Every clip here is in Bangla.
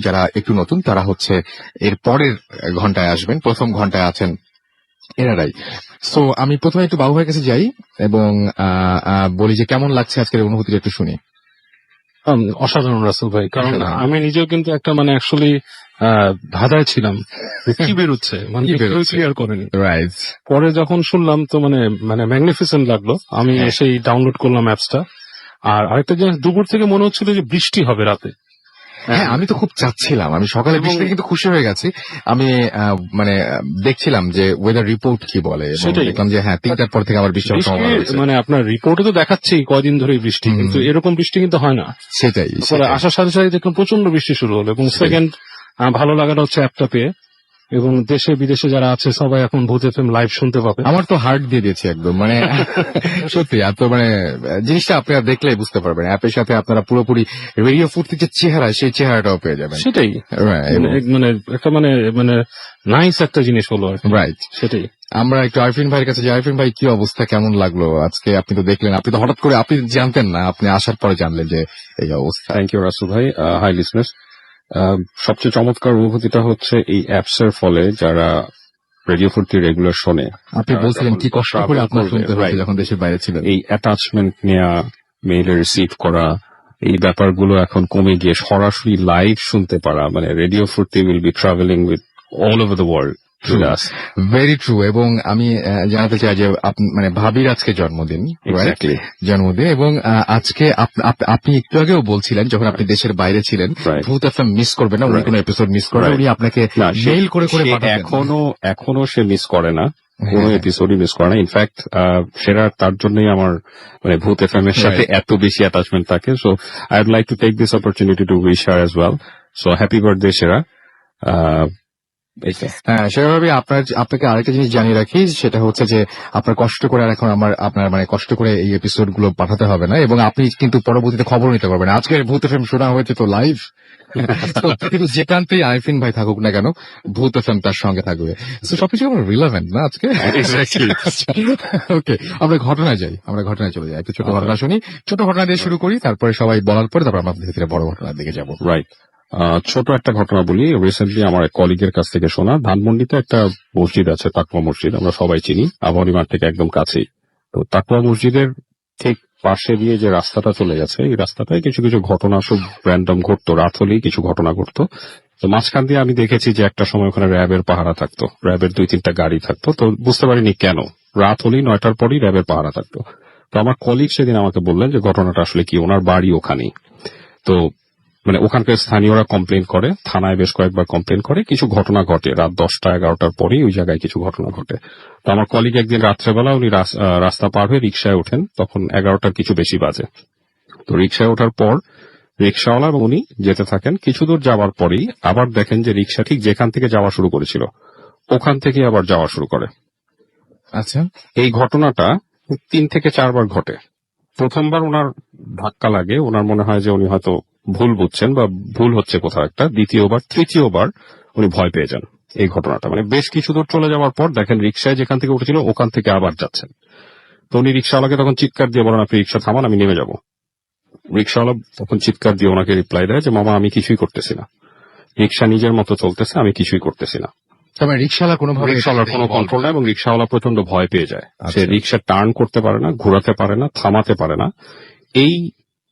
যারা একটু নতুন তারা হচ্ছে এর পরের ঘন্টায় আসবেন, প্রথম ঘন্টায় আছেন এনারাই। সো আমি প্রথমে একটু বাবু ভাইয়ের কাছে যাই এবং বলি যে কেমন লাগছে আজকের অনুভূতিটা একটু শুনি। অসাধারণ রাসেল ভাই, কারণ আমি নিজেও কিন্তু একটা মানে অ্যাকচুয়ালি ধাঁধায় ছিলাম কি বেরোচ্ছে, মানে ক্লিয়ার করেনি। রাইট, পরে যখন শুনলাম তো মানে মানে ম্যাগনিফিসেন্ট লাগলো। আমি সেই ডাউনলোড করলাম অ্যাপসটা। আর আরেকটা জিনিস, দুপুর থেকে মনে হচ্ছিল যে বৃষ্টি হবে রাতে। হ্যাঁ, আমি তো খুব চাচ্ছিলাম, আমি সকালে বৃষ্টি কিন্তু খুশি হয়ে গেছি। আমি মানে দেখছিলাম যে ওয়েদার রিপোর্ট কি বলে, দেখলাম যে হ্যাঁ 3টার পর থেকে আবার বৃষ্টি হওয়ার সম্ভাবনা আছে। মানে আপনার রিপোর্টে তো দেখাচ্ছেই কয়দিন ধরে বৃষ্টি, কিন্তু এরকম বৃষ্টি কিন্তু হয় না। সেটাই আসার সাথে সাথে দেখলাম প্রচন্ড বৃষ্টি শুরু হলো। এবং সেকেন্ড ভালো লাগাটা হচ্ছে অ্যাপটা পেয়ে, এবং দেশে বিদেশে যারা আছে সবাই এখন ভূত এফএম লাইভ শুনতে পাবে। আমার তো হার্ট দিয়ে দিয়েছে একদম, মানে সত্যি এত মানে জিনিসটা আপনারা দেখলে বুঝতে পারবেন। অ্যাপের সাথে আপনারা পুরোপুরি রেডিও ফুর্তির যে চেহারা, সেই চেহারাটাও পেয়ে যাবেন। সেটাই মানে একটা মানে মানে নাইস একটা জিনিস হলো। রাইট, সেটাই। আমরা একটু আরফিন ভাইয়ের কাছে যাই। আরফিন ভাই, কি অবস্থা, কেমন লাগলো আজকে? আপনি তো দেখলেন, আপনি তো হঠাৎ করে, আপনি জানতেন না, আপনি আসার পরে জানলেন যে এই অবস্থা। থ্যাংক ইউ রাসেল ভাই। হাই লিসনার্স, সবচেয়ে চমৎকার অনুভূতিটা হচ্ছে এই অ্যাপস এর ফলে যারা রেডিও ফুর্তি রেগুলার শোনে, আপনি বলছিলেন কি কষ্ট করে আপনার শুনতে হয়েছে যখন দেশের বাইরে ছিলেন। এই অ্যাটাচমেন্ট নেওয়া, মেইলে রিসিভ করা, এই ব্যাপারগুলো এখন কমে গিয়ে সরাসরি লাইভ শুনতে পারা, মানে রেডিও ফুর্তি will be travelling with all over the world. Very true. এবং আমি জানাতে চাই যে মানে ভাবির আজকে জন্মদিন, জন্মদিন, এবং আজকে আপনি একটু আগেও বলছিলেন যখন আপনি দেশের বাইরে ছিলেন ভূত এফএম মিস করবেন না, উনি কোনো এপিসোড মিস করেন, উনি আপনাকে মেইল করে করে পাঠাতেন। এখনো সে মিস করে না, কোনো এপিসোডই মিস করে না। ইনফ্যাক্ট সেটা তার জন্যই আমার মানে ভূত এফএম এর সাথে এত বেশি অ্যাটাচমেন্ট থাকে। So I would like to take this opportunity to wish her as well. So happy birthday সেরা। হ্যাঁ, সেভাবে আপনাকে আরেকটা জিনিস জানিয়ে রাখি, সেটা হচ্ছে যে আপনার কষ্ট করে আর এখন আপনার মানে কষ্ট করে এই এপিসোড গুলো পাঠাতে হবে না, এবং আপনি কিন্তু পরবর্তীতে খবর নিতে পারবেন। আজকের ভূত এফএম শোনা হয়েছে তো লাইভ, কিন্তু যে প্রান্তেই আরফিন ভাই থাকুক না কেন, ভূত এফএম তার সঙ্গে থাকবে। সবকিছু আমার রিলেভেন্ট না আজকে। ওকে, আমরা ঘটনায় যাই, আমরা ঘটনায় চলে যাই। একটু ছোট ঘটনা শুনি, ছোট ঘটনা দিয়ে শুরু করি, তারপরে সবাই বলার পরে তারপর আমরা ধীরে ধীরে বড় ঘটনার দিকে যাবো। রাইট, ছোট একটা ঘটনা বলি। রিসেন্টলি আমার এক কলিগের কাছ থেকে শোনা, ধানমন্ডিতে একটা মসজিদ আছে, তাকওয়া মসজিদ, আমরা সবাই চিনি, আবাহনী মাঠ থেকে একদম কাছেই। তো তাকওয়া মসজিদের ঠিক পাশে দিয়ে যে রাস্তাটা চলে গেছে, এই রাস্তাটায় কিছু কিছু ঘটনা সব র্যান্ডম ঘটতো, রাত হলেই কিছু ঘটনা ঘটতো। তো মাঝখান দিয়ে আমি দেখেছি যে একটা সময় ওখানে র্যাবের পাহারা থাকতো, র্যাবের 2-3টা গাড়ি থাকতো। তো বুঝতে পারিনি কেন রাত হলেই 9টার পরই র্যাবের পাহারা থাকতো। তো আমার কলিগ সেদিন আমাকে বললেন যে ঘটনাটা আসলে কি, ওনার বাড়ি ওখানেই। তো মানে ওখানকার স্থানীয়রা কমপ্লেন করে, থানায় বেশ কয়েকবার কমপ্লেন করে, কিছু ঘটনা ঘটে রাত 10টা-11টার পরেই ওই জায়গায় কিছু ঘটনা ঘটে। তো আমার কলিগ একদিন রাত্রেবেলা উনি রাস্তা পার হয়ে রিক্সায় ওঠেন, তখন 11টার কিছু বেশি বাজে। তো রিক্সায় ওঠার পর রিক্সাওয়ালা এবং উনি যেতে থাকেন, কিছু দূর যাওয়ার পরেই আবার দেখেন যে রিক্সা ঠিক যেখান থেকে যাওয়া শুরু করেছিল ওখান থেকে আবার যাওয়া শুরু করে। আচ্ছা, এই ঘটনাটা 3 থেকে 4 বার ঘটে। প্রথমবার ওনার ধাক্কা লাগে, ওনার মনে হয় যে উনি হয়তো ভুল বুঝছেন বা ভুল হচ্ছে কোথাও একটা। দ্বিতীয়বার, তৃতীয়বার উনি ভয় পেয়ে যান। এই ঘটনাটা মানে বেশ কিছু দূর চলে যাওয়ার পর দেখেন রিক্সায় যেখান থেকে উঠেছিল ওখান থেকে আবার যাচ্ছেন। তো উনি রিক্সাওয়ালাকে তখন চিৎকার দিয়ে বলেন, আপনি রিক্সা থামান, আমি নেমে যাব। রিক্সাওয়ালা তখন চিৎকার দিয়ে ওনাকে রিপ্লাই দেয় যে মামা আমি কিছুই করতেছি না, রিক্সা নিজের মতো চলতেছে, আমি কিছুই করতেছি না। রিক্সাওয়ালার কোনো কন্ট্রোল নাই, এবং রিক্সাওয়ালা প্রচন্ড ভয় পেয়ে যায়। সে রিক্সা টার্ন করতে পারে না, ঘোরাতে পারে না, থামাতে পারে না। এই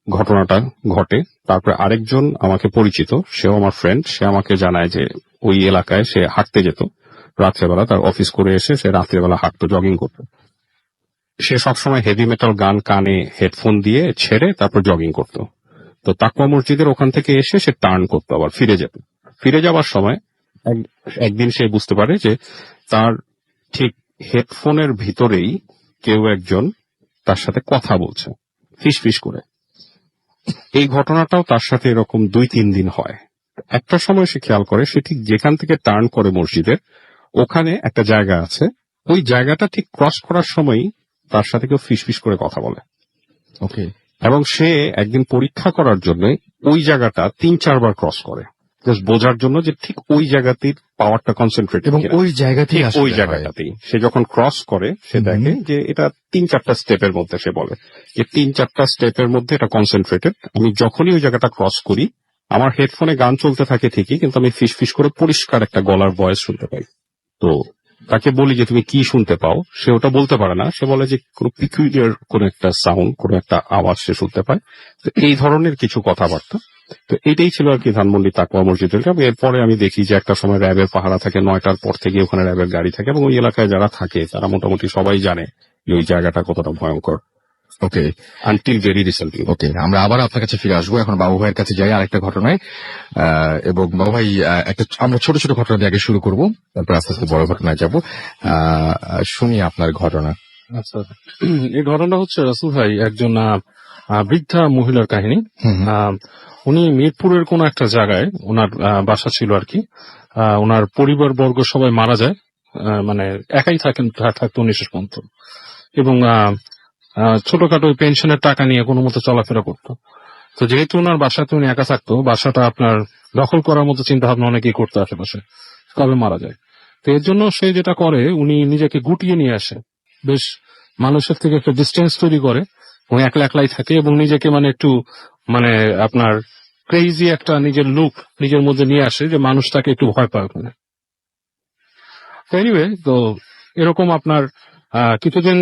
ঘটনাটা ঘটে। তারপরে আরেকজন আমাকে পরিচিত, সেও আমার ফ্রেন্ড, সে আমাকে জানায় যে ওই এলাকায় সে হাঁটতে যেত রাত্রেবেলা, তার অফিস করে এসে সে রাত্রেবেলা হাঁটতো, জগিং করতো। সে সবসময় হেভি মেটাল গান কানে হেডফোন দিয়ে ছেড়ে তারপর জগিং করতো। তো তাকওয়া মসজিদের ওখান থেকে এসে সে টার্ন করতো, আবার ফিরে যেত। ফিরে যাওয়ার সময় একদিন সে বুঝতে পারে যে তার ঠিক হেডফোনের ভিতরেই কেউ একজন তার সাথে কথা বলছে ফিস ফিস করে। এই ঘটনাটাও তার সাথে এরকম 2-3 দিন হয়। একটা সময় সে খেয়াল করে সে ঠিক যেখান থেকে টার্ন করে মসজিদের ওখানে একটা জায়গা আছে, ওই জায়গাটা ঠিক ক্রস করার সময়ই তার সাথে কেউ ফিস ফিস করে কথা বলে। ওকে, এবং সে একদিন পরীক্ষা করার জন্য ওই জায়গাটা 3-4 বার ক্রস করে, জাস্ট বোঝার জন্য যে ঠিক ওই জায়গাটির পাওয়ারটা কনসেন্ট্রেট, এবং ওই জায়গাটাতেই সে যখন ক্রস করে সে দেখে যে এটা 3-4টা স্টেপের মধ্যে, সে বলে যে 3-4টা স্টেপের মধ্যে এটা কনসেন্ট্রেটেড। আমি যখনই ওই জায়গাটা ক্রস করি আমার হেডফোনে গান চলতে থাকে ঠিকই, কিন্তু আমি ফিস ফিস করে পরিষ্কার একটা গলার ভয়েস শুনতে পাই। তো তাকে বলি যে তুমি কি শুনতে পাও, সে ওটা বলতে পারে না, সে বলে যে কোনো পিকুলিয়ার কোন একটা সাউন্ড, কোন একটা আওয়াজ সে শুনতে পায়। তো এই ধরনের কিছু কথাবার্তা। তো এইটাই ছিল আর কি ধানমন্ডি তাকওয়া মসজিদের কাজ। এরপরে আমি দেখি যে একটা সময় র্যাবের পাহারা থাকে, 9টার পর থেকে ওখানে র্যাবের গাড়ি থাকে, এবং ওই এলাকায় যারা থাকে তারা মোটামুটি সবাই জানে যে ওই জায়গাটা কতটা ভয়ঙ্কর, ওকে আনটিল ভেরি রিসেন্টলি। ওকে, আমরা আবার আপনার কাছে ফিরে আসবো। এখন বাবু ভাইয়ের কাছে যাই আরেকটা ঘটনায়। এবং বাবু ভাই, আমরা ছোট ছোট ঘটনা দিয়ে আগে শুরু করব, তারপর আস্তে আস্তে বড় ঘটনায় যাব। শুনি আপনার ঘটনা। আচ্ছা, এই ঘটনাটা হচ্ছে রাসুল ভাই একজন বৃদ্ধা মহিলার কাহিনী। উনি মিরপুরের কোন একটা জায়গায় ওনার বাসা ছিল আর কি। ওনার পরিবার বর্গ সবাই মারা যায়, মানে একাই থাকতো উনি শেষ পর্যন্ত, এবং ছোটখাটো পেনশনের টাকা নিয়ে কোনো মতো চলাফেরা করতো। তো যেহেতু ওনার বাসাতে উনি একা থাকতো, বাসাটা আপনার দখল করার মতো চিন্তা ভাবনা অনেকেই করতো আশেপাশে, কবে মারা যায়। তো এর জন্য সে যেটা করে, উনি নিজেকে গুটিয়ে নিয়ে আসে, বেশ মানুষের থেকে একটা ডিস্টেন্স তৈরি করে, এবং একলা একলাই থাকে, এবং নিজেকে মানে একটু মানে আপনার ক্রেজি একটা নিজের লুক নিজের মধ্যে নিয়ে আসে, যে মানুষ তাকে একটু ভয় পায় ওখানে। তো এনিওয়ে, তো এরকম আপনার কিছুদিন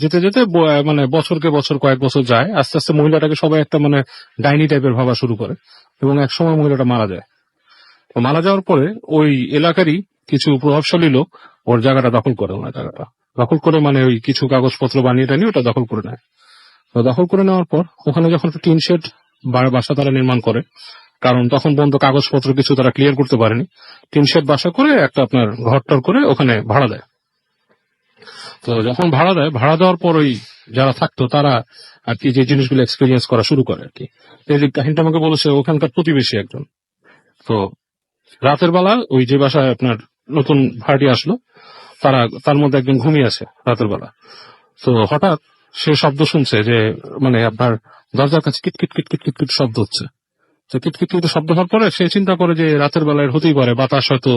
যেতে যেতে মানে বছরকে বছর কয়েক বছর যায়, আস্তে আস্তে মহিলাটাকে সবাই একটা মানে ডাইনি টাইপের ভাবা শুরু করে, এবং এক সময় মহিলাটা মারা যায়। তো মারা যাওয়ার পরে ওই এলাকারই কিছু প্রভাবশালী লোক ওর জায়গাটা দখল করে, ওনার জায়গাটা দখল করে, মানে ওই কিছু কাগজপত্র বানিয়ে টানিয়ে ওটা দখল করে নেয়। তো দখল করে নেওয়ার পর ওখানে যখন টিন শেড বাসা তারা নির্মাণ করে, কারণ তখন পর্যন্ত কাগজপত্র কিছু তারা ক্লিয়ার করতে পারেনি, টিন শেড বাসা করে একটা আপনার ঘরটর করে ওখানে ভাড়া দেয়। তো যখন ভাড়া দেয়, ভাড়া দেওয়ার পর ওই যারা থাকতো তারা আর কি যে জিনিসগুলো এক্সপিরিয়েন্স করা শুরু করে আর কি। এই যে কাহিনীটা আমাকে বলেছে ওখানকার প্রতিবেশী একজন। তো রাতের বেলা ওই যে বাসায় আপনার নতুন ভাড়াটি আসলো, তার মধ্যে একজন ঘুমিয়ে আছে রাতের বেলা। তো হঠাৎ সে শব্দ শুনছে, যে মানে আপনার দরজার কাছে কিটকিট কিটকিট কিটকিট শব্দ হচ্ছে। তো কিটকিট কিট শব্দ হওয়ার পরে সে চিন্তা করে যে রাতের বেলায় হতেই পারে, বাতাস হয়তো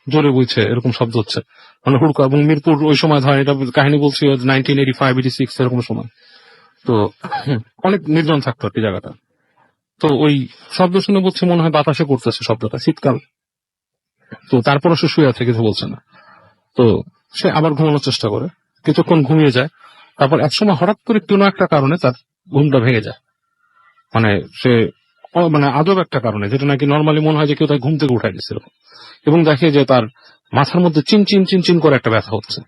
জোরে বইছে, এরকম শব্দ হচ্ছে, মানে হুড়কা। এবং মিরপুর ওই সময় ধরেন, এটা কাহিনী বলছি 1985-86 এরকম সময়। তো অনেক নির্জন থাকতো আর কি জায়গাটা। তো ওই শব্দ শুনে বলছে মনে হয় বাতাসে করতেছে শব্দটা, শীতকাল। তো তারপরে সে শুয়ে আছে, কিছু বলছে না। তো সে আবার ঘুমানোর চেষ্টা করে, কিছুক্ষণ ঘুমিয়ে যায়। তারপর একসময় হঠাৎ করে কোনো একটা কারণে তার ঘুমটা ভেঙে যায়, মানে সে মানে আজব একটা কারণে, যেটা নাকি নর্মালি মনে হয় যে কেউ তাকে ঘুম থেকে উঠাই দিচ্ছিল। এবং দেখে যে তার মাথার মধ্যে চিনচিন চিনচিন করে একটা ব্যথা হচ্ছে,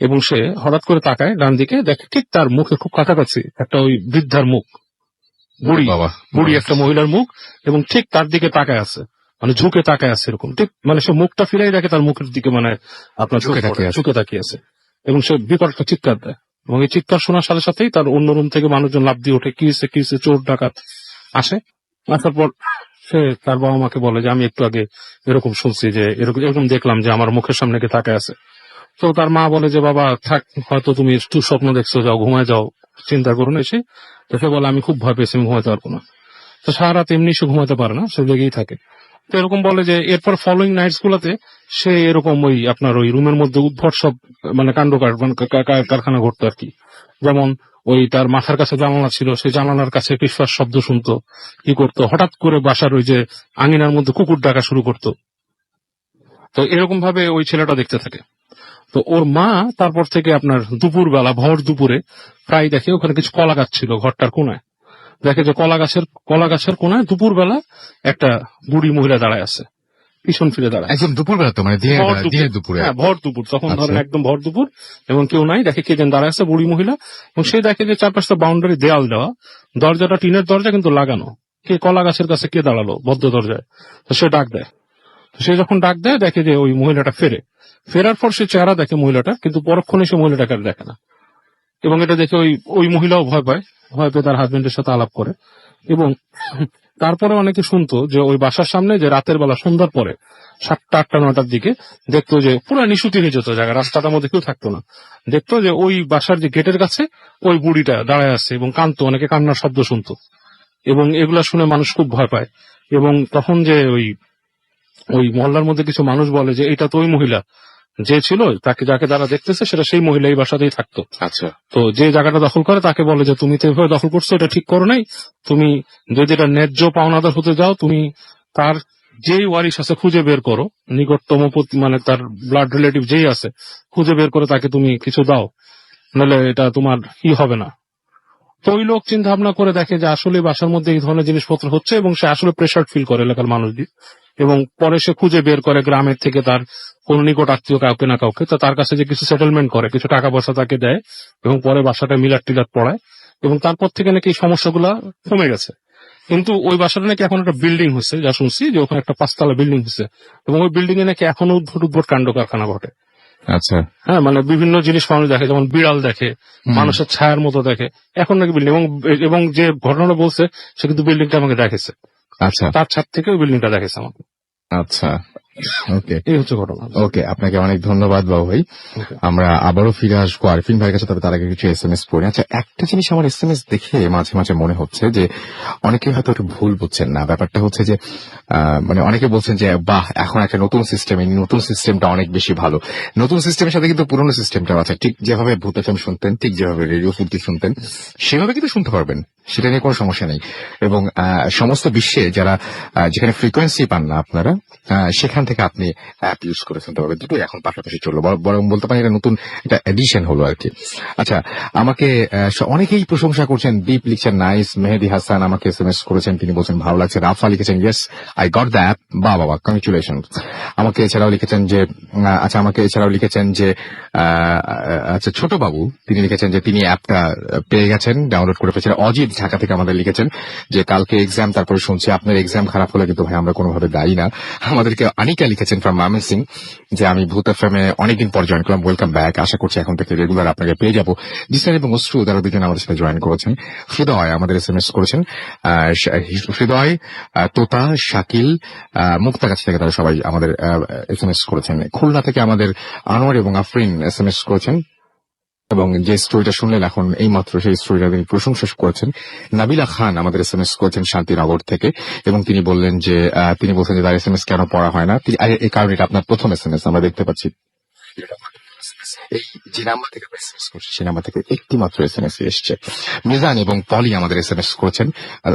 এবং সে হঠাৎ করে তাকায় ডান দিকে, দেখে ঠিক তার মুখে খুব কাছাকাছি একটা ওই বৃদ্ধার মুখ, বুড়ি একটা মহিলার মুখ, এবং ঠিক তার দিকে তাকায় আছে, মানে ঝুঁকে তাকায় আছে এরকম, ঠিক মানে সে মুখটা ফিরাই দেখে তার মুখের দিকে, মানে আপনার ঝুঁকে তাকিয়ে আছে। এবং সে বিকট একটা চিৎকার দেয়, এবং এই চিৎকার শোনার সাথে সাথেই তার অন্য রুম থেকে মানুষজন লাফ দিয়ে ওঠে, কিসে চোর ডাকাত আসে। আসার পর সে তার বাবা মাকে বলে যে আমি একটু আগে এরকম শুনছি, যে এরকম দেখলাম যে আমার মুখের সামনে কে তাকায় আছে। তো তার মা বলে যে বাবা থাক, হয়তো তুমি একটু স্বপ্ন দেখছো, যাও ঘুমায় যাও, চিন্তা করুন এসে। তো সে বলে আমি খুব ভয় পেয়েছি, আমি ঘুমাতে পারবো না। তো সারা রাত এমনি সে ঘুমাতে পারে না, সে জেগেই থাকে। তো এরকম বলে যে এরপর ফলোইং নাইটস গুলাতে সে এরকম ওই আপনার ওই রুমের মধ্যে উদ্ভট সব মানে কাণ্ড কারখানা ঘটতো আর কি। যেমন ওই তার মাথার কাছে জানালা ছিল, সেই জানালার কাছে ফিসফাস শব্দ শুনতো, কি করতো, হঠাৎ করে বাসার ওই যে আঙিনার মধ্যে কুকুর ডাকা শুরু করতো। তো এরকম ভাবে ওই ছেলেটা দেখতে থাকে। তো ওর মা তারপর থেকে আপনার দুপুরবেলা ভর দুপুরে প্রায় দেখে ওখানে কিছু কলা গাছ ছিল ঘরটার কোনায়, দেখে যে কলা গাছের কোনায় দুপুরবেলা একটা বুড়ি মহিলা দাঁড়ায় আছে, পিছন ফিরে দাঁড়ায়। একদম দুপুরবেলা তো, মানে দুপুরে? হ্যাঁ, ভর দুপুর, তখন ধরেন একদম ভর দুপুর, এবং কেউ নাই, দেখে কে যেন দাঁড়ায় আছে, বুড়ি মহিলা। এবং সে দেখে যে চারপাশটা বাউন্ডারি দেয়াল দেওয়া, দরজাটা টিনের দরজা কিন্তু লাগানো, কে কলা গাছের কাছে কে দাঁড়ালো বদ্ধ দরজায়। তো সে ডাক দেয়। সে যখন ডাক দেয় দেখে যে ওই মহিলাটা ফেরার পর সে চেহারা দেখে মহিলাটা, কিন্তু পরক্ষণে সে মহিলাটাকে আর দেখে না। এবং এটা দেখে ওই মহিলাও ভয় পেয়ে তার হাজবেন্ডের সাথে আলাপ করে। এবং তারপরে অনেকে শুনতো যে ওই বাসার সামনে যে রাতের বেলা সন্ধ্যার পরে 7টা 8টা 9টার দিকে দেখতো যে পুরো নিশুতি হয়ে যেত জায়গা, রাস্তাটার মধ্যে কেউ থাকতো না, দেখতো যে ওই বাসার যে গেটের কাছে ওই বুড়িটা দাঁড়ায় আছে এবং কাঁদতো, অনেকে কান্নার শব্দ শুনতো। এবং এগুলা শুনে মানুষ খুব ভয় পায়। এবং তখন যে ওই মহল্লার মধ্যে কিছু মানুষ বলে যে এটা তো ওই মহিলা যে ছিল তাকে যাকে যারা দেখতেছে সেটা সেই মহিলা এই বাসাতেই থাকতো। আচ্ছা তো যে জায়গাটা দখল করে তাকে বলে যে তুমি তো এভাবে দখল করছো, এটা ঠিক করো নাই, তুমি যদি এটা ন্যায্য পাওনাদার হতে যাও তুমি তার যেই ওয়ারিশ আছে খুঁজে বের করো, নিকটতম মানে তার ব্লাড রিলেটিভ যেই আছে খুঁজে বের করে তাকে তুমি কিছু দাও, নাহলে এটা তোমার হবে না। তো ওই লোক চিন্তা ভাবনা করে দেখে যে আসলে বাসার মধ্যে এই ধরনের জিনিসপত্র হচ্ছে এবং সে আসলে প্রেশার ফিল করে এলাকার মানুষদের, এবং পরে সে খুঁজে বের করে গ্রামের থেকে তার কোন নিকট আত্মীয় কাউকে না কাউকে, তো তার কাছে যে কিছু সেটেলমেন্ট করে, কিছু টাকা পয়সা তাকে দেয় এবং পরে বাসাটা মিলার টিলার পড়ায়, এবং তারপর থেকে নাকি এই সমস্যাগুলা কমে গেছে। কিন্তু ওই বাসাটা নাকি এখন একটা বিল্ডিং হচ্ছে, যা শুনছি যে ওখানে একটা 5 তলা বিল্ডিং হচ্ছে, এবং ওই বিল্ডিং এ নাকি এখনো উদ্ভট উদ্ভট কাণ্ড কারখানা ঘটে। আচ্ছা হ্যাঁ, মানে বিভিন্ন জিনিস মানুষ দেখে, যেমন বিড়াল দেখে, মানুষের ছায়ার মতো দেখে, এখন নাকি বিল্ডিং, এবং যে ঘটনাটা বলছে সে কিন্তু বিল্ডিংটা আমাকে দেখেছে, আচ্ছা তার ছাদ থেকে ওই বিল্ডিংটা দেখেছে আমাকে। আচ্ছা ওকে এই হচ্ছে ঘটনা। ওকে, আপনাকে অনেক ধন্যবাদ বাবু ভাই। আমরা আবারও ফিরে আসবো আরফিন ভাইয়ের কাছে, তবে তার আগে কিছু SMS পড়ি। আচ্ছা, একটা জিনিস আমার SMS দেখে মাঝে মাঝে মনে হচ্ছে যে অনেকে হয়তো একটু ভুল বুঝছেন না। ব্যাপারটা হচ্ছে যে মানে অনেকে বলছেন যে বাহ, এখন একটা নতুন সিস্টেম, এই নতুন সিস্টেমটা অনেক বেশি ভালো। নতুন সিস্টেমের সাথে কিন্তু পুরোনো সিস্টেমটাও আছে। ঠিক যেভাবে ভূত FM শুনতেন, ঠিক যেভাবে রেডিও ফুর্তি শুনতেন, সেভাবে কিন্তু শুনতে পারবেন, সেটা নিয়ে কোনো সমস্যা নেই। এবং সমস্ত বিশ্বে যারা যেখানে ফ্রিকোয়েন্সি পান না আপনারা, সেখান থেকে আপনি অ্যাপ ইউজ করে শুনতে পারবেন। দুটোই এখন পাশাপাশি চললো, বরং বলতে পারেন এটা নতুন একটা এডিশন হলো আর কি। আচ্ছা, আমাকে অনেকেই প্রশংসা করছেন, দীপ লিখছেন নাইস, মেহেদি হাসান আমাকে SMS করেছেন, তিনি বলছেন ভালো লাগছে, রাফা লিখেছেন yes I got the app, বাবা কংগ্রেচুলেশন। আমাকে এছাড়াও লিখেছেন যে আচ্ছা ছোট বাবু, তিনি লিখেছেন যে তিনি অ্যাপটা পেয়ে গেছেন, ডাউনলোড করে ফেলেছেন। অজিত ঢাকা থেকে আমাদের লিখেছেন যে কালকে এক্সাম, তারপরে শুনছি আপনার এক্সাম খারাপ হলে কিন্তু ভাই আমরা কোনোভাবে দায়ী না। আমাদেরকে আনিকা লিখেছেন ফ্রম ময়মনসিংহ যে আমি ভূত এফএমে অনেকদিন পর জয়েন করলাম, ওয়েলকাম ব্যাক, আশা করছি এখন থেকে রেগুলার আপনাকে পেয়ে যাবো। জিসান এবং অশ্রু তারা দুজন আমাদের সাথে জয়েন করেছেন। হৃদয় আমাদের SMS করেছেন, হৃদয়, তোতা, শাকিল, মুক্তা কাছ থেকে তারা সবাই আমাদের SMS করেছেন। খুলনা থেকে আমাদের আনোয়ার এবং আফরিন SMS করেছেন, এবং যে স্টোরিটা শুনলেন এখন এই মাত্র সেই স্টোরিটা তিনি প্রশংসা করেছেন। নাবিলা খান আমাদের SMS করেছেন শান্তিনগর থেকে, এবং তিনি বললেন যে তিনি বলছেন যে তার SMS কেন পড়া হয় না, এই কারণে এটা আপনার প্রথম SMS আমরা দেখতে পাচ্ছি। এই যে নাম্বার থেকে SMS করছে সেই নাম্বার থেকে একটি মাত্র SMS এসছে। মিজান এবং পলি আমাদের SMS করেছেন।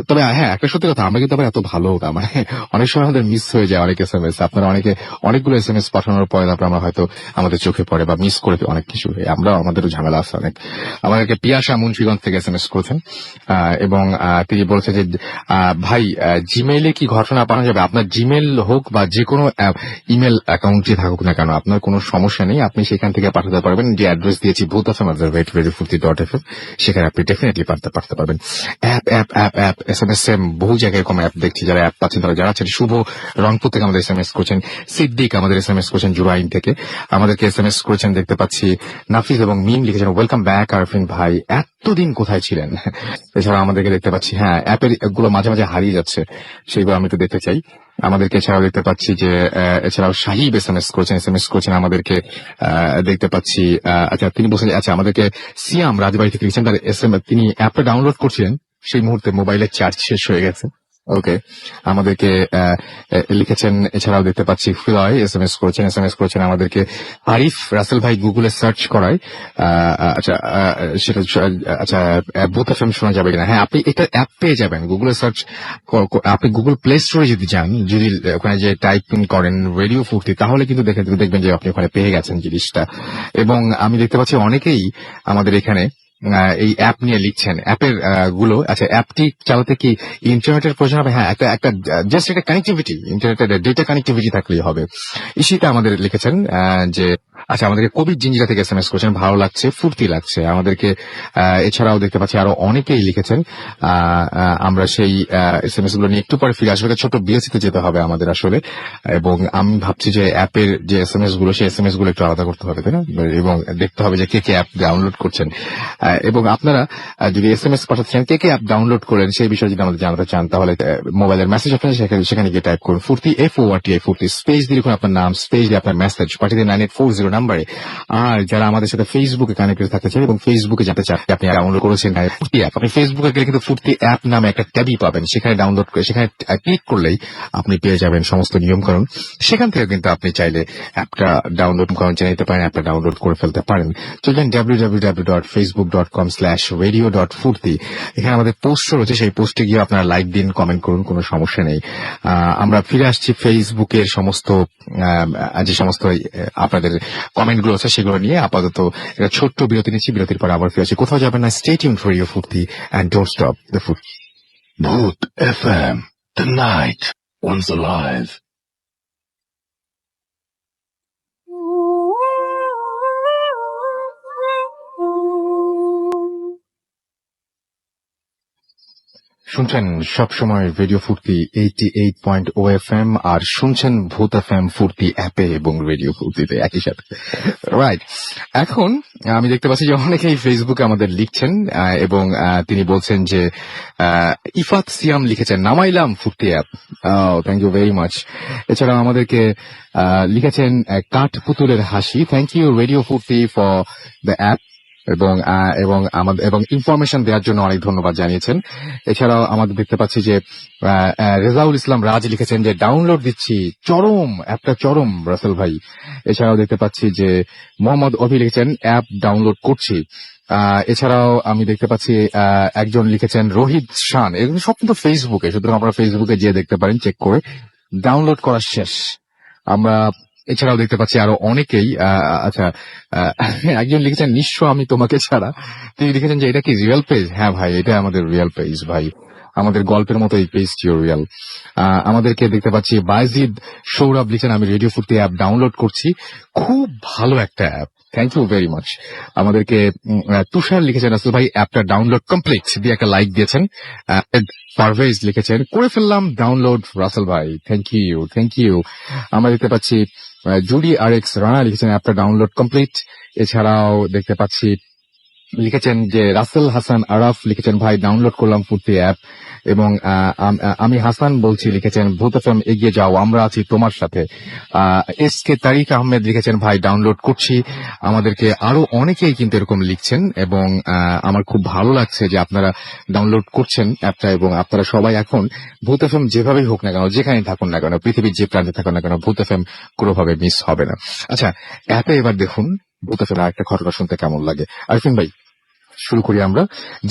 তবে হ্যাঁ, একটা সত্যি কথা, আমরা কিন্তু আবার এত ভালো না, মানে অনেক সময় আমাদের মিস হয়ে যায় অনেক SMS। আপনারা অনেকগুলো SMS পাঠানোর পরে তারপর আমরা হয়তো আমাদের চোখে পড়ে বা মিস করে অনেক কিছু, আমরা আমাদেরও ঝামেলা আছে অনেক। আমাদেরকে পিয়াসা মুন্সিগঞ্জ থেকে SMS করেছেন, এবং তিনি বলেছেন যে ভাই জিমেইলে কি ঘটনা পাঠানো যাবে? আপনার জিমেইল হোক বা যে কোনো ইমেল অ্যাকাউন্টে থাকুক না কেন, আপনার কোনো সমস্যা নেই, আপনি সেখান থেকে পাঠাতে পারবেন। যে অ্যাড্রেস দিয়েছি ভূতfm@radiofurti.fm, সেখানে আপনি ডেফিনেটলি পাঠাতে পারবেন। অ্যাপ SMS বহু জায়গায় এরকম অ্যাপ দেখছি, যারা অ্যাপ পাচ্ছেন তারা জানাচ্ছেন। শুভ রংপুর থেকে আমাদের SMS করছেন, সিদ্দিক আমাদের SMS করছেন জুরাইন থেকে, আমাদেরকে SMS করেছেন দেখতে পাচ্ছি। নাফিস এবং মিম লিখেছেন ওয়েলকাম ব্যাক আরফিন ভাই, এতদিন কোথায় ছিলেন? এছাড়া আমাদেরকে দেখতে পাচ্ছি, হ্যাঁ অ্যাপের গুলো মাঝে মাঝে হারিয়ে যাচ্ছে, সেইগুলো আমি একটু দেখতে চাই। আমাদেরকে এছাড়াও দেখতে পাচ্ছি যে এছাড়াও সাহিব SMS করেছেন আমাদেরকে দেখতে পাচ্ছি। আচ্ছা, তিনি বলছেন আচ্ছা আমাদেরকে সিয়াম রাজবাড়ি থেকে লিখছেন, তার SMS তিনি অ্যাপটা ডাউনলোড করছিলেন, সেই মুহূর্তে মোবাইলের চার্জ শেষ হয়ে গেছে। ওকে, আমাদেরকে লিখেছেন। এছাড়াও দেখতে পাচ্ছি হৃদয় SMS করেছেন আমাদেরকে। আরিফ রাসেল ভাই গুগলে সার্চ করায় আচ্ছা সেটা আচ্ছা ভূত FM শোনা যাবে কিনা? হ্যাঁ, আপনি এটা অ্যাপ পেয়ে যাবেন গুগলে সার্চ, আপনি গুগল প্লে স্টোরে যদি যান, যদি ওখানে যে টাইপিং করেন রেডিও ফুর্তি, তাহলে কিন্তু দেখবেন যে আপনি ওখানে পেয়ে গেছেন জিনিসটা। এবং আমি দেখতে পাচ্ছি অনেকেই আমাদের এখানে এই অ্যাপ নিয়ে লিখছেন, অ্যাপের গুলো। আচ্ছা, অ্যাপটি চালাতে কি ইন্টারনেটের প্রয়োজন হবে? হ্যাঁ, একটা জাস্ট একটা কানেক্টিভিটি, ইন্টারনেটের ডেটা কানেক্টিভিটি থাকলেই হবে। ইশিতা আমাদের লিখেছেন যে আচ্ছা আমাদেরকে কবি জিঞ্জিরা থেকে SMS করেছেন, ভালো লাগছে, ফুর্তি লাগছে আমাদেরকে। এছাড়াও দেখতে পাচ্ছি আরো অনেকেই লিখেছেন। আমরা সেই SMS গুলো নিয়ে একটু পরে ফিরে আসবো, ছোট বিএসিতে যেতে হবে আমাদের আসলে, এবং আমি ভাবছি যে অ্যাপের যে SMS গুলো সেই SMS গুলো একটু আলাদা করতে হবে, তাই না? এবং দেখতে হবে যে কে কে অ্যাপ ডাউনলোড করছেন, এবং আপনারা যদি SMS পাঠাতে চান কে কে অ্যাপ ডাউনলোড করেন সেই বিষয়ে যদি আমাদের জানাতে চান, তাহলে মোবাইলের মেসেজ আপনারা সেখানে গিয়ে টাইপ করুন ফুর্তি, FORTI ফুর্তি, স্পেস দিয়ে লিখুন আপনার নাম, স্পেস দিয়ে আপনার মেসেজ পাঠিয়ে দিন 9840 নাম্বারে। আর যারা আমাদের সাথে ফেসবুকে কানেক্টেড থাকতে চান এবং ফেসবুকে জানতে চান আপনি ডাউনলোড করেছেন ফুর্তি অ্যাপ, আপনি ফেসবুকে গেলে কিন্তু ফুর্তি অ্যাপ নামে একটা ট্যাবই পাবেন, সেখানে ডাউনলোড করে সেখানে ক্লিক করলেই আপনি পেয়ে যাবেন সমস্ত নিয়মকানুন। সেখান থেকে কিন্তু আপনি চাইলে অ্যাপটা ডাউনলোড করেন জেনে নিতে পারেন, অ্যাপটা ডাউনলোড করে ফেলতে পারেন। চলুন www.facebook.com/radio.furti, এখানে আমাদের পোস্ট রয়েছে, সেই পোস্টে গিয়ে আপনারা লাইক দিন, কমেন্ট করুন, কোনো সমস্যা নেই। আমরা ফিরে আসছি ফেসবুকের সমস্ত যে সমস্ত আপনাদের কমেন্ট গুলো আছে সেগুলো নিয়ে। আপাতত একটা ছোট্ট বিরতি নিচ্ছি, বিরতির পর আবার ফিরে আসছি, কোথাও যাবেন না, স্টে টিউনড ফর রেডিও ফুর্তি এন্ড ডোন্ট স্টপ দ্য ফুর্তি। Bhoot FM, the night once alive. শুনছেন সবসময় রেডিও ফুর্তি 88.0 FM, আর শুনছেন ভূত FM ফুর্তি অ্যাপে এবং রেডিও ফুর্তিতে একই সাথে, রাইট। এখন আমি দেখতে পাচ্ছি যে অনেকেই ফেসবুকে আমাদের লিখছেন এবং তিনি বলছেন যে ইফাত সিয়াম লিখেছেন নামাইলাম Foorti app, thank you very much. এছাড়াও আমাদেরকে লিখেছেন কাঠ পুতুলের হাসি, thank you radio Foorti for the app, এবং ইনফরমেশন দেওয়ার জন্য অনেক ধন্যবাদ জানিয়েছেন। এছাড়াও আমাদের দেখতে পাচ্ছি যে রেজাউল ইসলাম রাজ লিখেছেন যে ডাউনলোড দিচ্ছি, চরম অ্যাপটা চরম রাসেল ভাই। এছাড়াও দেখতে পাচ্ছি যে মোহাম্মদ অভি লিখেছেন অ্যাপ ডাউনলোড করছি। এছাড়াও আমি দেখতে পাচ্ছি একজন লিখেছেন রোহিত শান, এগুলো সব কিন্তু ফেসবুকে, সুতরাং আপনারা ফেসবুকে গিয়ে দেখতে পারেন, চেক করে ডাউনলোড করা শেষ। আমরা এছাড়াও দেখতে পাচ্ছি আরো অনেকেই, আচ্ছা একজন লিখেছেন নিঃস্ব আমি তোমাকে ছাড়া, তিনি লিখেছেন যে এটা কি রিয়েল পেজ? হ্যাঁ ভাই, এটা আমাদের রিয়েল পেজ ভাই, আমাদের গল্পের মতো এই পেজটিও রিয়েল। আমাদেরকে দেখতে পাচ্ছি বাইজিদ সৌরভ লিখেছেন আমি রেডিও ফুর্তি অ্যাপ ডাউনলোড করছি, খুব ভালো একটা app, thank you very much. আমাদেরকে তুষার লিখেছেন আসল ভাই অ্যাপটা ডাউনলোড কমপ্লিট দিয়ে একটা লাইক দিয়েছেন। পারভেজ লিখেছেন করে ফেললাম ডাউনলোড রাসেল ভাই, থ্যাংক ইউ থ্যাংক ইউ। আমরা দেখতে পাচ্ছি জুডি আর এক্স রানা লিখেছেন অ্যাপটা ডাউনলোড কমপ্লিট। এছাড়াও দেখতে পাচ্ছি লিখেছেন যে রাসেল হাসান আরাফ লিখেছেন ভাই ডাউনলোড করলাম ফুর্তি অ্যাপ, এবং আমি হাসান বলছি লিখেছেন ভূত এফএম এগিয়ে যাও আমরা আছি তোমার সাথে। এস কে তারিক আহমেদ লিখেছেন ভাই ডাউনলোড করছি। আমাদেরকে আরো অনেকেই কিন্তু এরকম লিখছেন এবং আমার খুব ভালো লাগছে যে আপনারা ডাউনলোড করছেন অ্যাপটা, এবং আপনারা সবাই এখন ভূত এফএম যেভাবেই হোক না কেন, যেখানে থাকুন না কেন, পৃথিবীর যে প্রান্তে থাকুন না কেন, ভূত এফএম কোনোভাবে মিস হবে না। আচ্ছা, অ্যাপে এবার দেখুন ভূত এফএম আরেকটা ঘটনা শুনতে কেমন লাগে। আরিফিন ভাই শুরু করি আমরা।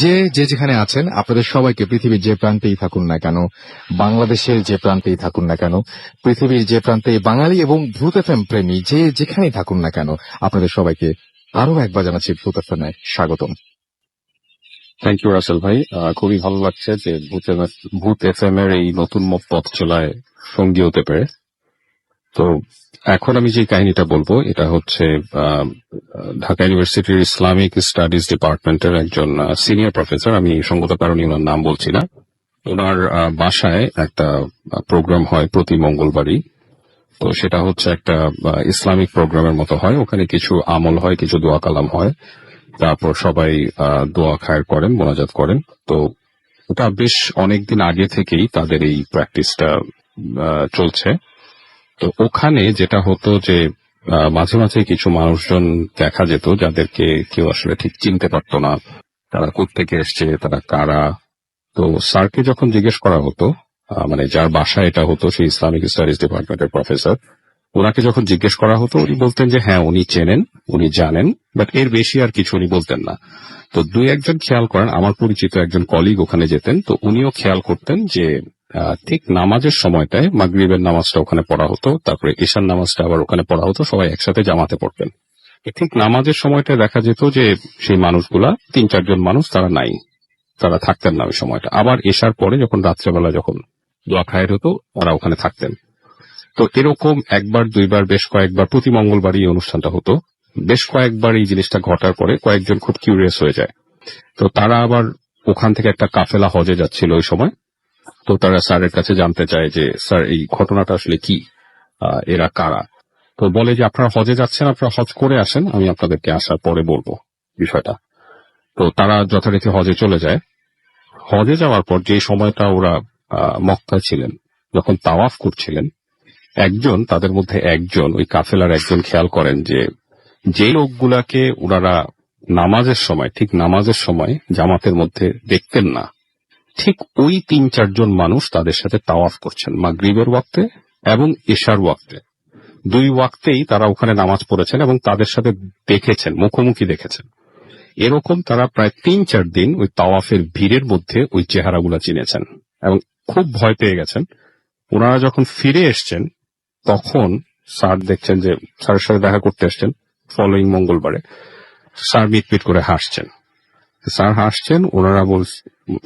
যে যেখানে আছেন আপনাদের সবাইকে, পৃথিবীর যে প্রান্তেই থাকুন না কেন, বাংলাদেশের যে প্রান্তেই থাকুন না কেন, পৃথিবীর যে প্রান্তে বাঙালি এবং ভূত এফএম প্রেমী যে যেখানেই থাকুন না কেন, আপনাদের সবাইকে আরো একবার জানাচ্ছি ভূত এফএম এ স্বাগতম। থ্যাংক ইউ রাসেল ভাই, খুবই ভালো লাগছে যে ভূত এফএম এর এই নতুন পথ চলায় সঙ্গী হতে পেরে। তো এখন আমি যে কাহিনীটা বলবো এটা হচ্ছে ঢাকা ইউনিভার্সিটির ইসলামিক স্টাডিজ ডিপার্টমেন্টের একজন সিনিয়র প্রফেসর, আমি সঙ্গত কারণে ওনার নাম বলছি না, ওনার বাসায় একটা প্রোগ্রাম হয় প্রতি মঙ্গলবারই। তো সেটা হচ্ছে একটা ইসলামিক প্রোগ্রামের মতো হয়, ওখানে কিছু আমল হয়, কিছু দোয়া কালাম হয়, তারপর সবাই দোয়া খায়ের করেন, মোনাজাত করেন। তো ওটা বেশ অনেকদিন আগে থেকেই তাদের এই প্র্যাকটিসটা চলছে। তো ওখানে যেটা হতো যে মাঝে মাঝে কিছু মানুষজন দেখা যেত যাদেরকে কেউ আসলে ঠিক চিনতে পারতো না, তারা কোত্থেকে এসছে, তারা কারা। তো স্যারকে যখন জিজ্ঞেস করা হতো, মানে যার বাসায় এটা হতো সেই ইসলামিক স্টাডিজ ডিপার্টমেন্টের প্রফেসর, ওনাকে যখন জিজ্ঞেস করা হতো উনি বলতেন যে হ্যাঁ উনি চেনেন, উনি জানেন, বাট এর বেশি আর কিছু উনি বলতেন না। তো দুই একজন খেয়াল করেন, আমার পরিচিত একজন কলিগ ওখানে যেতেন, তো উনিও খেয়াল করতেন যে ঠিক নামাজের সময়টায় মাগরিবের নামাজটা ওখানে পড়া হতো, তারপরে ঈশার নামাজটা আবার ওখানে পড়া হতো, সবাই একসাথে জামাতে পড়তেন। ঠিক নামাজের সময়টা দেখা যেত যে সেই মানুষগুলা 3-4 জন মানুষ তারা নাই, তারা থাকতেন না ওই সময়টা। আবার ঈশার পরে যখন রাত্রেবেলা যখন দোয়া খায়ের হতো তারা ওখানে থাকতেন। তো এরকম একবার দুইবার বেশ কয়েকবার প্রতি মঙ্গলবারই এই অনুষ্ঠানটা হতো। বেশ কয়েকবার এই জিনিসটা ঘটার পরে কয়েকজন খুব কিউরিয়াস হয়ে যায়। তো তারা আবার ওখান থেকে একটা কাফেলা হজে যাচ্ছিল ওই সময়। তো তারা স্যারের কাছে জানতে চায় যে স্যার এই ঘটনাটা আসলে কি, এরা কারা। তো বলে যে আপনারা হজে যাচ্ছেন, আপনারা হজ করে আসেন, আমি আপনাদেরকে আসার পরে বলবো বিষয়টা। তো তারা যথারীতি হজে চলে যায়। হজে যাওয়ার পর যে সময়টা ওরা মক্কায় ছিলেন, যখন তাওয়াফ করছিলেন, একজন তাদের মধ্যে একজন ওই কাফেলার একজন খেয়াল করেন যে যে লোকগুলাকে ওনারা নামাজের সময় জামাতের মধ্যে দেখতেন না, ঠিক ওই 3-4 জন মানুষ তাদের সাথে তাওয়াফ করছেন মাগরিবের ওয়াক্তে এবং এশার ওয়াক্তে। 2 ওয়াক্তেই তারা ওখানে নামাজ পড়েছেন এবং তাদের সাথে দেখেছেন, মুখোমুখি দেখেছেন। এরকম তারা প্রায় 3-4 দিন ওই তাওয়াফের ভিড়ের মধ্যে ওই চেহারাগুলা চিনেছেন এবং খুব ভয় পেয়ে গেছেন। ওনারা যখন ফিরে এসছেন তখন স্যার দেখছেন যে স্যারের সাথে দেখা করতে এসছেন ফলোইং মঙ্গলবারে। স্যার মিটমিট করে হাসছেন।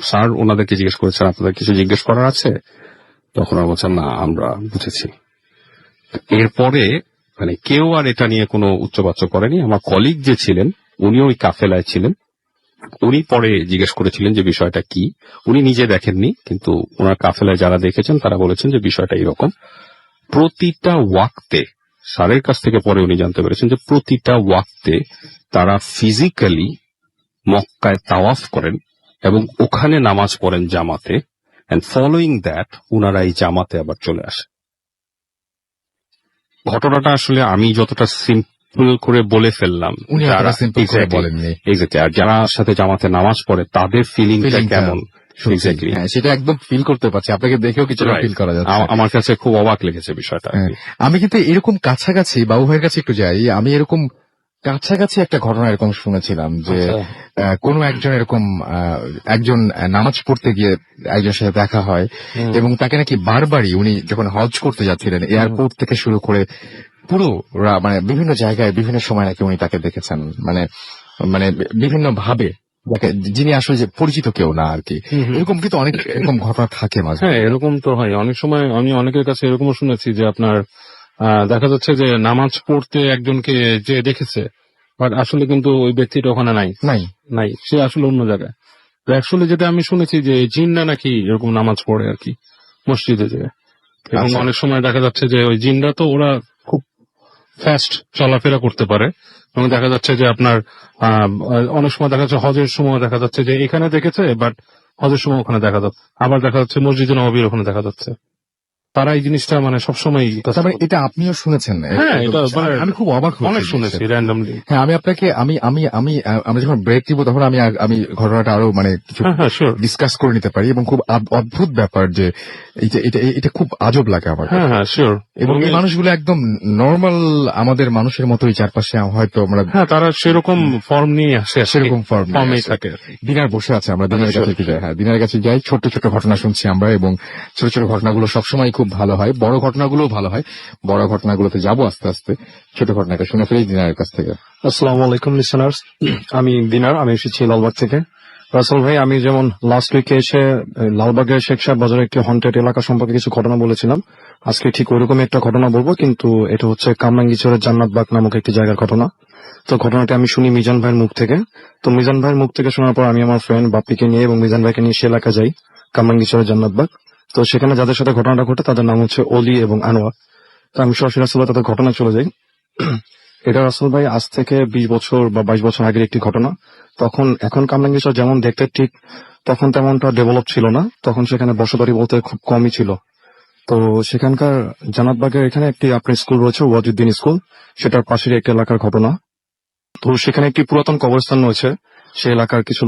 স্যার ওনাদেরকে জিজ্ঞেস করেছেন, আপনাদের কিছু জিজ্ঞেস করার আছে? তখন ওরা বলছেন, না, আমরা বুঝেছি। এরপরে মানে কেউ আর এটা নিয়ে কোনো উচ্চবাচ্য করেনি। আমার কলিগ যে ছিলেন উনিও ওই কাফেলায় ছিলেন। উনি পরে জিজ্ঞেস করেছিলেন যে বিষয়টা কি। উনি নিজে দেখেননি, কিন্তু ওনার কাফেলায় যারা দেখেছেন তারা বলেছেন যে বিষয়টা এরকম। প্রতিটা ওয়াক্তে স্যারের কাছ থেকে পরে উনি জানতে পেরেছেন যে প্রতিটা ওয়াক্তে তারা ফিজিক্যালি মক্কায় তাওয়াফ করেন এবং ওখানে নামাজ পড়েন জামাতে, এন্ড ফলোইং দ্যাট উনারা এই জামাতে আবার চলে আসে। ঘটনাটা আসলে আমি যতটা সিম্পল করে বলে ফেললাম, উনি যারা সিম্পল করে বলেননি। এক্স্যাক্টলি, আর যারা সাথে জামাতে নামাজ পড়ে তাদের ফিলিংটা Feeling-টা কেমন, সত্যি। এক্স্যাক্টলি, হ্যাঁ, সেটা একদম ফিল করতে পারছি, আপনাকে দেখেও কিছুটা Right. ফিল করা যাচ্ছে। আমার কাছে খুব অবাক লেগেছে বিষয়টা। হ্যাঁ, আমি কিন্তু এরকম কাছাকাছি বাবু ভাইয়ের কাছে একটু যাই, আমি এরকম কাছাকাছি একটা ঘটনা এরকম শুনেছিলাম যে কোনো একজন এরকম একজন নামাজ পড়তে গিয়ে একজনের সাথে দেখা হয় এবং তাকে নাকি বারবারই উনি যখন হজ করতে যাচ্ছিলেন এয়ারপোর্ট থেকে শুরু করে পুরো মানে বিভিন্ন জায়গায় বিভিন্ন সময় নাকি উনি তাকে দেখেছেন, মানে মানে বিভিন্ন ভাবে যিনি আসলে যে পরিচিত কেউ না আর কি। এরকম কিন্তু অনেক এরকম ঘটনা থাকে মাঝে। হ্যাঁ, এরকম তো হয় অনেক সময়। আমি অনেকের কাছে এরকমও শুনেছি যে আপনার দেখা যাচ্ছে যে নামাজ পড়তে একজনকে যে দেখেছে, বাট আসলে কিন্তু ওই ব্যক্তিটা ওখানে নাই, সে আসলে অন্য জায়গায়। তো অ্যাকচুয়ালি যেটা আমি শুনেছি যে জিন্না নাকি এরকম নামাজ পড়ে আর কি মসজিদে যে, এবং আচ্ছা। অনেক সময় দেখা যাচ্ছে যে ওই জিনরা তো ওরা খুব ফাস্ট চলাফেরা করতে পারে, এবং দেখা যাচ্ছে যে আপনার অনেক সময় দেখা যাচ্ছে হজের সময় দেখা যাচ্ছে যে এখানে দেখেছে, বাট হজের সময় ওখানে দেখা যাচ্ছে, আবার দেখা যাচ্ছে মসজিদে নববীর ওখানে দেখা যাচ্ছে। তারা এই জিনিসটা মানে সবসময়, তার মানে এটা আপনিও শুনেছেন? হ্যাঁ, এটা মানে আমি খুব অবাক হয়েছি অনেক শুনেছি র্যান্ডমলি। হ্যাঁ, আমি আপনাকে আমরা যখন ব্রেক দিব তখন আমি ঘটনাটা আরো মানে কিছু হ্যাঁ, শিওর। ডিসকাস করে নিতে পারি, এবং খুব অদ্ভুত ব্যাপার যে এটা খুব আজব লাগে আমার কাছে। হ্যাঁ, শিওর। এবং এই মানুষগুলো একদম নর্মাল আমাদের মানুষের মতোই চারপাশে হয়তো আমরা তারা সেরকম ফর্ম নিয়ে আসে, সেরকম ফর্মেই থাকে। দিনার বসে আছে, আমরা দিনের কাছে যাই। হ্যাঁ, দিনের কাছে যাই, ছোট ছোট ঘটনা শুনছি আমরা, এবং ছোট ছোট ঘটনাগুলো সবসময় খুব ভালো হয়, বড় ঘটনাগুলোও ভালো হয়। বড় ঘটনাগুলোতে যাবো আস্তে আস্তে, ছোট ঘটনাটা শুনে ফেলি দিনারের কাছ থেকে। আসসালামু আলাইকুম লিসেনার্স, আমি দিনার, আমি এসেছি লালবাগ থেকে। রাসেল ভাই, আমি যেমন লাস্ট উইকে এসে লালবাগের শেখ সাহেব বাজারে একটি হন্টেড এলাকা সম্পর্কে কিছু ঘটনা বলেছিলাম, আজকে ঠিক ওইরকমই একটা ঘটনা বলবো, কিন্তু এটা হচ্ছে কামরাঙ্গীরচরের জান্নাতবাগ নামক একটি জায়গার ঘটনা। তো ঘটনাটি আমি শুনি মিজান ভাইয়ের মুখ থেকে। তো মিজান ভাইয়ের মুখ থেকে শোনার পর আমি আমার ফ্রেন্ড বাপ্পিকে নিয়ে এবং মিজান ভাইকে নিয়ে সে এলাকা যাই, কামরাঙ্গীরচরের জান্নাতবাগ। তো সেখানে যাদের সাথে ঘটনাটা ঘটে তাদের নাম হচ্ছে অলি এবং আনোয়ার। তো আমি সরাসরি আসলে তাদের ঘটনা চলে যাই। এটা রাসেল ভাই আজ থেকে 20 বছর বা 22 বছর আগের একটি ঘটনা। এখন কামরাঙ্গীরচর যেমন দেখতে ঠিক তখন তেমনটা ডেভেলপ ছিল না, তখন সেখানে বসবাড়ি বলতে খুব কমই ছিল। তো সেখানকার জান্নাতবাগের এখানে একটি আপনার স্কুল রয়েছে, ওয়াজুদ্দিন স্কুল, সেটার পাশের একটি এলাকার ঘটনা। তো সেখানে একটি পুরাতন কবরস্থান রয়েছে, সেই এলাকার কিছু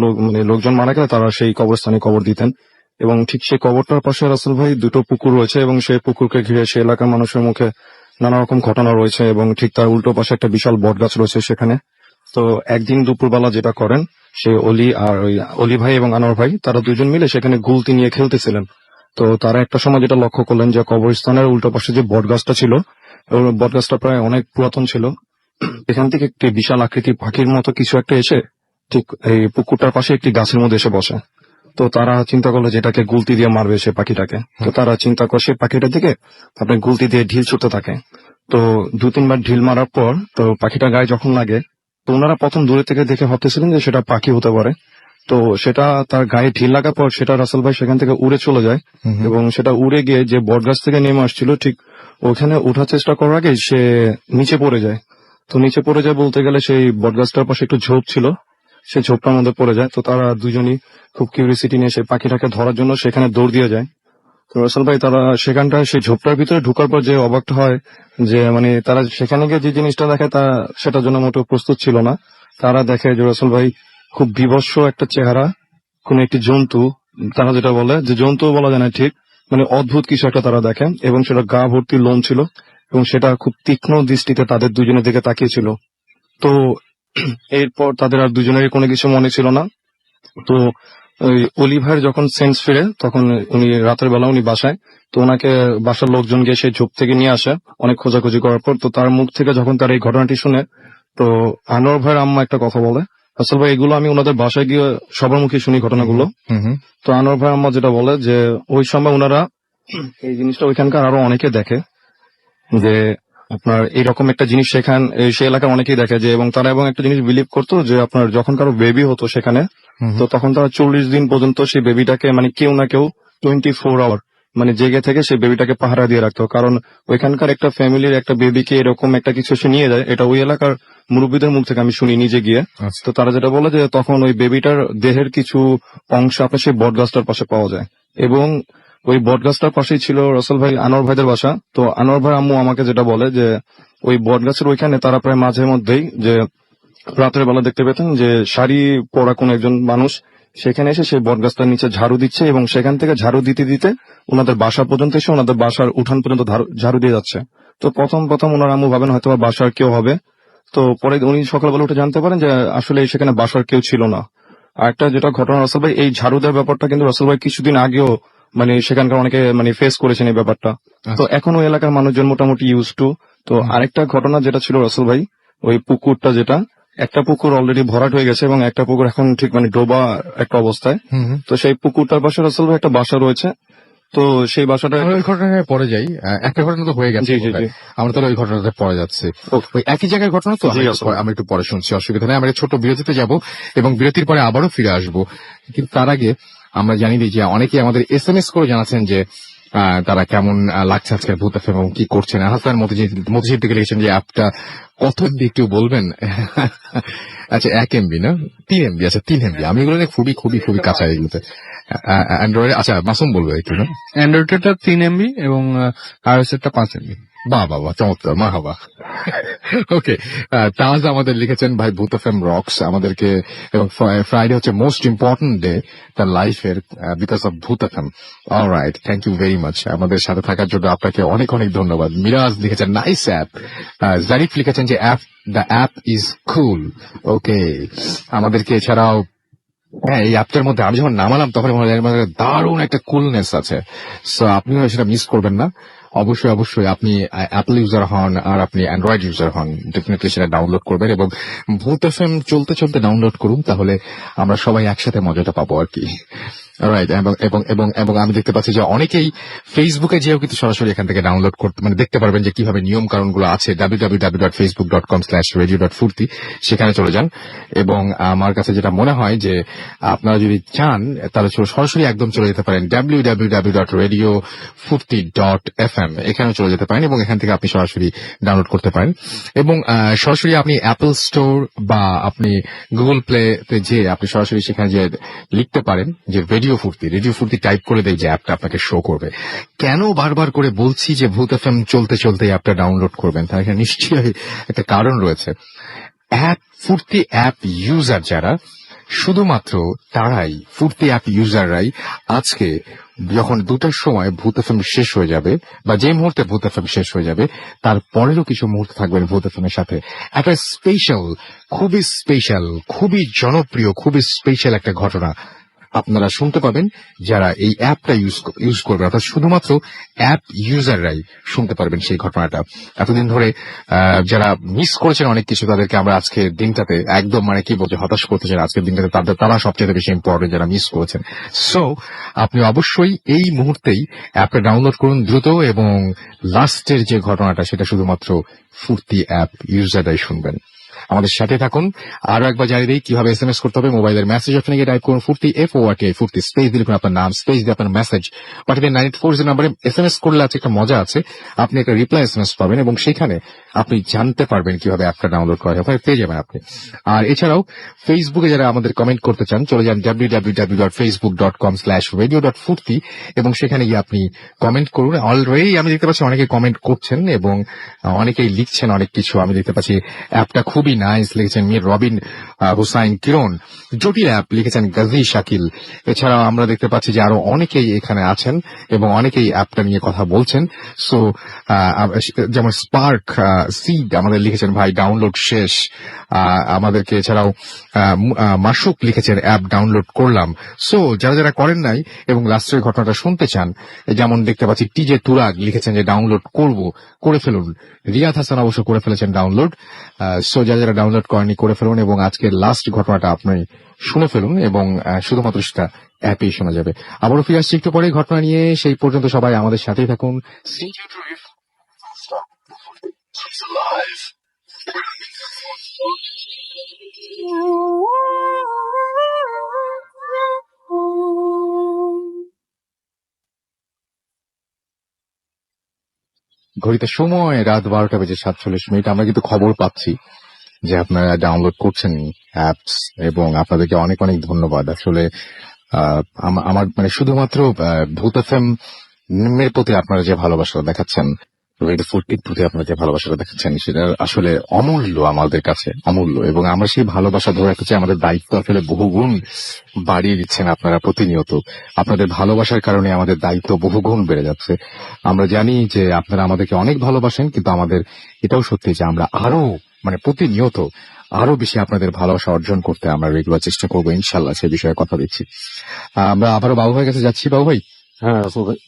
লোকজন মারা গেলে তারা সেই কবরস্থানে কবর দিতেন, এবং ঠিক সেই কবরটার পাশে রাসেল ভাই 2টো পুকুর রয়েছে, এবং সেই পুকুরকে ঘিরে সেই এলাকার মানুষের মুখে নানা রকম ঘটনা রয়েছে, এবং ঠিক তার উল্টো পাশে একটা বিশাল বটগাছ রয়েছে সেখানে। তো একদিন দুপুরবেলা যেটা করেন, সে অলি ভাই এবং আনোয়ার ভাই তারা দুজন মিলে সেখানে গুলতি নিয়ে খেলতেছিলেন। তো তারা একটা সময় যেটা লক্ষ্য করলেন যে কবরস্থানের উল্টো পাশে যে বটগাছটা ছিল, বটগাছটা প্রায় অনেক পুরাতন ছিল, এখান থেকে একটি বিশাল আকৃতির পাখির মতো কিছু একটা এসে ঠিক এই পুকুরটার পাশে একটি গাছের মধ্যে এসে বসে। তো তারা চিন্তা করলো যেটাকে গুলতি দিয়ে মারবে সে পাখিটাকে। তো তারা চিন্তা করে সেই পাখিটার দিকে আপনার গুলতি দিয়ে ঢিল ছুটতে থাকে। তো 2-3 বার ঢিল মারার পর তো পাখিটা গায়ে যখন লাগে, তো ওনারা প্রথম দূরে থেকে দেখে ভাবতেছিলেন যে সেটা পাখি হতে পারে। তো সেটা তার গায়ে ঢিল লাগার পর সেটা রাসেল ভাই সেখান থেকে উড়ে চলে যায়, এবং সেটা উড়ে গিয়ে যে বটগাছ থেকে নেমে আসছিল ঠিক ওখানে ওঠার চেষ্টা করার আগে সে নিচে পড়ে যায়। তো নিচে পড়ে যায় বলতে গেলে সেই বটগাছটার পাশে একটু ঝোপ ছিল, সেই ঝোপটার মধ্যে পড়ে যায়। তো তারা দুজনই খুব কিউরিয়াসিটি নিয়ে সেই পাখিটাকে ধরার জন্য সেখানে দৌড় দিয়ে যায়। তো রাসেল ভাই তারা সেখানটায় সেই ঝোপটার ভিতরে ঢোকার পর যে অবাকটা হয় যে মানে তারা সেখানে গিয়ে যে জিনিসটা দেখে তা সেটার জন্য মোটেও প্রস্তুত ছিল না। তারা দেখে যে রাসেল ভাই খুব বিভৎস একটা চেহারা, কোন একটি জন্তু, তারা যেটা বলে যে জন্তু বলা যায় না ঠিক, মানে অদ্ভুত কিছু একটা তারা দেখে এবং সেটা গা ভর্তি লোম ছিল এবং সেটা খুব তীক্ষ্ণ দৃষ্টিতে তাদের দুজনের দিকে তাকিয়েছিল। তো এরপর তাদের আর দুজনেরই কোনো কিছু মনে ছিল না। তো ওই অলিভার যখন সেন্স ফিরে তখন উনি রাতের বেলা উনি বাসায়, তো ওনাকে বাসার লোকজন গিয়ে সেই ঝোপ থেকে নিয়ে আসে অনেক খোঁজাখুঁজি করার পর। তো তার মুখ থেকে যখন তার এই ঘটনাটি শুনে, তো আনোয়ার ভাইয়ের আম্মা একটা কথা বলে, আসল ভাই এগুলো আমি ওনাদের বাসায় গিয়ে সবার মুখে শুনি ঘটনাগুলো। তো আনোয়ার ভাইয়ের আম্মা যেটা বলে যে ওই সময় ওনারা এই জিনিসটা ওইখানকার আরো অনেকে দেখে যে আপনার এরকম একটা জিনিস সে এলাকার অনেকেই দেখে যে, এবং তারা একটা জিনিস বিলিভ করতো যে আপনার যখন কারো বেবি হতো সেখানে, তো তখন তারা 40 দিন পর্যন্ত সেই বেবিটাকে মানে কেউ না কেউ 24 আওয়ার মানে জেগে থেকে সেই বেবিটাকে পাহারা দিয়ে রাখতো। কারণ ওইখানকার একটা ফ্যামিলির একটা বেবিকে এরকম একটা কিছু সে নিয়ে যায়, এটা ওই এলাকার মুরব্বীদের মুখ থেকে আমি শুনি নিজে গিয়ে। তো তারা যেটা বলে যে তখন ওই বেবিটার দেহের কিছু অংশ আপনার সেই বটগাছটার পাশে পাওয়া যায়, এবং ওই বটগাছটার পাশেই ছিল রাসেল ভাই আনোয়ার ভাইদের বাসা। তো আনোয়ার ভাই আম্মু আমাকে যেটা বলে যে ওই বটগাছের ওইখানে তারা প্রায় মাঝে মধ্যেই যে রাতের বেলা দেখতে পেতেন যে শাড়ি পরা কোন একজন মানুষ সেখানে এসে সেই বটগাছটার নিচে ঝাড়ু দিচ্ছে, এবং সেখান থেকে ঝাড়ু দিতে দিতে ওনাদের বাসা পর্যন্ত এসে ওনাদের বাসার উঠান পর্যন্ত ঝাড়ু দিয়ে যাচ্ছে। তো প্রথম ওনার আম্মু ভাবেন হয়তো বা বাসার কেউ হবে। তো পরে উনি সকালবেলা উঠে জানতে পারেন যে আসলে সেখানে বাসার কেউ ছিল না। আর একটা যেটা ঘটনা রাসেল ভাই, এই ঝাড়ু দেওয়ার ব্যাপারটা কিন্তু রাসেল ভাই কিছুদিন আগেও মানে সেখানকার অনেকে মানে ফেস করেছেন এই ব্যাপারটা। তো এখন ওই এলাকার মানুষজন মোটামুটি ইউজ টু। তো আরেকটা ঘটনা যেটা ছিল রাসেল ভাই, ওই পুকুরটা যেটা, একটা পুকুর অলরেডি ভরাট হয়ে গেছে এবং একটা পুকুর এখন ঠিক মানে ডোবা একটা অবস্থায়। তো সেই পুকুরটার পাশে রাসেল ভাই একটা বাসা রয়েছে। তো সেই বাসাটা আমরা ওই ঘটনায় পরে যাই। একটা ঘটনা তো হয়ে গেছে, জি, জি, জি। আমরা তাহলে ওই ঘটনাতে পরে যাচ্ছি। Okay. ওই একই জায়গায় ঘটনা তো জি, আসলে। আমরা একটু পরে শুনছি, অসুবিধা নেই। আমরা ছোট বিরতিতে যাব এবং বিরতির পরে আবারও ফিরে আসবো। কিন্তু তার আগে আমরা জানি যে অনেকেই আমাদের SMS করে জানাচ্ছেন যে তারা কেমন লাগছে আজকে ভূত এফএম এবং কি করছেন। হাসান মতিঝিল থেকে লিখেছেন যে অ্যাপটা কত এমবি একটু বলবেন। আচ্ছা 1 MB না 3 MB? আচ্ছা 3 MB। আমি এগুলো নিয়ে খুবই খুবই খুবই কাঁচা এগুলোতে অ্যান্ড্রয়েড। আচ্ছা মাসুম বলবে একটু না? অ্যান্ড্রয়েডটা 3 MB এবং iOS এরটা 5 MB। বাহ চমৎকার, মারহাবা। ওকে, তাজ আমাদের লিখেছেন ভাই ভূত এফএম রক্স আমাদেরকে, এবং ফ্রাইডে হচ্ছে মোস্ট ইম্পর্টেন্ট ডে তার লাইফের because of Bhoot FM. Alright, thank you very much আমাদের সাথে থাকার জন্য। আপনাকে অনেক অনেক ধন্যবাদ। মিরাজ লিখেছেন নাইস অ্যাপ। জারিফ লিখেছেন যে দ্য অ্যাপ ইজ কুল। ওকে, আমাদেরকে এছাড়াও হ্যাঁ এই অ্যাপটার মধ্যে আমি যখন নামালাম তখন মনে হয় দারুণ একটা কুলনেস আছে। সো আপনিও সেটা মিস করবেন না। অবশ্যই আপনি অ্যাপল ইউজার হন আর আপনি অ্যান্ড্রয়েড ইউজার হন, ডেফিনেটলি সেটা ডাউনলোড করবেন এবং ভূত এফএম চলতে চলতে ডাউনলোড করুন, তাহলে আমরা সবাই একসাথে মজাটা পাবো আর কি। রাইট। এবং আমি দেখতে পাচ্ছি যে অনেকেই ফেসবুকে যেও কিন্তু সরাসরি এখান থেকে ডাউনলোড করতে মানে দেখতে পারবেন যে কিভাবে নিয়ম কারণগুলো আছে। www.facebook.com/radio.furti সেখানে চলে যান। এবং আমার কাছে যেটা মনে হয় যে আপনারা যদি চান তাহলে সরাসরি একদম চলে যেতে পারেন www.radiofurti.fm এখানে চলে যেতে পারেন এবং এখান থেকে আপনি সরাসরি ডাউনলোড করতে পারেন। এবং সরাসরি আপনি অ্যাপল স্টোর বা আপনি গুগল প্লেতে যে আপনি সরাসরি সেখানে যে লিখতে পারেন যে রেডিও ফুর্তি টাইপ করে দেয়, যে অ্যাপটা আপনাকে শো করবে। কেন বারবার করে বলছি যে ভূত এফএম চলতে চলতে অ্যাপটা ডাউনলোড করবেন, তার এখানে নিশ্চয়ই একটা কারণ রয়েছে। ফুর্তি অ্যাপ ইউজার যারা, শুধুমাত্র তারাই, ফুর্তি অ্যাপ ইউজাররাই আজকে যখন 2টার সময় ভূত এফএম শেষ হয়ে যাবে বা যে মুহূর্তে ভূত এফএম শেষ হয়ে যাবে তার পরেরও কিছু মুহূর্ত থাকবেন ভূত এফএম এর সাথে। একটা স্পেশাল খুবই জনপ্রিয় খুবই স্পেশাল একটা ঘটনা আপনারা শুনতে পাবেন যারা এই অ্যাপটা ইউজ করবে, অর্থাৎ শুধুমাত্র অ্যাপ ইউজাররাই শুনতে পারবেন সেই ঘটনাটা। এতদিন ধরে যারা মিস করেছেন অনেক কিছু, তাদেরকে আমরা আজকের দিনটাতে একদম মানে কি বলছে হতাশ করতে চাই। আজকের দিনটাতে তারা সবচেয়ে বেশি ইম্পর্টেন্ট যারা মিস করেছেন। সো আপনি অবশ্যই এই মুহূর্তেই অ্যাপটা ডাউনলোড করুন দ্রুত, এবং লাস্টের যে ঘটনাটা সেটা শুধুমাত্র ফুর্তি অ্যাপ ইউজাররাই শুনবেন। আমাদের সাথে থাকুন। আরো একবার জানিয়ে দিই কিভাবে SMS করতে হবে। মোবাইলের মেসেজ অপশনে গিয়ে টাইপ করুন ফুর্তি FORTI ফুর্তি, স্পেস দিলে আপনার নাম, স্পেস দিয়ে আপনার মেসেজ পাঠাবেন 9840 নাম্বারে। SMS করলে আছে একটা মজা আছে, আপনি একটা রিপ্লাই SMS পাবেন এবং সেখানে আপনি জানতে পারবেন কিভাবে অ্যাপটা ডাউনলোড করা হয়, পেয়ে যাবেন আপনি। আর এছাড়াও ফেসবুকে যারা আমাদের কমেন্ট করতে চান চলে যান www.facebook.com/radio.furti এবং সেখানে গিয়ে আপনি কমেন্ট করুন। অলরেডি আমি দেখতে পাচ্ছি অনেকে কমেন্ট করছেন এবং অনেকেই লিখছেন অনেক কিছু। আমি দেখতে পাচ্ছি অ্যাপটা খুবই নাইস লিখেছেন মির রবিন হুসাইন কিরণ, জটিল অ্যাপ লিখেছেন গাজী শাকিল। এছাড়াও আমরা দেখতে পাচ্ছি যে আরো অনেকেই এখানে আছেন এবং অনেকেই অ্যাপটা নিয়ে কথা বলছেন। সো যেমন স্পার্ক সিড আমাদের লিখেছেন ভাই ডাউনলোড শেষ। আমাদেরকে এছাড়াও মাসুক লিখেছেন অ্যাপ ডাউনলোড করলাম। সো যারা যারা করেন নাই এবং লাস্টের ঘটনাটা শুনতে চান, যেমন দেখতে পাচ্ছি টিজে তুরাগ লিখেছেন যে ডাউনলোড করে ফেলুন। রিয়াদ হাসান অবশ্য করে ফেলেছেন ডাউনলোড। সো যারা যারা ডাউনলোড করেনি করে ফেলুন এবং আজকের লাস্ট ঘটনাটা আপনি শুনে ফেলুন এবং শুধুমাত্র সেটা অ্যাপেই শোনা যাবে। আবারও ফিরে আসছি একটু পরে ঘটনা নিয়ে, সেই পর্যন্ত সবাই আমাদের সাথেই থাকুন। It's alive. ঘড়িতে সময় রাত 12:47। আমরা কিন্তু খবর পাচ্ছি যে আপনারা ডাউনলোড করছেন অ্যাপস এবং আপনাদেরকে অনেক অনেক ধন্যবাদ। আসলে আমার মানে শুধুমাত্র ভূত FM এর প্রতি আপনারা যে ভালোবাসা দেখাচ্ছেন, রেডিও ফুর্তির প্রতি আপনারা যে ভালোবাসাটা দেখাচ্ছেন সেটা আসলে অমূল্য আমাদের কাছে, অমূল্য। এবং আমরা সেই ভালোবাসা ধরে রাখতে চাই, আমাদের দায়িত্ব আসলে বহুগুণ বাড়িয়ে দিচ্ছেন আপনারা প্রতিনিয়ত। আপনাদের ভালোবাসার কারণে আমাদের দায়িত্ব বহুগুণ বেড়ে যাচ্ছে। আমরা জানি যে আপনারা আমাদেরকে অনেক ভালোবাসেন, কিন্তু আমাদের এটাও সত্যি যে আমরা আরো মানে প্রতিনিয়ত আরো বেশি আপনাদের ভালোবাসা অর্জন করতে আমরা রেগুলার চেষ্টা করবো ইনশাল্লাহ, সে বিষয়ে কথা দিচ্ছি। আমরা আবারও বাবু ভাইয়ের কাছে যাচ্ছি। বাবু ভাই, হ্যাঁ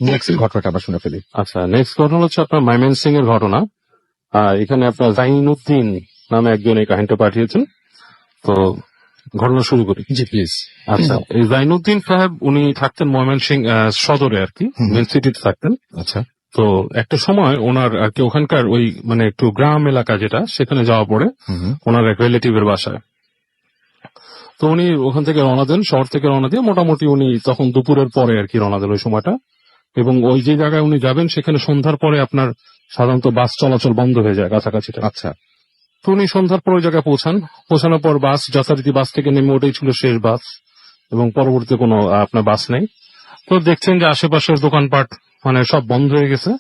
নেক্সট ঘটনাটা আমরা শুনে ফেলি। আচ্ছা, নেক্সট ঘটনা হচ্ছে আপনার ময়মনসিং এর ঘটনা। এখানে আপনার জাইনুদ্দিন নামে একজন এই কাহিনীটা পাঠিয়েছেন। তো ঘটনা শুরু করি। জি প্লিজ। আচ্ছা, এই জাইনুদ্দিন সাহেব উনি থাকতেন ময়মনসিং সদরে আর কি, মেন সিটিতে থাকতেন। আচ্ছা। তো একটা সময় ওনার আর কি ওখানকার ওই মানে একটু গ্রাম এলাকা যেটা, সেখানে যাওয়া পড়ে ওনার এক রিলেটিভের বাসায়। তো উনি ওখান থেকে রওনা দেন, শহর থেকে রওনা দিয়ে মোটামুটি উনি তখন দুপুরের পরে আর কি রওনা দেন ওই সময়টা। এবং ওই যে জায়গায় উনি যাবেন সেখানে সন্ধ্যার পরে আপনার সাধারণত বাস চলাচল বন্ধ হয়ে যায় কাছাকাছি। আচ্ছা। তো উনি সন্ধ্যার পর ওই জায়গায় পৌঁছানোর পর বাস যথারীতি বাস থেকে নেমে ওটাই ছিল শেষ বাস এবং পরবর্তীতে কোনো আপনার বাস নেই। তো দেখছেন যে আশেপাশের দোকানপাট মানে সব বন্ধ হয়ে গেছে।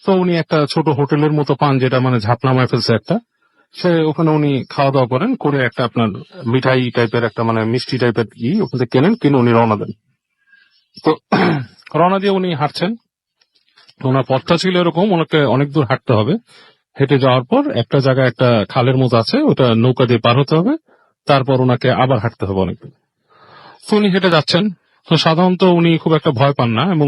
তো উনি একটা ছোট হোটেলের মতো পান, যেটা মানে ঝাপনামায় ফেলছে একটা, সে ওখানে উনি খাওয়া দাওয়া করেন, করে একটা আপনার মিঠাই টাইপের একটা মানে মিষ্টি টাইপের ওখান থেকে কিনে উনি রওনা দেন। তো রওনা দিয়ে উনি হাঁটছেন। ওনার পথটা ছিল এরকম, ওনাকে অনেক দূর হাঁটতে হবে। হেঁটে যাওয়ার পর একটা জায়গায় একটা খালের মতো আছে, ওটা নৌকা দিয়ে পার হতে হবে, তারপর ওনাকে আবার হাঁটতে হবে অনেক দূর। তো উনি হেঁটে যাচ্ছেন। তো সাধারণত উনি খুব একটা ভয় পান না এবং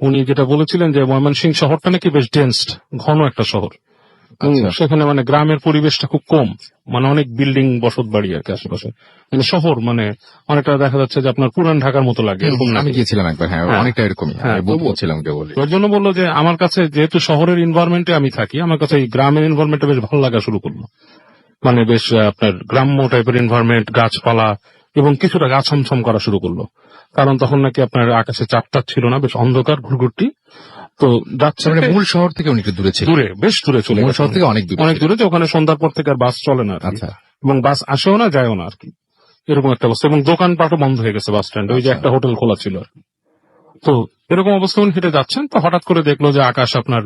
উনি যেটা বলেছিলেন যে ময়মনসিং শহরটা নাকি বেশ ডেন্সড, ঘন একটা শহর। সেখানে মানে গ্রামের পরিবেশটা খুব কম, মানে অনেক বিল্ডিং বসত বাড়ি আর কি আশেপাশে, মানে শহর মানে অনেকটা দেখা যাচ্ছে যে আপনার পুরান ঢাকার মতো লাগে এরকম। আমি গিয়েছিলাম একবার, হ্যাঁ অনেকটা এরকমই। বলছিলাম ওর জন্য বললো যে আমার কাছে যেহেতু শহরের এনভায়রনমেন্টে আমি থাকি, আমার কাছে এই গ্রামের এনভায়রনমেন্টটা বেশ ভালো লাগা শুরু করলো। মানে বেশ আপনার গ্রাম্য টাইপের এনভায়রনমেন্ট, গাছপালা এবং কিছুটা গা ছমছম করা শুরু করলো। কারণ তখন নাকি আপনার আকাশে চাপটাপ ছিল না, বেশ অন্ধকার ঘুরঘুরটি। তো যাচ্ছে মূল শহর থেকে অনেকটা দূরে ছিল, বেশ দূরে চলে, মূল শহর থেকে অনেক দূরে, যে ওখানে সন্ধ্যার পর থেকে আর বাস চলে না। আচ্ছা। এবং বাস আসেও না যায়ও না আর কি, এরকম একটা অবস্থা। এবং দোকানপাটও বন্ধ হয়ে গেছে বাস স্ট্যান্ডে, ওই যে একটা হোটেল খোলা ছিল। তো এরকম অবস্থা উনি হেঁটে যাচ্ছেন। তো হঠাৎ করে দেখলো যে আকাশ আপনার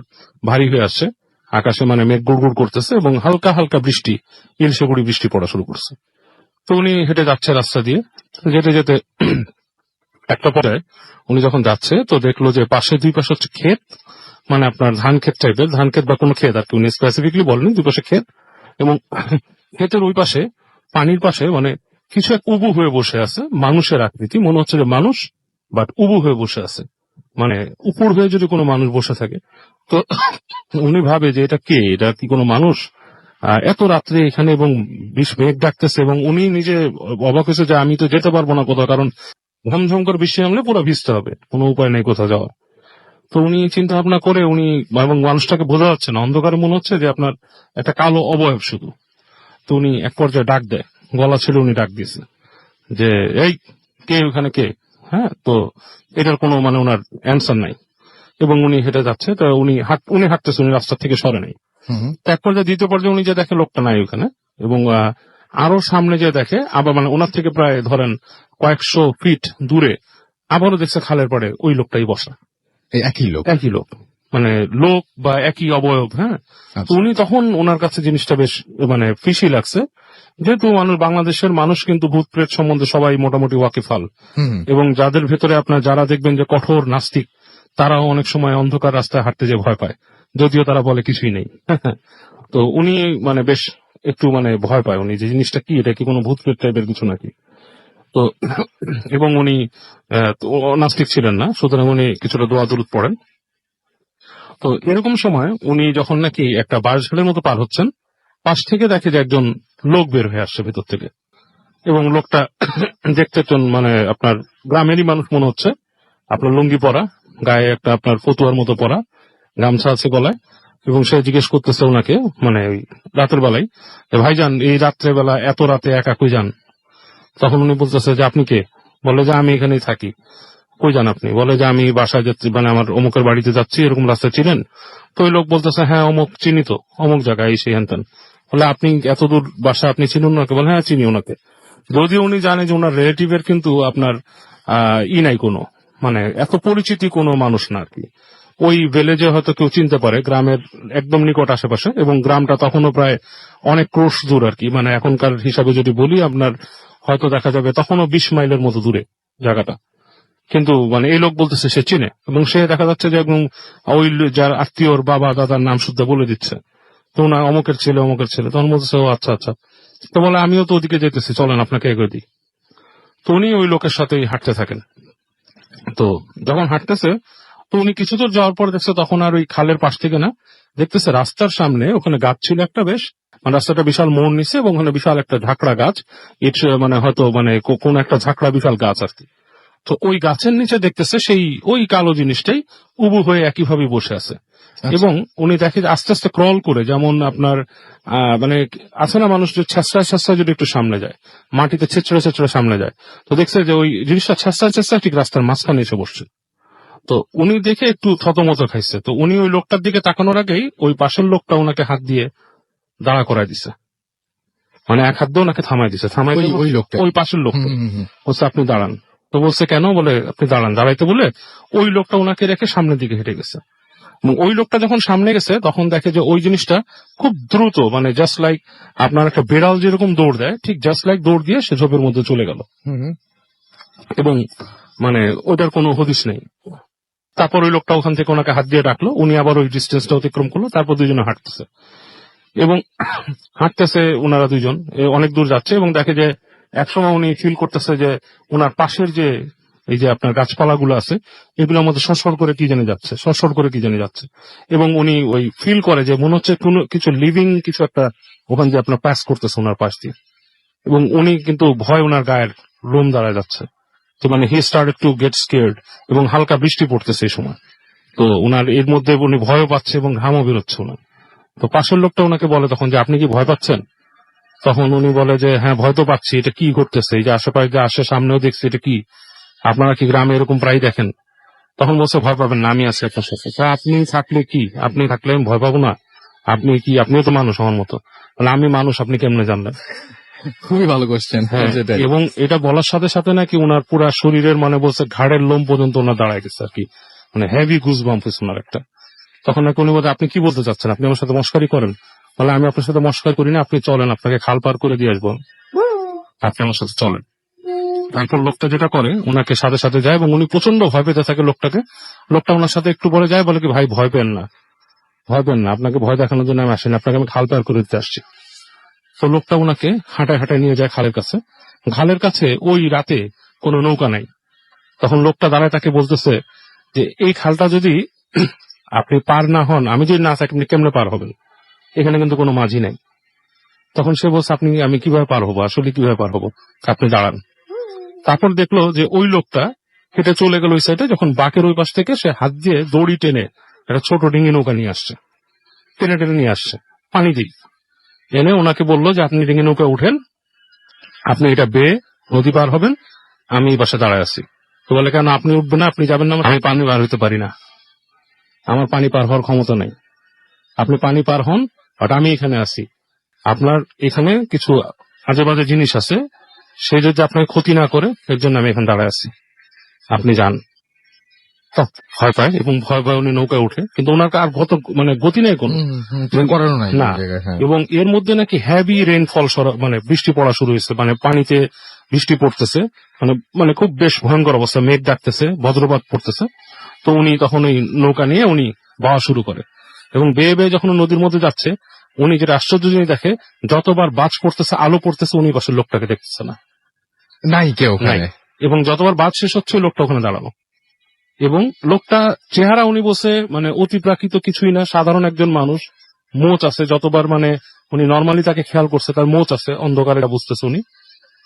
ভারী হয়ে আসছে, আকাশে মানে মেঘ গুড় করতেছে এবং হালকা হালকা বৃষ্টি, ইলশে গুড়ি বৃষ্টি পড়া শুরু করছে। তো উনি হেঁটে যাচ্ছে রাস্তা দিয়ে, যেতে যেতে একটা পর্যায়ে উনি যখন যাচ্ছে তো দেখলো যে দুই পাশে হচ্ছে ক্ষেত, মানে আপনার ধান ক্ষেত টাইপের, ধান ক্ষেত বা কোনো ক্ষেত আর কি, উনি স্পেসিফিকলি বলেনি, দুই পাশে ক্ষেত। এবং ক্ষেতের ওই পাশে পানির পাশে মানে কিছু এক উবু হয়ে বসে আছে, মানুষের আকৃতি, মনে হচ্ছে যে মানুষ, বাট উবু হয়ে বসে আছে, মানে উপর হয়ে যদি কোনো মানুষ বসে থাকে। তো উনি ভাবে যে এটা কে, এটা কি কোনো মানুষ এত রাত্রে এখানে, এবং মেঘ ডাকতেছে, এবং উনি নিজে অবাক হয়েছে যে আমি তো যেতে পারবো না কোথাও, কারণ ঝমঝম করে বৃষ্টি নামলে পুরো ভিজতে হবে, কোনো উপায় নেই কোথাও যাওয়ার। তো উনি চিন্তা ভাবনা করে এবং মানুষটাকে বোঝা যাচ্ছে না, অন্ধকারে মনে হচ্ছে যে আপনার একটা কালো অবয়ব শুধু। তো উনি এক পর্যায়ে ডাক দেয়, গলা ছিল উনি ডাক দিয়েছে যে এই কে ওখানে কে। হ্যাঁ, তো এটার কোনো মানে ওনার অ্যান্সার নাই এবং উনি হেঁটে যাচ্ছে। তো উনি হাঁটতেছে, উনি রাস্তা থেকে সরে নাই। হুম। তো এক পর্যায়ে দ্বিতীয় পর্যায়ে উনি যে দেখে লোকটা নাই ওখানে, এবং আরো সামনে যে দেখে আবার মানে ওনার থেকে প্রায় ধরেন কয়েকশো ফিট দূরে আবারও দেখছে খালের পাড়ে ওই লোকটাই বসা, এই একই লোক। একই লোক, মানে লোক বা একই অবয়ব। হ্যাঁ, তো আচ্ছা। উনি তখন ওনার কাছে জিনিসটা বেশ মানে ফিশি লাগছে, যেহেতু বাংলাদেশের মানুষ কিন্তু ভূত প্রেত সম্বন্ধে সবাই মোটামুটি ওয়াকিফাল, হুম। এবং যাদের ভেতরে আপনার যারা দেখবেন যে কঠোর নাস্তিক, তারাও অনেক সময় অন্ধকার রাস্তায় হাঁটতে যে ভয় পায়, যদিও তারা বলে কিছুই নেই। তো উনি মানে বেশ একটু মানে ভয় পায়, উনি যে জিনিসটা কি, এটা কি কোনো ভূত প্রেত টাইপের কিছু নাকি। তো এবং উনি তো নাস্তিক ছিলেন না, সুতরাং উনি কিছুটা দোয়া দুরুদ পড়েন। তো এরকম সময় উনি যখন নাকি একটা বাঁশঝাড়ের মতো পার হচ্ছেন, পাশ থেকে দেখে যে একজন লোক বের হয়ে আসছে ভেতর থেকে, এবং লোকটা দেখতে মানে আপনার গ্রামেরই মানুষ মনে হচ্ছে, আপনার লুঙ্গি পরা, গায়ে একটা আপনার ফতুয়ার মতো পরা, গামছা আছে গলায়, এবং সে জিজ্ঞেস করতেছে ওনাকে মানে ওই রাতের বেলায়, যে ভাইজান এই রাত্রে বেলা এত রাতে একা কই যান। তখন উনি বলতেছে যে আপনি কে। বলে যে আমি এখানেই থাকি। কই যান আপনি। বলে যে আমি বাসায় যাচ্ছি, মানে আমার অমুকের বাড়িতে যাচ্ছি, এরকম রাস্তা চিনেন। তো ওই লোক বলতেছে হ্যাঁ অমুক চিনি তো, অমুক জায়গায় এই সেই হ্যান। বলে আপনি এত দূর বাসা, আপনি চিনুন ওনাকে। বলে হ্যাঁ চিনি ওনাকে। যদিও উনি জানে যে ওনার রিলেটিভের কিন্তু আপনার নাই কোনো, মানে এত পরিচিতি কোনো মানুষ না আর কি। ওই ভিলেজে হয়তো কেউ চিনতে পারে, গ্রামের একদম নিকট আশেপাশে, এবং গ্রামটা তখনও প্রায় অনেক ক্রোশ দূর আর কি, মানে এখনকার হিসাবে যদি বলি আপনার হয়তো দেখা যাবে তখনও 20 মাইলের মতো দূরে জায়গাটা। কিন্তু মানে এই লোক বলতেছে সে চিনে, এবং সে দেখা যাচ্ছে যে একদম ওই যার আত্মীয়র বাবা দাদার নাম শুদ্ধ বলে দিচ্ছে। তো না অমুকের ছেলে অমুকের ছেলে। তখন বলতেছে ও আচ্ছা আচ্ছা। তো বলে আমিও তো ওদিকে যেতেছি, চলেন আপনাকে এগিয়ে দিই। তো উনি ওই লোকের সাথেই হাঁটতে থাকেন। তো যখন হাঁটতেছে, তো উনি কিছু দূর যাওয়ার পর দেখছে তখন আর ওই খালের পাশ থেকে না, দেখতেছে রাস্তার সামনে ওখানে গাছ ছিল একটা, বেশ মানে রাস্তাটা বিশাল মোড় নিচ্ছে, এবং ওখানে বিশাল একটা ঝাঁকড়া গাছ, ইট মানে হয়তো মানে কোন একটা ঝাঁকড়া বিশাল গাছ আর কি। তো ওই গাছের নিচে দেখতেছে সেই ওই কালো জিনিসটাই উবু হয়ে একইভাবে বসে আছে, এবং উনি দেখে যে আস্তে আস্তে ক্রল করে, যেমন আপনার মানে আছে না মানুষ যে ছেঁচড়ায় ছেঁচড়ায় যদি একটু সামনে যায়, মাটিতে ছেঁচড়ে ছেঁচড়ে সামনে যায়, তো দেখছে যে ওই জিনিসটা ছেঁচড়ায় ছেঁচড়ায় ঠিক রাস্তার মাঝখানে এসে বসছে। তো উনি দেখে একটু থতমত খাইছে। তো উনি ওই লোকটার দিকে তাকানোর আগেই ওই পাশের লোকটা ওনাকে হাত দিয়ে দাঁড়া করায় দিছে, মানে এক হাত দিয়ে ওনাকে থামাই দিছে। ওই লোকটা। ওই পাশের লোকটা হুম, হুম, হুম। বলছে আপনি দাঁড়ান। তো বলছে কেন। বলে আপনি দাঁড়ান। দাঁড়াইতে বলে ওই লোকটা ওনাকে রেখে সামনের দিকে হেঁটে গেছে, এবং ওই লোকটা যখন সামনে গেছে তখন দেখে যে ওই জিনিসটা খুব দ্রুত, মানে জাস্ট লাইক আপনার একটা বিড়াল যেরকম দৌড় দেয়, ঠিক জাস্ট লাইক দৌড় দিয়ে সে ঝোপের মধ্যে চলে গেল, হুম। এবং মানে ওইটার কোনো হদিস নেই। তারপর ওই লোকটা ওখান থেকে ওনাকে হাত দিয়ে ডাকলো, উনি আবার ওই ডিস্টেন্সটা অতিক্রম করলো, তারপর দুজনে হাঁটতেছে, এবং হাঁটতেছে ওনারা দুইজন অনেক দূর যাচ্ছে, এবং দেখে যে একসময় উনি ফিল করতেছে যে ওনার পাশের যে এই যে আপনার গাছপালাগুলো আছে, এগুলোর মধ্যে সরসর করে কি জানি যাচ্ছে, সরসর করে কি জানি যাচ্ছে, এবং উনি ওই ফিল করে যে মনে হচ্ছে কোনো কিছু লিভিং কিছু একটা ওখান দিয়ে আপনার পাস করতেছে ওনার পাশ দিয়ে, এবং উনি কিন্তু ভয় ওনার গায়ের লোম দাঁড়ায় যাচ্ছে, তো মানে he started to get scared, এবং হালকা বৃষ্টি পড়তেছে এই সময়। তো ওনার এর মধ্যে উনি ভয়ও পাচ্ছে এবং ঘামও বেরোচ্ছে ওনার। তো পাশের লোকটা ওনাকে বলে তখন যে আপনি কি ভয় পাচ্ছেন। তখন উনি বলে যে হ্যাঁ ভয় তো পাচ্ছি, এটা কি ঘটতেছে, এই যে আশেপাশে যে আসে সামনেও দেখছি, এটা কি, আপনারা কি গ্রামে এরকম প্রায় দেখেন। তখন বলছে ভয় পাবেন না, আমি আছি আপনার সাথে। তা আপনি থাকলে কি, আপনি থাকলে আমি ভয় পাবো না, আপনি কি, আপনিও তো মানুষ আমার মতো। মানে আমি মানুষ, আপনি কেমনে জানলেন। খুবই ভালো কোশ্চেন। হ্যাঁ, এবং এটা বলার সাথে সাথে নাকি ওনার পুরা শরীরের মানে বলছে ঘাড়ের লোম পর্যন্ত ওনার দাঁড়ায় গেছে আর কি, মানে হেভি গুজবাম্প হয়েছে ওনার একটা। তখন নাকি উনি বলতে আপনি কি বলতে চাচ্ছেন, আপনি আমার সাথে মস্কারি করেন। বলে আমি আপনার সাথে মস্কারি করি না, আপনি চলেন, আপনাকে খাল পার করে দিয়ে আসবো, আপনি আমার সাথে চলেন। তারপর লোকটা যেটা করে ওনাকে সাথে সাথে যায়, এবং উনি প্রচন্ড ভয় পেতে থাকে লোকটাকে। লোকটা ওনার সাথে একটু পরে যায়, বলে কি ভাই ভয় পেন না, ভয় পেন না, আপনাকে ভয় দেখানোর জন্য আমি আসিনি, আপনাকে আমি খাল পার করে দিতে আসছি। তো লোকটা ওনাকে হাঁটায় হাঁটায় নিয়ে যায় খালের কাছে। খালের কাছে ওই রাতে কোনো নৌকা নাই। তখন লোকটা দাঁড়ায় তাকে বলতেছে যে এই খালটা যদি আপনি পার না হন, আমি যদি না থাকি, আপনি কেমনে পার হবেন, এখানে কিন্তু কোনো মাঝি নেই। তখন সে বলছে আমি কিভাবে পার হবো, আসলে কিভাবে পার হবো, আপনি দাঁড়ান। তারপর দেখলো যে ওই লোকটা হেঁটে চলে গেল ওই সাইডে, যখন বাঁকের ওই পাশ থেকে সে হাত দিয়ে দড়ি টেনে একটা ছোট ডিঙি নৌকা নিয়ে আসছে, টেনে টেনে নিয়ে আসছে পানি দিয়ে। এনে ওনাকে বললো যে আপনি ডিঙি নৌকা উঠেন, আপনি এটা বেয়ে নদী পার হবেন, আমি এই পাশে দাঁড়ায় আছি। তো বলে কেন আপনি উঠবেন না, আপনি যাবেন না? আমি পানি পার হইতে পারি না, আমার পানি পার হওয়ার ক্ষমতা নেই। আপনি পানি পার হন, বাট আমি এখানে আছি। আপনার এখানে কিছু আজে বাজে জিনিস আছে, সে যদি আপনাকে ক্ষতি না করে এর জন্য আমি এখানে দাঁড়ায় আছি, আপনি যান। তো ভয় পায় এবং ভয় পায় উনি নৌকায় উঠে, কিন্তু ওনার আর গতি নেই কোনো। করানো নাই না। এই জায়গায়, হ্যাঁ। এবং এর মধ্যে নাকি হ্যাভি রেইনফল, বৃষ্টি পড়া শুরু হয়েছে, পানিতে বৃষ্টি পড়তেছে, মানে খুব বেশ ভয়ঙ্কর অবস্থা, মেঘ ডাকতেছে, বজ্রপাত পড়তেছে। তো উনি তখন ওই নৌকা নিয়ে উনি বাওয়া শুরু করে, এবং বেয়ে বেয়ে যখন নদীর মধ্যে যাচ্ছে, উনি যেটা আশ্চর্য জিনিস দেখে, যতবার বাজ পড়তেছে, আলো পড়তেছে, উনি পাশের লোকটাকে দেখতেছে না, নাই কেউ নাই। এবং যতবার বাজ শেষ হচ্ছে ওই লোকটা ওখানে দাঁড়ানো, এবং লোকটা চেহারা উনি বসে অতি প্রাকৃত কিছুই না, সাধারণ একজন মানুষ। মোচ আছে যতবার, উনি নর্মালি তাকে খেয়াল করছে, তার মোচ আছে, অন্ধকারে এটা বুঝতেছে উনি।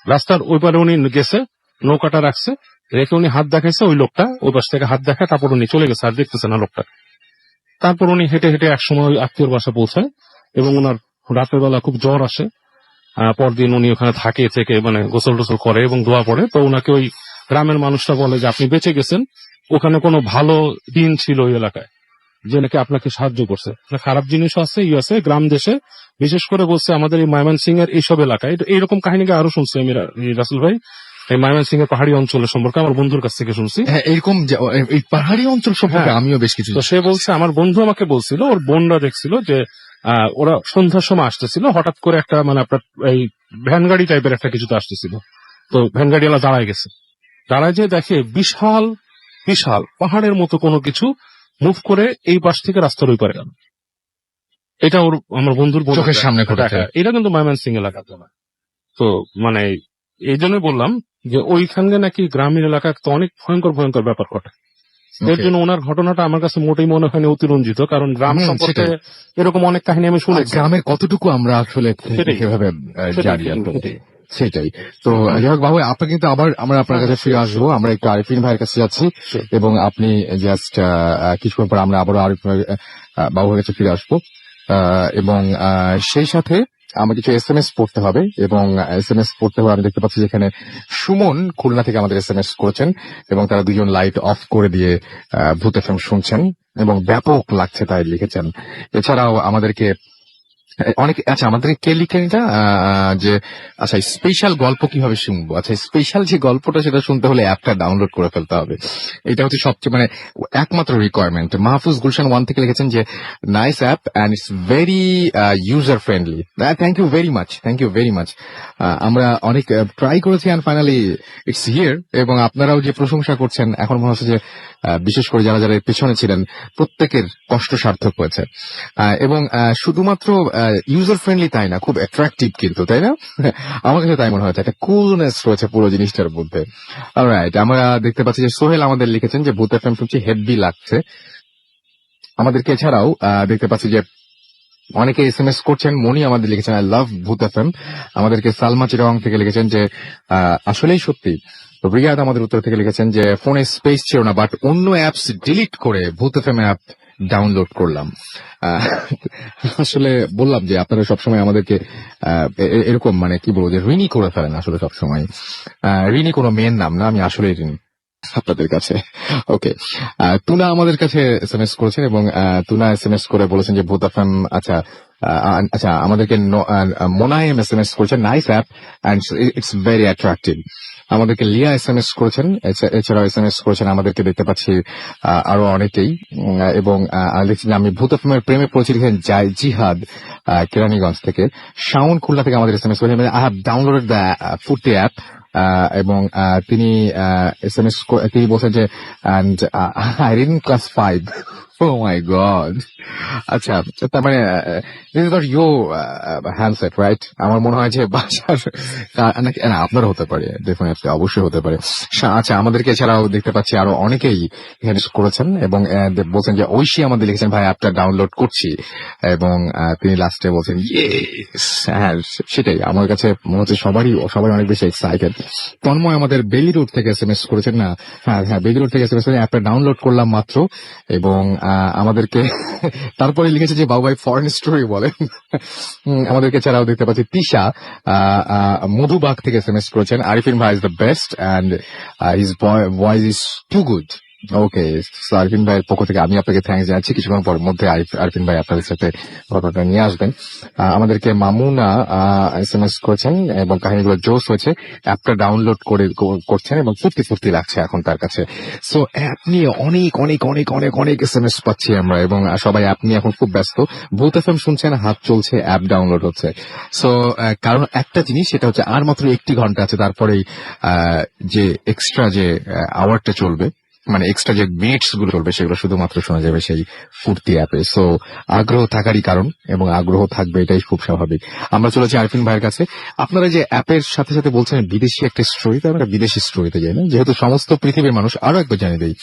রাস্তার ওই পারে উনি গেছে, নৌকাটা রাখছে, রেখে উনি হাত দেখাইছে, ওই লোকটা ওই পাশ থেকে হাত দেখায়, তারপর উনি চলে গেছে, আর দেখতেছে না লোকটা। তারপর উনি হেঁটে হেঁটে একসময় ওই আত্মীয়র বাসা পৌঁছায়, এবং ওনার রাতের বেলা খুব জ্বর আসে। পরদিন উনি ওখানে থেকে গোসল টোসল করে এবং দোয়া পড়ে। তো ওনাকে ওই গ্রামের মানুষরা বলে যে আপনি বেঁচে গেছেন, ওখানে কোনো ভালো দিন ছিল ওই এলাকায় যে নাকি আপনাকে সাহায্য করছে। খারাপ জিনিসও আছে, আছে গ্রাম দেশে, বিশেষ করে বলছে আমাদের এই ময়মনসিংহ এর এইসব এলাকায়। এইরকম কাহিনীকে আরো শুনছি আমি রাসেল ভাই, এই ময়মনসিংহ এর পাহাড়ি অঞ্চলের সম্পর্কে আমার বন্ধুর কাছ থেকে শুনছি। হ্যাঁ, এরকম এই পাহাড়ি অঞ্চল সম্পর্কে হ্যাঁ। আমিও বেশ কিছু। তো সে বলছে, আমার বন্ধু আমাকে বলছিল, ওর বোনরা দেখছিল যে ওরা সন্ধ্যার সময় আসতেছিল, হঠাৎ করে একটা আপনার এই ভ্যান গাড়ি টাইপের একটা কিছুতে আসতেছিল। তো ভ্যান গাড়িওয়ালা দাঁড়ায় গেছে, দাঁড়ায় যে দেখে বিশাল বিশাল পাহাড়ের মতো কোনো কিছু মুভ করে এই পাশ থেকে রাস্তার ওই পারে গেল। এটা ওর আমার বন্ধুর চোখের সামনে ঘটেছে। এটা কিন্তু ময়মনসিংহ এলাকা তো না। তো এই জন্যই বললাম যে ওইখানে নাকি গ্রামীণ এলাকায় তো অনেক ভয়ঙ্কর ভয়ঙ্কর ব্যাপার ঘটে। এর জন্য ওনার ঘটনাটা আমার কাছে মোটেই মনে হয়নি অতিরঞ্জিত, কারণ গ্রাম সম্পর্কে এরকম অনেক কাহিনী আমি শুনেছি। গ্রামের কতটুকু আমরা আসলে কিভাবে জানি সেটাই। তো যাই হোক বাবু, আপনি কিন্তু আবার আমরা আপনার কাছে ফিরে আসবো। আমরা একটু আরিফিন ভাইয়ের কাছে যাচ্ছি, এবং আপনি জাস্ট কিছুক্ষণ পর আমরা আবারও আরিফ বাবুর কাছে ফিরে আসবো। এবং সেই সাথে আমার কিছু SMS পড়তে হবে, এবং SMS পড়তে হবে। আমি দেখতে পাচ্ছি যেখানে সুমন খুলনা থেকে আমাদের SMS করেছেন, এবং তারা দুজন লাইট অফ করে দিয়ে ভূত FM শুনছেন এবং ব্যাপক লাগছে তাই লিখেছেন। এছাড়াও আমাদেরকে অনেকে, আচ্ছা আমাদেরকে কে লিখেন এটা যে আচ্ছা স্পেশাল গল্প কিভাবে শুনবো। আচ্ছা স্পেশাল যে গল্পটা সেটা শুনতে হলে অ্যাপটা ডাউনলোড করে ফেলতে হবে। এটা হচ্ছে সবচেয়ে একমাত্র রিকোয়ারমেন্ট। মাহফুজ গুলশান 1 থেকে লিখেছেন যে nice app and it's very user friendly. Thank you very much, thank you very much. আমরা অনেক ট্রাই করেছি অ্যান্ড ফাইনালি ইটস হিয়ার, এবং আপনারাও যে প্রশংসা করছেন, এখন মনে হচ্ছে যে বিশেষ করে যারা যারা পেছনে ছিলেন প্রত্যেকের কষ্ট সার্থক হয়েছে। এবং শুধুমাত্র ইউজার ফ্রেন্ডলি তাই না, খুব অ্যাট্রাকটিভ কিন্তু, তাই না? আমার কাছে তাই মনে হয়েছে, একটা কুলনেস রয়েছে পুরো জিনিসটার মধ্যে। অলরাইট, আমরা দেখতে পাচ্ছি যে সোহেল আমাদের লিখেছেন যে ভূত FM শুনছি, হেভি লাগছে আমাদেরকে। এছাড়াও দেখতে পাচ্ছি যে অনেকে SMS করছেন। মনি আমাদের লিখেছেন আই লাভ ভূত FM। আমাদেরকে সালমা চিরাং থেকে লিখেছেন যে আসলেই সত্যি। রিয়াদ আমাদের উত্তর থেকে লিখেছেন যে ফোনে স্পেস ছিল না, বাট অন্য অ্যাপস ডিলিট করে ভূত FM অ্যাপ ডাউনলোড করলাম। আসলে বললাম যে আপনারা সবসময় আমাদেরকে এরকম কি বলবো যে ঋণী করে ফেলেন আসলে সবসময়। ঋণী কোনো মেয়ের নাম না, আমি আসলে ঋণী আপনাদের কাছে। ওকে, তুনা আমাদের কাছে SMS করেছেন, এবং তুনা SMS করে বলেছেন যে ভূত FM। আচ্ছা আমাদেরকে মোনায়েম SMS করেছেন nice app and it's very attractive. আমাদেরকে লিয়া SMS করেছেন, এছাড়াও SMS করেছেন আমাদেরকে দেখতে পাচ্ছি আরো অনেকেই। এবং আমি ভূত FM এর প্রেমে পড়েছি লিখেছেন জিহাদ কেরানীগঞ্জ থেকে। শাওন খুলনা থেকে আমাদের SMS করেছেন আই হ্যাভ ডাউনলোডেড দ্য ফুর্তি অ্যাপ। এবং তিনি SMS তিনি বলছেন যে and I read in class 5। Oh my God! আচ্ছা, তার this is not your handset, right? আমার মনে হয় যে বাসার না, আপনারও হতে পারে, ডেফিনেটলি অবশ্যই হতে পারে। আচ্ছা, আমাদেরকে এছাড়াও দেখতে পাচ্ছি আরো অনেকেই এখানে করেছেন, এবং বলছেন যে ঐশী আমাদের লিখেছেন ভাই অ্যাপটা ডাউনলোড করছি, এবং তিনি লাস্টে বলছেন ইয়েস। হ্যাঁ সেটাই, আমার কাছে মনে হচ্ছে সবাই অনেক বেশি এক্সাইটেড। তন্ময় আমাদের বেলি রোড থেকে SMS করেছেন না, হ্যাঁ বেলি রোড থেকে SMS করেছেন অ্যাপটা ডাউনলোড করলাম মাত্র, এবং আমাদেরকে তারপরে লিখেছে যে বাবু ভাই ফরেন স্টোরি বলেন। আমাদেরকে ছাড়াও দেখতে পাচ্ছি তিশা মধুবাগ থেকে এসএমএস করেছেন, আরিফিন ভাই is the best and his voice is too good. Okay, আরিফিন ভাইয়ের পক্ষ থেকে আমি আপনাকে থ্যাঙ্কস জানাচ্ছি। কিছুক্ষণ পর মধ্যে আরিফিন ভাই আপনাদের সাথে ঘটনাটা নিয়ে আসবেন। আমাদেরকে মামুনা এসএমএস করেছেন এবং কাহিনীগুলো জোস হয়েছে, অ্যাপটা ডাউনলোড করছেন এবং ফুর্তি ফুর্তি লাগছে এখন তার কাছে। সো অ্যাপ নিয়ে অনেক অনেক অনেক অনেক অনেক এসএমএস পাচ্ছি আমরা এবং সবাই অ্যাপ নিয়ে এখন খুব ব্যস্ত। ভূত এফএম শুনছেন, হাত চলছে, অ্যাপ ডাউনলোড হচ্ছে। সো কারণ একটা জিনিস, সেটা হচ্ছে আর মাত্র 1টি ঘন্টা আছে, তারপরেই যে এক্সট্রা যে আওয়ারটা চলবে, মানে এক্সট্রা যে মিনিটস গুলো চলবে, সেগুলো শুধুমাত্র শোনা যাবে সেই ফুর্তি অ্যাপে। সো আগ্রহ থাকারই কারণ এবং আগ্রহ থাকবে, এটাই খুব স্বাভাবিক। আমরা চলেছি আরিফিন ভাইয়ের কাছে। আপনারা যে অ্যাপের সাথে সাথে বলছেন বিদেশি একটা স্টোরি, তো আমরা বিদেশি স্টোরিতে যাই না, যেহেতু সমস্ত পৃথিবীর মানুষ আরো একবার জানিয়ে দেই,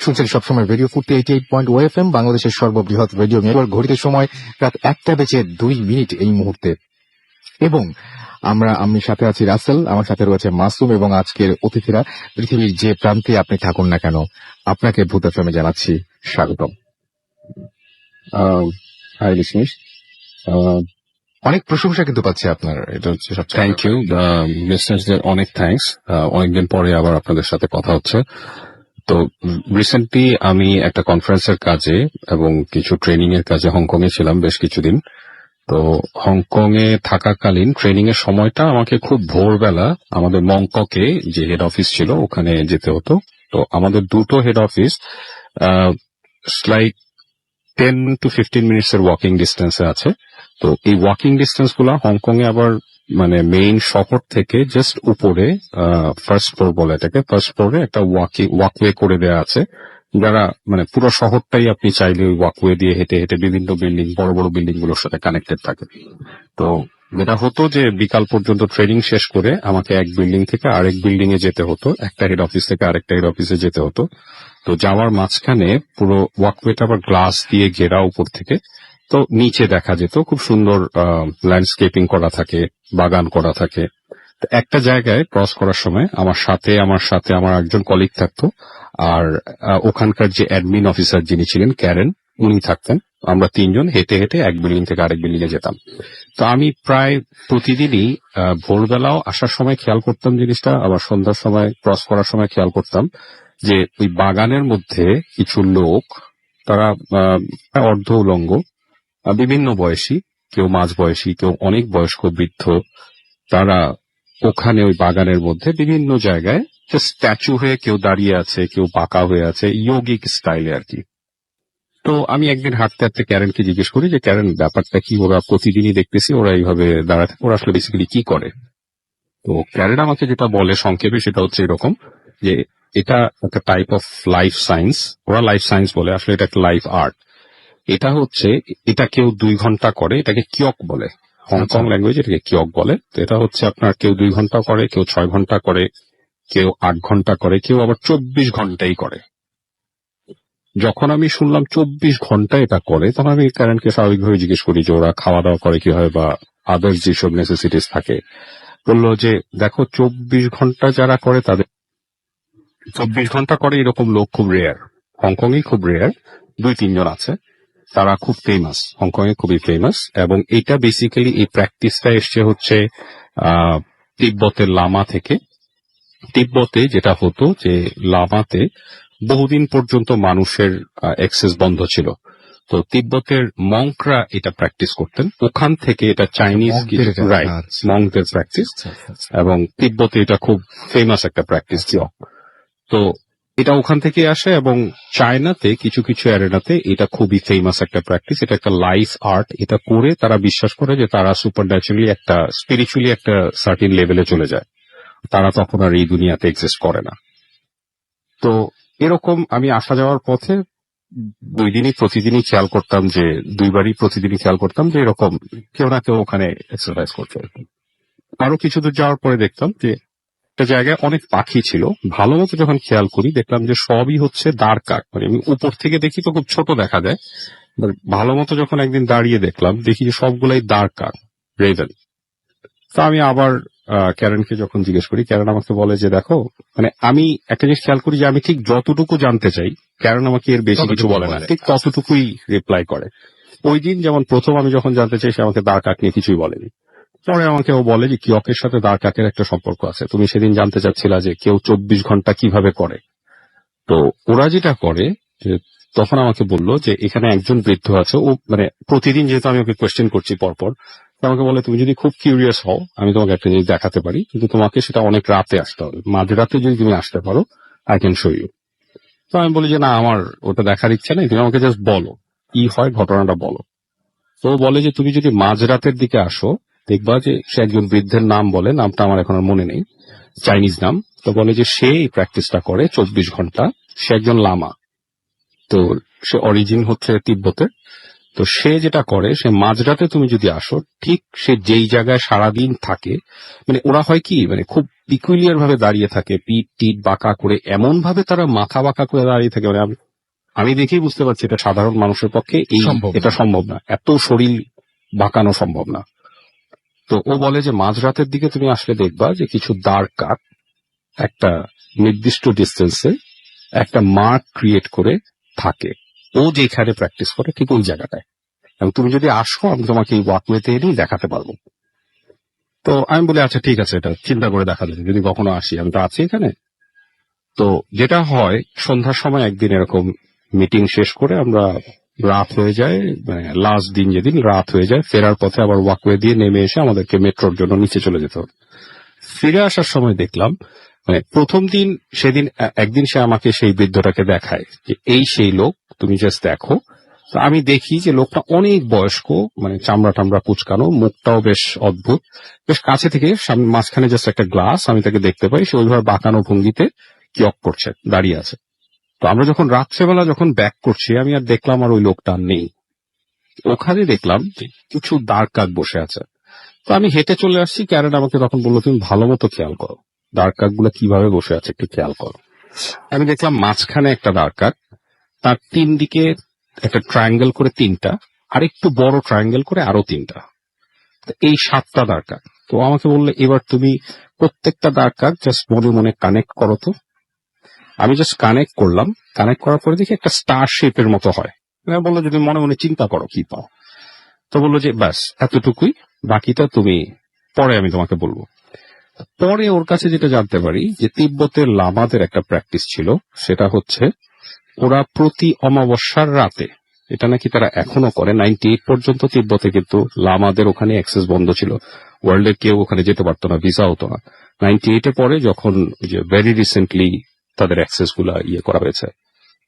শুনছেন সবসময় রেডিও ফুর্তি 88.1 FM, বাংলাদেশের সর্ববৃহৎ রেডিও নেটওয়ার্ক। ঘড়িতে সময় রাত 1:02 এই মুহূর্তে এবং আমি সাথে আছি রাসেল, আমার সাথে রয়েছে মাসুম এবং আজকের অতিথিরা। পৃথিবীর যে প্রান্তে আপনি থাকুন না কেন, আপনাকে ভূত এফএমে জানাচ্ছি স্বাগতম। হাই লিসনিস, অনেক প্রশংসা কিন্তু পাচ্ছি আপনার, এটা হচ্ছে সবচেয়ে। থ্যাংক ইউ লিসনার্সদের, অনেক থ্যাঙ্কস। অনেকদিন পরে আবার আপনাদের সাথে কথা হচ্ছে। তো রিসেন্টলি আমি একটা কনফারেন্সের কাজে এবং কিছু ট্রেনিং এর কাজে হংকং এ ছিলাম বেশ কিছুদিন। তো হংকং এ থাকাকালীন ট্রেনিং এর সময়টা আমাকে খুব ভোরবেলা আমাদের মংককে যে হেড অফিস ছিল ওখানে যেতে হতো। তো আমাদের দুটো head office like 10 to 15 minutes এর ওয়াকিং ডিস্টেন্সে আছে। তো এই ওয়াকিং ডিস্টেন্স গুলা হংকং এ আবার মানে মেইন শহর থেকে জাস্ট উপরে ফার্স্ট ফ্লোর বলে এটাকে, ফার্স্ট ফ্লোরে একটা ওয়াকওয়ে করে দেওয়া আছে, যারা মানে পুরো শহরটাই আপনি চাইলে ওই ওয়াকওয়ে দিয়ে হেঁটে হেঁটে বিভিন্ন বিল্ডিং, বড় বড় বিল্ডিং গুলোর সাথে কানেক্টেড থাকে। তো যেটা হতো যে বিকাল পর্যন্ত ট্রেনিং শেষ করে আমাকে এক বিল্ডিং থেকে আরেক বিল্ডিং এ যেতে হতো, একটা হেড অফিস থেকে আরেকটা হেড অফিসে যেতে হতো। তো যাওয়ার মাঝখানে পুরো ওয়াকওয়েটা আবার গ্লাস দিয়ে ঘেরা উপর থেকে, তো নিচে দেখা যেত খুব সুন্দর ল্যান্ডস্কেপিং করা থাকে, বাগান করা থাকে। তো একটা জায়গায় ক্রস করার সময় আমার সাথে আমার একজন কলিগ থাকতো, আর ওখানকার যে অ্যাডমিন অফিসার যিনি ছিলেন ক্যারেন, উনি থাকতেন। আমরা তিনজন হেঁটে হেঁটে এক বিল্ডিং থেকে আরেক বিল্ডিং এ যেতাম। তো আমি প্রায় প্রতিদিনই ভোরবেলাও আসার সময় খেয়াল করতাম জিনিসটা, আবার সন্ধ্যার সময় ক্রস করার সময় খেয়াল করতাম যে ওই বাগানের মধ্যে কিছু লোক, তারা অর্ধ উলঙ্গ, বিভিন্ন বয়সী, কেউ মাঝ বয়সী, কেউ অনেক বয়স্ক বৃদ্ধ, তারা ওখানে ওই বাগানের মধ্যে বিভিন্ন জায়গায় স্ট্যাচু হয়ে কেউ দাঁড়িয়ে আছে, কেউ বাঁকা হয়ে আছে, ইয়োগিক স্টাইলে আর কি। তো আমি একদিন হাঁটতে হাঁটতে ক্যারেনকে জিজ্ঞেস করি যে ক্যারেন, ব্যাপারটা কি, ওরা প্রতিদিনই দেখতেছি ওরা এইভাবে দাঁড়ায় থাকে, ওরা আসলে বেসিক্যালি কি করে? তো ক্যারেন আমাকে যেটা বলে সংক্ষেপে সেটা হচ্ছে এরকম যে এটা একটা টাইপ অফ লাইফ সায়েন্স, ওরা লাইফ সায়েন্স বলে, আসলে এটা একটা লাইফ আর্ট। এটা হচ্ছে, এটা কেউ 2 ঘন্টা করে, এটাকে কিয়ক বলে, হংকং ল্যাঙ্গুয়েজ এটাকে কিয়ক বলে। তো এটা হচ্ছে আপনার কেউ 2 ঘন্টা করে, কেউ 6 ঘন্টা করে, কেউ 8 ঘন্টা করে, কেউ আবার 24 ঘন্টাই করে। যখন আমি শুনলাম 24 ঘন্টা এটা করে, তখন আমি কারেন্টকে স্বাভাবিকভাবে জিজ্ঞেস করি যে ওরা খাওয়া দাওয়া করে কিভাবে বা আদার্স যেসব নেসেসিটিস থাকে। বললো যে দেখো 24 ঘন্টা যারা করে তাদের 24 ঘন্টা করে এরকম লোক খুব রেয়ার, হংকং এ খুব রেয়ার, 2-3 জন আছে, তারা খুব ফেমাস, হংকং এ খুবই ফেমাস। এবং এটা বেসিক্যালি এই প্র্যাকটিসটা এসছে হচ্ছে তিব্বতের লামা থেকে। তিব্বতে যেটা হতো যে লামাতে বহুদিন পর্যন্ত মানুষের অ্যাক্সেস বন্ধ ছিল, তো তিব্বতের মঙ্করা এটা প্র্যাকটিস করতেন, ওখান থেকে এটা চাইনিজ রাইট মঙ্কদের প্র্যাকটিস, এবং তিব্বতে এটা খুব ফেমাস একটা প্র্যাকটিস ছিল। তো এটা ওখান থেকে আসে এবং চায়নাতে কিছু কিছু অ্যারেনাতে এটা খুবই ফেমাস একটা প্র্যাকটিস, এটা একটা লাইফ আর্ট। এটা করে তারা বিশ্বাস করে যে তারা সুপার ন্যাচারালি একটা স্পিরিচুয়ালি একটা সার্টিন লেভেলে চলে যায়, তারা তখন আর এই দুনিয়াতে এক্সিস্ট করে না। তো এরকম আমি আসা যাওয়ার পথে প্রতিদিনই খেয়াল করতাম যে 2 বারই প্রতিদিনই খেয়াল করতাম যে এরকম কেউ না কেউ ওখানে এক্সারসাইজ করছে। আরো কিছু দূর যাওয়ার পরে দেখতাম যে একটা জায়গায় অনেক পাখি ছিল, ভালো মতো যখন খেয়াল করি দেখলাম যে সবই হচ্ছে দাঁড় কাক, মানে আমি উপর থেকে দেখি তো খুব ছোট দেখা যায়, ভালো মতো যখন একদিন দাঁড়িয়ে দেখলাম দেখি যে সবগুলাই দাঁড় কাক, রেভেন। তো আমি আবার ক্যারেনকে যখন জিজ্ঞেস করি, ক্যারেন আমাকে বলে যে দেখো, মানে আমি একটা জিনিস খেয়াল করি যে আমি ঠিক যতটুকু জানতে চাই ক্যারেন আমাকে এর বেশি কিছু ততটুকু বলে না, বলে। ঠিক ততটুকুই রিপ্লাই করে। ওই দিন যেমন প্রথম আমি যখন জানতে চাই, সে আমাকে দাঁড় কাক নিয়ে কিছুই বলেনি। পরে আমাকে ও বলে যে কিয়কের সাথে দাঁড় কাকের একটা সম্পর্ক আছে, তুমি সেদিন জানতে চাচ্ছিলা যে কেউ 24 ঘন্টা কিভাবে করে। তো ওরা যেটা করে যে তখন আমাকে বলল যে এখানে একজন বৃদ্ধ আছে, ও মানে প্রতিদিন যেহেতু আমি ওকে কোয়েশ্চেন করছি পরপর, তো আমাকে বলে তুমি যদি খুব কিউরিয়াস হও আমি তোমাকে একটা জিনিস দেখাতে পারি, কিন্তু তোমাকে সেটা অনেক রাতে আসতে হবে, মাঝরাতে যদি তুমি আসতে পারো আই ক্যান শো ইউ। তো আমি বলি যে না, আমার ওটা দেখার ইচ্ছা নেই, তুমি আমাকে জাস্ট বলো কি হয়, ঘটনাটা বলো। তো ও বলে যে তুমি যদি মাঝরাতের দিকে আসো দেখবা যে সে একজন বৃদ্ধের নাম বলে, নামটা আমার এখন আর মনে নেই, চাইনিজ নাম। তো বলে যে সে এই প্র্যাকটিসটা করে 24 ঘন্টা, সে একজন লামা। তো সে অরিজিন হচ্ছে তিব্বতের। তো সে যেটা করে, সে মাঝরাতে তুমি যদি আসো, ঠিক সে যেই জায়গায় সারাদিন থাকে, মানে ওরা হয় কি, মানে খুব পিকুলিয়ার ভাবে দাঁড়িয়ে থাকে, পিঠ টিট বাঁকা করে, এমন ভাবে তারা মাথা বাঁকা করে দাঁড়িয়ে থাকে, মানে আমি দেখেই বুঝতে পারছি এটা সাধারণ মানুষের পক্ষে সম্ভব না। এটা সম্ভব না, এত শরীর বাঁকানো সম্ভব না। তো ও বলে যে মাঝরাতের দিকে তুমি আসলে দেখবা যে কিছু দাঁড় কাক একটা নির্দিষ্ট ডিস্টেন্সে একটা মার্ক ক্রিয়েট করে থাকে, ও যেখানে প্র্যাকটিস করে ঠিক ওই জায়গাটায়, এবং তুমি যদি আসো আমি তোমাকে এই ওয়াকওয়েতে এনেই দেখাতে পারবো। তো আমি বলি আচ্ছা ঠিক আছে, এটা চিন্তা করে দেখা যাবে যদি কখনো আসি, আমি তো আছি এখানে। তো যেটা হয়, সন্ধ্যার সময় একদিন এরকম মিটিং শেষ করে আমরা, রাত হয়ে যায়, মানে লাস্ট দিন যেদিন রাত হয়ে যায়, ফেরার পথে আবার ওয়াকওয়ে দিয়ে নেমে এসে আমাদেরকে মেট্রোর জন্য নিচে চলে যেতে হবে। ফিরে আসার সময় দেখলাম, মানে প্রথম দিন সেদিন একদিন সে আমাকে সেই বৃদ্ধটাকে দেখায় যে এই সেই লোক, তুমি জাস্ট দেখো। তো আমি দেখি যে লোকটা অনেক বয়স্ক, মানে চামড়া টামড়া কুচকানো, মুখটাও বেশ অদ্ভুত। বেশ কাছে থেকে মাঝখানে জাস্ট একটা গ্লাস, আমি তাকে দেখতে পাই, সে ওইভাবে বাঁকানো ভঙ্গিতে কিয়ক করছে, দাঁড়িয়ে আছে। তো আমরা যখন রাত্রেবেলা যখন ব্যাক করছি, আমি আর দেখলাম আর ওই লোকটা নেই। ওখানে দেখলাম যে কিছু দাঁড় কাক বসে আছে। তো আমি হেঁটে চলে আসছি, ক্যারেন আমাকে তখন বললো তুমি ভালো মতো খেয়াল করো, দাঁড় কাক গুলো কিভাবে বসে আছে একটু খেয়াল করো। আমি দেখলাম মাঝখানে একটা দাঁড় কাক, তার 3 দিকে একটা ট্রায়াঙ্গেল করে 3টা, আর একটু বড় ট্রায়াঙ্গেল করে আরো 3টা, এই 7টা দাঁড় কাক। তো আমাকে বললে এবার তুমি প্রত্যেকটা দাঁড় কাক জাস্ট মনে মনে কানেক্ট করো। তো আমি জাস্ট কানেক্ট করলাম, কানেক্ট করার পরে দেখি একটা স্টার শেপের মতো হয়। বললো যদি মনে মনে চিন্তা করো কি পাও। তো বললো যে ব্যাস এতটুকুই, বাকিটা তুমি পরে আমি তোমাকে বলবো। পরে ওর কাছে যেটা জানতে পারি যে তিব্বতের লামাদের একটা প্র্যাকটিস ছিল, সেটা হচ্ছে ওরা প্রতি অমাবস্যার রাতে, এটা নাকি তারা এখনো করে, 98 পর্যন্ত তিব্বতে কিন্তু লামাদের ওখানে অ্যাক্সেস বন্ধ ছিল, ওয়ার্ল্ডের কেউ ওখানে যেতে পারতো না, ভিসা হতো না। 98 পরে যখন ভেরি রিসেন্টলি তাদের অ্যাক্সেস গুলা করা হয়েছে।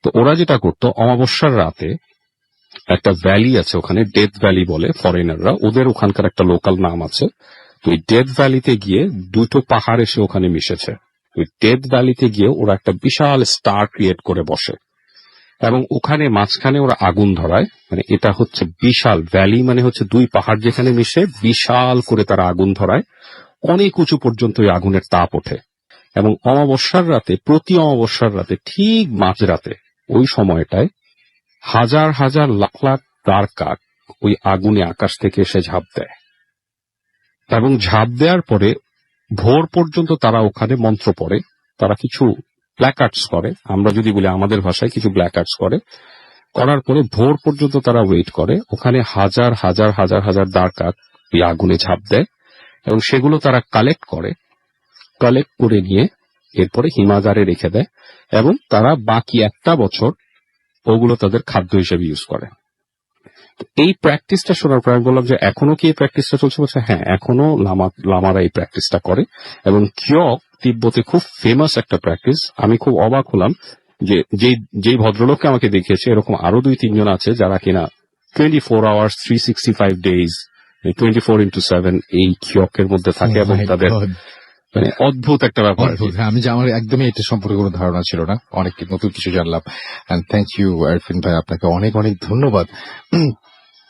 তো ওরা যেটা করতো, অমাবস্যার রাতে একটা ভ্যালি আছে ওখানে, ডেথ ভ্যালি বলে ফরেনাররা, ওদের ওখানকার একটা লোকাল নাম আছে। তো ওই ডেথ ভ্যালিতে গিয়ে দুটো পাহাড় এসে ওখানে মিশেছে, ওই ডেথ ভ্যালিতে গিয়ে ওরা একটা বিশাল স্টার ক্রিয়েট করে বসে, এবং ওখানে মাঝখানে ওরা আগুন ধরায়। মানে এটা হচ্ছে বিশাল ভ্যালি, মানে হচ্ছে 2 পাহাড় যেখানে মিশে বিশাল করে তারা আগুন ধরায়, অনেক উঁচু পর্যন্ত ওই আগুনের তাপ ওঠে। এবং অমাবস্যার রাতে, প্রতি অমাবস্যার রাতে ঠিক মাঝরাতে ওই সময়টায় হাজার হাজার লাখ লাখ দাঁড় কাক ওই আগুনে আকাশ থেকে এসে ঝাঁপ দেয়, এবং ঝাঁপ দেওয়ার পরে ভোর পর্যন্ত তারা ওখানে মন্ত্র পড়ে, তারা কিছু ব্ল্যাক আর্টস করে, আমরা যদি বলি আমাদের ভাষায় কিছু ব্ল্যাক আর্টস করে, করার পরে ভোর পর্যন্ত তারা ওয়েট করে, ওখানে হাজার হাজার হাজার হাজার দাঁড় কাক ওই আগুনে ঝাঁপ দেয়, এবং সেগুলো তারা কালেক্ট করে নিয়ে এরপরে হিমাগারে রেখে দেয়, এবং তারা বাকি একটা বছর ওগুলো তাদের খাদ্য হিসেবে ইউজ করে। এই প্র্যাকটিসটা শোনার পর আমি বললাম যে এখনো কি এই প্র্যাকটিসটা চলছে? বলছে হ্যাঁ, এখনো লামারা এই প্র্যাকটিসটা করে, এবং কিয়ক তিব্বতে খুব ফেমাস একটা প্র্যাকটিস। আমি খুব অবাক হলাম যে যেই ভদ্রলোককে আমাকে দেখিয়েছে, এরকম আরো 2-3 জন আছে যারা কিনা 24 আওয়ার্স 365 ডেজ 24x7 এই কিয়কের মধ্যে থাকে, এবং তাদের মানে অদ্ভুত একটা ব্যাপার। হ্যাঁ, আমার একদমই এটা সম্পর্কে কোনো ধারণা ছিল না, অনেক নতুন কিছু জানলাম। থ্যাংক ইউ আরফিন ভাই, আপনাকে অনেক অনেক ধন্যবাদ।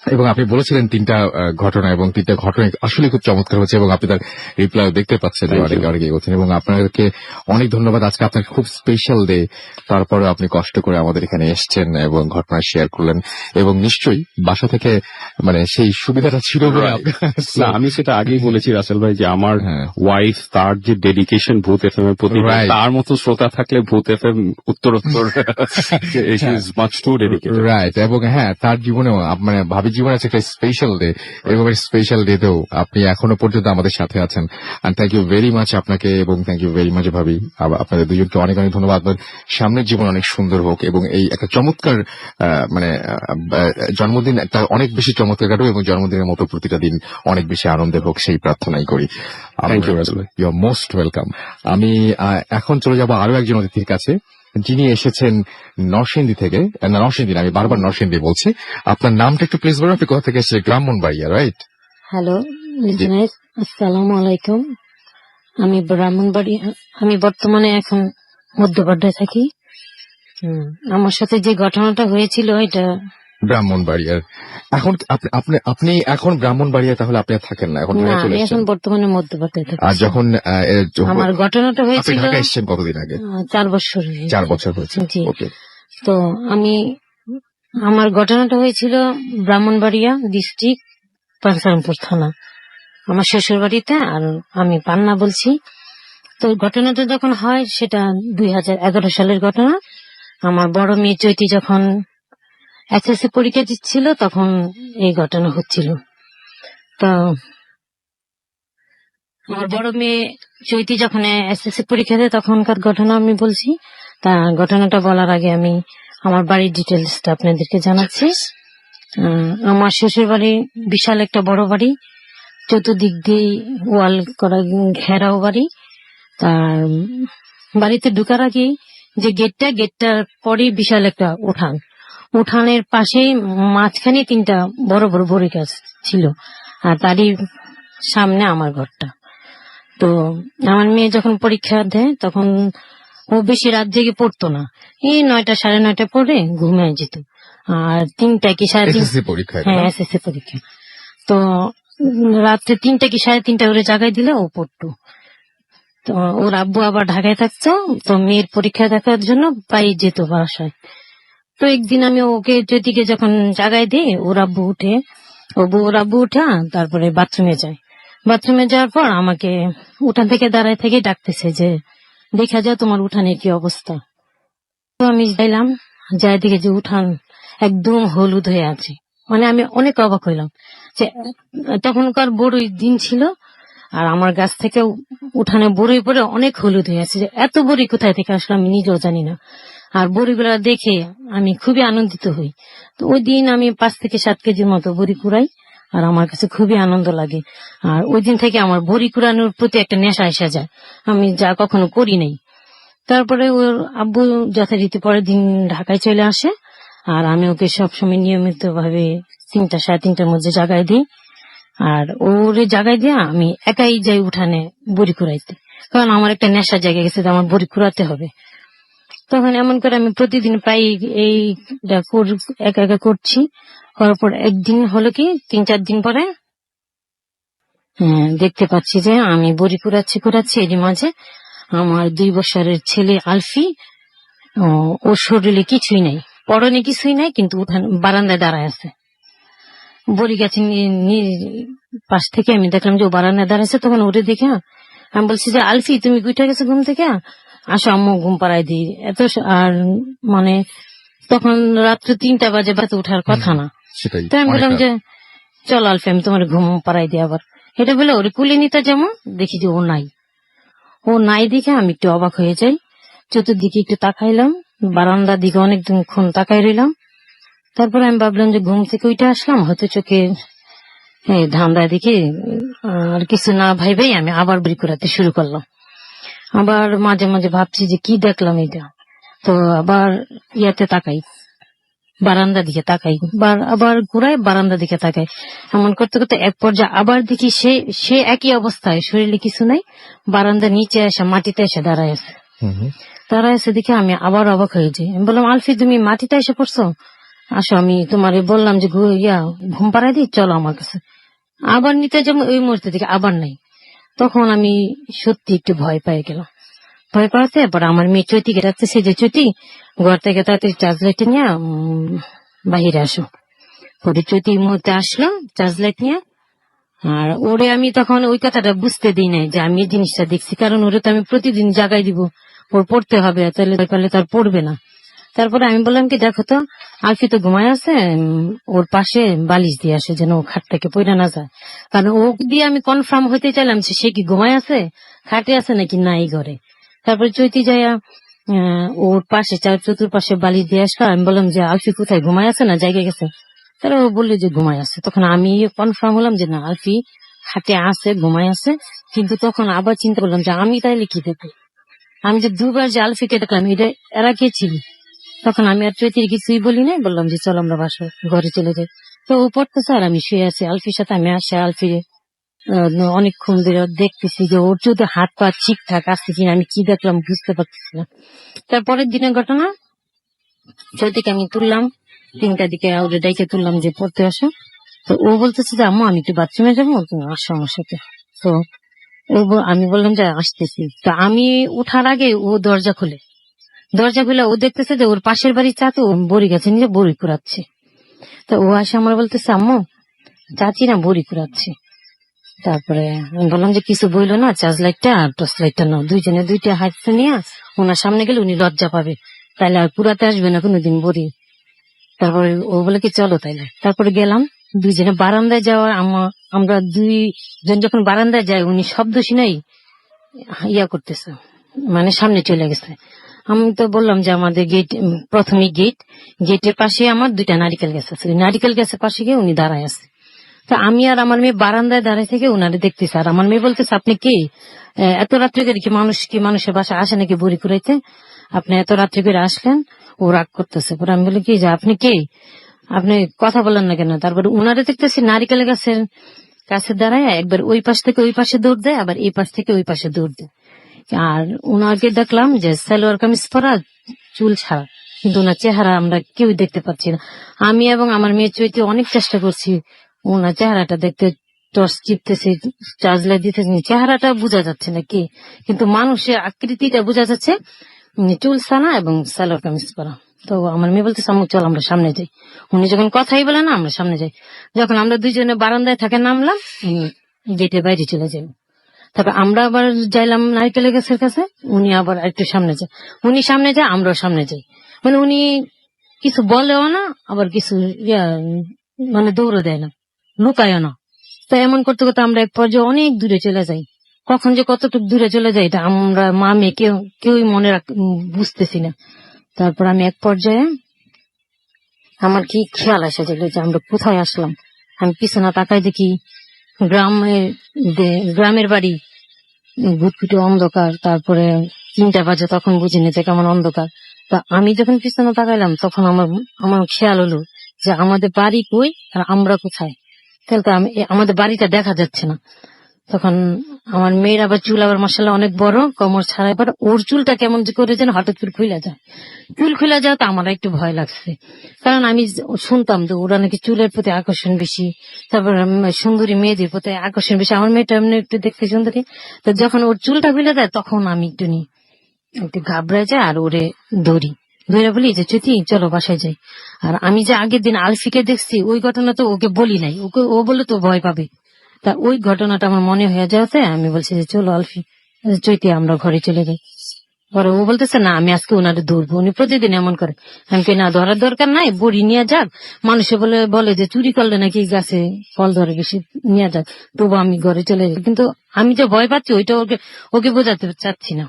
এবং আপনি বলেছিলেন তিনটা ঘটনা, এবং তিনটা ঘটনা আসলে খুব চমৎকার হচ্ছে, এবং আপনি তার রিপ্লাই দেখতে পাচ্ছেন Thank you. অনেকে অনেকে বলছেন, এবং আপনাদেরকে অনেক ধন্যবাদ। আজকে আপনার খুব স্পেশাল ডে, তারপরে আপনি কষ্ট করে আমাদের এখানে এসেছেন এবং ঘটনা শেয়ার করলেন, এবং নিশ্চয়ই বাসা থেকে মানে সেই সুবিধাটা ছিল বলে Right. আপনি- না, আমি সেটা আগেই বলেছি রাসেল ভাই যে আমার হ্যাঁ। ওয়াইফ তার যে ডেডিকেশন ভূত এফএম এর প্রতি, Right. তার মতো শ্রোতা থাকলে ভূত এফএম উত্তরোত্তর is much too dedicated. Right, এবং হ্যাঁ তার জীবনেও মানে ভাবি জীবনে আছে একটা স্পেশাল ডে, এবং স্পেশাল ডেতেও আপনি এখনো পর্যন্ত আমাদের সাথে আছেন। And thank you very much আপনাকে, এবং থ্যাংক ইউ ভেরি মাচ ভাবি, আপনাদের দুজনকে অনেক অনেক ধন্যবাদ। আপনার সামনের জীবন অনেক সুন্দর হোক, এবং এই একটা চমৎকার মানে জন্মদিন একটা অনেক বেশি চমৎকার কাটুক, এবং জন্মদিনের মতো প্রতিটা দিন অনেক বেশি আনন্দের হোক সেই প্রার্থনাই করি। Thank you, রাসেল ভাই। You are most welcome. আমি এখন চলে যাব আরো একজন অতিথির কাছে, যিনি এসেছেন নরসিংদী থেকে। না, নরসিংদী না, আমি বারবার নরসিংদী বলছি। আপনার নামটা একটু প্লিজ বলুন, আপনি কোথা থেকে এসেছেন? ব্রাহ্মণবাড়িয়া, রাইট? হ্যালো লিজেনার্স, আসসালামু আলাইকুম। আমি ব্রাহ্মণবাড়িয়া, আমি বর্তমানে এখন মধ্যপাড়ায় থাকি। আমার সাথে যে ঘটনাটা হয়েছিল এটা ব্রাহ্মণবাড়িয়ার। এখন আপনি এখন ব্রাহ্মণবাড়িয়া তাহলে আপনি আর থাকেন না, এখন না, ঢাকায় চলে আমি এখন এসেছেন। বর্তমানে মধ্যপাড়ায় থাকি। আর যখন আমার ঘটনাটা আপনি হয়েছিল ঢাকা এসেছেন কতদিন আগে? 4 বছর হয়েছে। 4 বছর হয়েছে। জি। ওকে। তো আমার ঘটনাটা হয়েছিল ব্রাহ্মণবাড়িয়া ডিস্ট্রিক্ট পানসারামপুর থানা, আমার শ্বশুর বাড়িতে। আর আমি পান্না বলছি। তো ঘটনাটা যখন হয় সেটা 2011 সালের ঘটনা। আমার বড় মেয়ে চৈতি যখন এসএসসি পরীক্ষা দিচ্ছিল তখন এই ঘটনা হচ্ছিল। তো আমার বড় মেয়ে চৈতি যখন এসএসসি পরীক্ষা দেয় তখনকার ঘটনা আমি বলছি। তা ঘটনাটা বলার আগে আমি আমার বাড়ির ডিটেলসটা আপনাদেরকে জানাচ্ছি। আমার শ্বশুর বাড়ি বিশাল একটা বড় বাড়ি, চতুর্দিক দিয়ে ওয়াল করা ঘেরাও বাড়ি। তার বাড়িতে ঢুকার আগে যে গেটটার পরে বিশাল একটা উঠান, উঠানের পাশেই মাঝখানে 3টা বড় বড় বড়ি গাছ ছিল, আর তারই সামনে আমার ঘরটা। তো আমার মেয়ে যখন পরীক্ষা দেয় তখন ও বেশি রাত জেগে পড়তো না, এই 9টা 9:30 পরে ঘুমিয়ে যেত। আর 3টা কি 3:30, এসএসসি পরীক্ষা? হ্যাঁ এসএসসি পরীক্ষা। তো রাত্রে 3টা কি 3:30 করে জাগাই দিলে ও পড়তো। তো ওর আব্বু আবার ঢাকায় থাকতো, তো মেয়ের পরীক্ষা দেখার জন্য প্রায় যেত বাসায়। তো একদিন আমি ওকে জ্যোতিকে যখন জাগাই দিই, ওর আব্বু উঠে তারপরে বাথরুমে যায়। বাথরুমে যাওয়ার পর আমাকে উঠান থেকে দাঁড়ায় থেকে ডাকতেছে যে দেখা যায় তোমার উঠানের কি অবস্থা। তো আমি যাইলাম, যাই দিকে যে উঠান একদম হলুদ হয়ে আছে। মানে আমি অনেক অবাক হইলাম যে তখনকার বড়ই দিন ছিল, আর আমার গাছ থেকে উঠানে বড়ই পরে অনেক হলুদ হয়ে আছে। যে এত বড়ি কোথায় থেকে আসলে আমি নিজেও জানি না। আর বড়িগুলা দেখে আমি খুবই আনন্দিত হই। তো ওই দিন আমি 5 থেকে 7 কেজির মতো বড়ি কুড়াই, আর আমার কাছে খুবই আনন্দ লাগে। আর ওই দিন থেকে আমার বড়ি কুড়ানোর প্রতি একটা নেশা এসে যায়, আমি যা কখনো করি নাই। তারপরে ওর আব্বু যথারীতি পরের দিন ঢাকায় চলে আসে, আর আমি ওকে সবসময় নিয়মিত ভাবে 3টা 3:30টার মধ্যে জাগাই দিই। আর ওরে জাগাই দিয়ে আমি একাই যাই উঠানে বড়ি কুড়াইতে, কারণ আমার একটা নেশা জায়গা গেছে যে আমার বড়ি কুড়াতে হবে। তখন এমন করে আমি প্রতিদিন প্রায় এইটা একা একা করছি। করার পর একদিন হলো কি 3-4 দিন পরে দেখতে পাচ্ছি যে আমি বড়ি কুড়াচ্ছি এর মাঝে আমার 2 বছরের ছেলে আলফি, ওর শরীরে কিছুই নাই, পরনে কিছুই নাই, কিন্তু বারান্দায় দাঁড়ায় আছে। বড়ি গাছের পাশ থেকে আমি দেখলাম যে ও বারান্দায় দাঁড়াচ্ছে। তখন ওরে দেখে আমি বলছি যে আলফি তুমি উঠে গেছো ঘুম থেকে, আসো আম্মু ঘুম পাড়াই দিই। আর মানে তখন রাত্রে 3টা বাজে, বাড়িতে উঠার কথা না। সেটাই। তো আমি বললাম যে চল আলফি আমি তোমার ঘুম পাড়াই দিই। আবার এটা বলে ওরে কুলে নিতে যেমন দেখি যে ও নাই দেখে আমি একটু অবাক হয়ে যাই। চতুর্দিকে একটু তাকাইলাম, বারান্দার দিকে অনেকক্ষণ তাকাই রইলাম। তারপরে আমি ভাবলাম যে ঘুম থেকে উঠে আসলাম, হয়তো চোখে ধান্দা দেখে আর কিছু না ভাইবেই আমি আবার বড়ি কুড়াতে শুরু করলাম। আবার মাঝে মাঝে ভাবছি যে কি দেখলাম এটা। তো আবার ইয়াতে তাকাই, বারান্দা দিকে তাকাই, আবার ঘুরাই বারান্দা দিকে তাকাই। এমন করতে করতে এক পর্যায়ে আবার দেখি সে একই অবস্থায়, শরীরে কিছু নাই, বারান্দা নিচে এসে মাটিতে এসে দাঁড়ায় আছে। দেখে আমি আবার অবাক হয়ে যাই। আমি বললাম আলফি তুমি মাটিতে এসে পড়ছো? আসো আমি তোমারে বললাম যে ঘুম পাড়াই দিই, চলো আমার কাছে। আবার নিতে যাবো, ওই মুহূর্তে থেকে আবার নাই। তখন আমি সত্যি একটু ভয় পেয়ে গেলাম। ভয় পাওয়াতে এবার আমার মেয়ে চৈতি গেটাচ্ছে, সে যে চৈতি ঘর থেকে তাড়াতাড়ি চার্জ লাইট নিয়ে বাহিরে আসো। পরে চৈতি এই মুহূর্তে আসলো চার্জ লাইট নিয়ে। আর ওরে আমি তখন ওই কথাটা বুঝতে দিই নাই যে আমি এই জিনিসটা দেখছি, কারণ ওরে তো আমি প্রতিদিন জাগাই দিব, ওর পড়তে হবে, তাহলে ভয় পেলে তার পড়বে না। তারপরে আমি বললাম কি, দেখো তো আলফি তো ঘুমায় আছে, ওর পাশে বালিশ দিয়ে আসে যেন ও খাট থেকে পড়ে না যায়। কারণ ও দিয়ে আমি কনফার্ম হইতে চাইলাম যে সে কি ঘুমায় আছে, খাটে আছে নাকি না এই ঘরে। তারপরে চৈতি যাইয়া ওর পাশে চতুর্পাশে বালিশ দিয়ে আসলো। আমি বললাম যে আলফি কোথায়, ঘুমায় আছে না জায়গায় গেছে? তারা ও বললো যে ঘুমায় আছে। তখন আমি কনফার্ম হলাম যে না, আলফি খাটে আছে, ঘুমায় আছে। কিন্তু তখন আবার চিন্তা করলাম যে আমি তাইলে কি দেখি, আমি যে দুবার যে আলফিকে দেখলাম এটা এরা কে ছিল। তখন আমি আর চৈতির কিছুই বলি নাই, বললাম যে চল আমরা বাসায় ঘরে চলে যাই। তো ও পড়তেছে আর আমি শুয়ে আছি আলফির সাথে। আমি আসে আলফি অনেকক্ষণ ধরে দেখতেছি যে ওর যদি হাত পা ঠিকঠাক আসছে কিনা, আমি কি দেখলাম বুঝতে পারতেছি না। তারপরের দিনের ঘটনা, চৈতিকে আমি তুললাম 3টার দিকে, ওরে ডাইকে তুললাম যে পড়তে আসো। তো ও বলতেছে যে আম্মু আমি একটু বাথরুমে যাবো, তুমি আসো আমার সাথে। তো আমি বললাম যে আসতেছি। তো আমি উঠার আগে ও দরজা খুলে ও দেখতেছে যে ওর পাশের বাড়ির চাচু বড়ি গাছে নিয়ে বড়ি কুড়াচ্ছে। তো ও আসে আমার বলতেছে আম্মু চাচি না বড়ি কুড়াচ্ছে। তারপরে আমি বললাম যে কিছু বইলো না, চার্জ লাইটটা আর টর্চ লাইটটা নাও, দুইজনে দুইটা হাত নিয়ে ওনার সামনে গেলে উনি লজ্জা পাবে, তাইলে আর পুরাতে আসবে না কোনোদিন বড়ি। তারপরে ও বলে কি চলো তাইলে। তারপরে গেলাম দুইজনে বারান্দায় যাওয়ার। আমরা দুইজন যখন বারান্দায় যাই, উনি শব্দ শুনাই করতেছে, মানে সামনে চলে গেছে। আমি তো বললাম যে আমাদের প্রথমে গেটের পাশে আমার 2টা নারিকেল গাছ আছে, ওই নারিকেল গাছের পাশে গিয়ে উনি দাঁড়ায় আছে। তো আমি আর আমার মেয়ে বারান্দায় দাঁড়ায় থেকে ওনারে দেখতেছি। আর আমার মেয়ে বলতেছে আপনি কে, এত রাত্রে করে কি মানুষের বাসায় আসে নাকি বড়ি কুড়াইতে, আপনি এত রাত্রে করে আসলেন? ও রাগ করতেছে। পরে আমি বলি কি যে আপনি কে, আপনি কথা বলেন না কেন? তারপরে উনারে দেখতেছি নারিকেল গাছের কাছে দাঁড়ায়, একবার ওই পাশ থেকে ওই পাশে দৌড় দেয়, আবার এই পাশ থেকে ওই পাশে দৌড় দেয়। আর উনাকে দেখলাম যে সালোয়ার কামিজ পরা, চুল ছাড়া, কিন্তু ওনার চেহারা আমরা কেউ দেখতে পাচ্ছি না। আমি এবং আমার মেয়ে চৈতি অনেক চেষ্টা করছি ওনার চেহারাটা দেখতে, টর্চ চিপতেছে, চার্জ লাইট দিতেছে, চেহারাটা বোঝা যাচ্ছে না কি, কিন্তু মানুষের আকৃতিটা বোঝা যাচ্ছে, চুল ছানা এবং সালোয়ার কামিজ পরা। তো আমার মেয়ে বলতেছে আম্মু চল আমরা সামনে যাই। উনি যখন কথাই বলে না, আমরা সামনে যাই। যখন আমরা দুইজনে বারান্দায় থাকে নামলাম, গেটের বাইরে চলে যাই। তারপর আমরা আবার যাইলাম নারকেলের গাছের কাছে, উনি আবার একটু সামনে যায়, উনি সামনে যায়, আমরাও সামনে যাই। মানে উনি কিছু বলেও না, আবার কিছু মানে দৌড়ে দেয় না, লুকায়ও না। তো এমন করতে করতে আমরা এক পর্যায়ে অনেক দূরে চলে যাই। কখন যে কতটুকু দূরে চলে যাই এটা আমরা মা মেয়ে কেউই বুঝতেছি না। তারপর আমি এক পর্যায়ে আমার কি খেয়াল আসে যে আমরা কোথায় আসলাম। আমি পিছনে তাকাই দেখি গ্রামের বাড়ি, ঘুটঘুটে অন্ধকার। তারপরে 3টা বাজে, তখন বুঝিনি যে কেমন অন্ধকার। তা আমি যখন পিছনে তাকাইলাম তখন আমার খেয়াল হলো যে আমাদের বাড়ি কই আর আমরা কোথায়, তাহলে তো আমাদের বাড়িটা দেখা যাচ্ছে না। তখন আমার মেয়ের আবার চুল আবার মাসাল্লাহ অনেক বড়, কোমর ছাড়া। এবার ওর চুলটা কেমন করে যেন হঠাৎ করে চুল খুলে যায়। তো আমার একটু ভয় লাগছে, কারণ আমি শুনতাম যে ওরা নাকি চুলের প্রতি আকর্ষণ বেশি, তারপর সুন্দরী মেয়েদের প্রতি আকর্ষণ বেশি। আমার মেয়েটা এমনি একটু দেখতে সুন্দরী। তো যখন ওর চুলটা খুলে যায় তখন আমি একটু ঘাবড়ে যায় আর ওরে ধরে বলি যে চুতি চলো বাসায় যাই। আর আমি যে আগের দিন আলফিকে দেখছি ওই ঘটনা তো ওকে বলি নাই, ও বলে তো ভয় পাবে। তা ওই ঘটনাটা আমার মনে হয়ে যাওয়াতে আমি বলছি যে চলো আলফি চৈতি আমরা ঘরে চলে যাই। পরে ও বলতেছে না আমি আজকে ওনারে ধরবো, উনি প্রতিদিন এমন করে। আমি কি না, ধরার দরকার নাই, বড়ি নিয়ে যাক, মানুষে বলে যে চুরি করলে নাকি গাছে ফল ধরে, বেশি নিয়ে যাক, তবু আমি ঘরে চলে যাই। কিন্তু আমি যে ভয় পাচ্ছি ওইটা ওকে বোঝাতে চাচ্ছি না।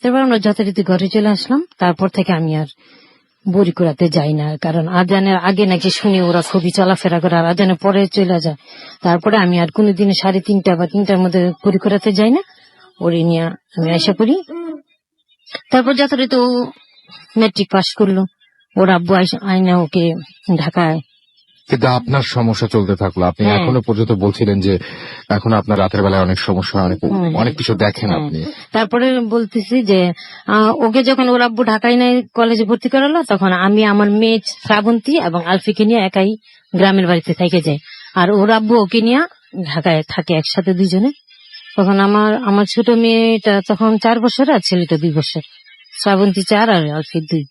তারপর আমরা যথারীতি ঘরে চলে আসলাম। তারপর থেকে আমি আর বড়ি কুড়াতে যাই না, কারণ আজানের আগে নাকি শুনি ওরা খুবই চলাফেরা করে, আর আজানের পরে চলে যায়। তারপরে আমি আর কোনোদিন 3:30 বা 3টার মধ্যে বড়ি কুড়াতে যাই না, ওরে নিয়ে আমি আশা করি। তারপর যথারীতি ও মেট্রিক পাস করলো, ওর আব্বু আইনা ওকে ঢাকায় কিন্তু আপনার সমস্যা চলতে থাকলো, আপনি হ্যাঁ। এখনো পর্যন্ত বলছিলেন যে এখন আপনার রাতের বেলায় অনেক সমস্যা, অনেক কিছু দেখেন হ্যাঁ। আপনি। তারপরে বলতেছি যে ওকে যখন ওর আব্বু ঢাকায় নেয় কলেজে ভর্তি করালো, তখন আমি আমার মেয়ে শ্রাবন্তী এবং আলফিকে নিয়ে একাই গ্রামের বাড়িতে থেকে যাই, আর ওর আব্বু ওকে নিয়ে ঢাকায় থাকে একসাথে দুইজনে। তখন আমার ছোট মেয়েটা তখন 4 বছর আর ছেলেটা 2 বছর, শ্রাবন্তী 4 আর আলফি 2।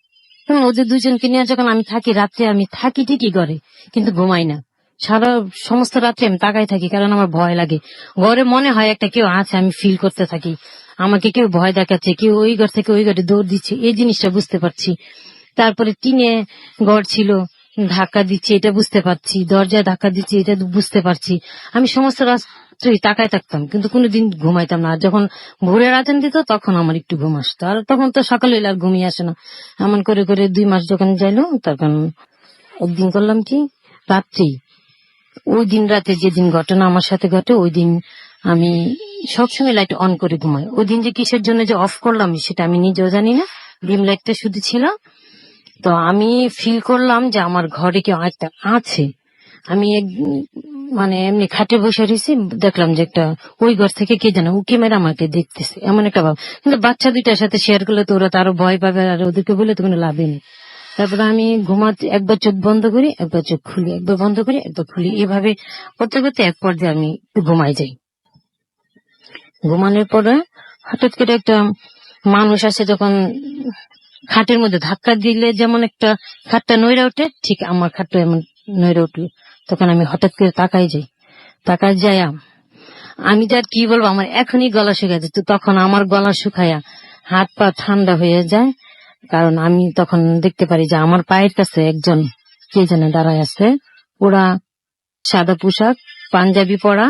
তখন ওদের দুজনকে নিয়ে যখন আমি থাকি, রাত্রে আমি থাকি ঠিকই ঘরে, কিন্তু ঘুমাই না। সারা সমস্ত রাত্রে আমি তাকাই থাকি, কারণ আমার ভয় লাগে। ঘরে মনে হয় একটা কেউ আছে, আমি ফিল করতে থাকি আমাকে কেউ ভয় দেখাচ্ছে, কেউ ওই ঘর থেকে ওই ঘরে দৌড় দিচ্ছে, এই জিনিসটা বুঝতে পারছি। তারপরে টিনে ঘর ছিল, ধাক্কা দিচ্ছে এটা বুঝতে পারছি, দরজায় ধাক্কা দিচ্ছে এটা বুঝতে পারছি। আমি সমস্ত রাত্রে তাকায় থাকতাম, কিন্তু কোনোদিন ঘুমাইতাম না। আর যখন ভোরের আজান দিত তখন আমার একটু ঘুম আসতো, আর তখন তো সকালে আর ঘুমিয়ে আসে না। এমন করে করে 2 মাস যখন যাইলো, তখন একদিন করলাম কি, রাত্রি ওই দিন রাতে যেদিন ঘটনা আমার সাথে ঘটে, ওই দিন আমি সবসময় লাইট অন করে ঘুমাই। ওই দিন যে কিসের জন্য যে অফ করলাম সেটা আমি নিজেও জানি না, ডিম লাইটটা শুধু ছিল। তো আমি ফিল করলাম যে আমার ঘরে কেউ একটা আছে। আমি মানে এমনি খাটে বসে রয়েছি, দেখলাম যে একটা ওই ঘর থেকে কে যেন উকি মেরে আমাকে দেখতেছে, এমন একটা ভাব। কিন্তু বাচ্চা দুইটার সাথে শেয়ার করলে তো ওরা তো আরো ভয় পাবে, আর ওদেরকে বলে তো কোনো লাভই নেই। তারপরে আমি ঘুমাতে একবার চোখ বন্ধ করি, একবার চোখ খুলি, একবার বন্ধ করি, একবার খুলি, এভাবে করতে করতে এক পর্যায়ে আমি একটু ঘুমাই যাই। ঘুমানোর পরে হঠাৎ করে একটা মানুষ আসে, যখন খাটের মধ্যে ধাক্কা দিলে যেমন একটা খাটটা নইরা ওঠে, ঠিক আমার খাটটা এমন নইরা উঠলো। তখন আমি হঠাৎ করে তাকাই যাই, তাকাই যাই আমি যার কি বলবো, আমার এখনই গলা শুকায় যায়। তো তখন আমার গলা শুকায়া হাত পা ঠান্ডা হয়ে যায়, কারণ আমি তখন দেখতে পারি যে আমার পায়ের কাছে একজন কে যেন দাঁড়ায় আছে। ওরা সাদা পোশাক, পাঞ্জাবি পরা,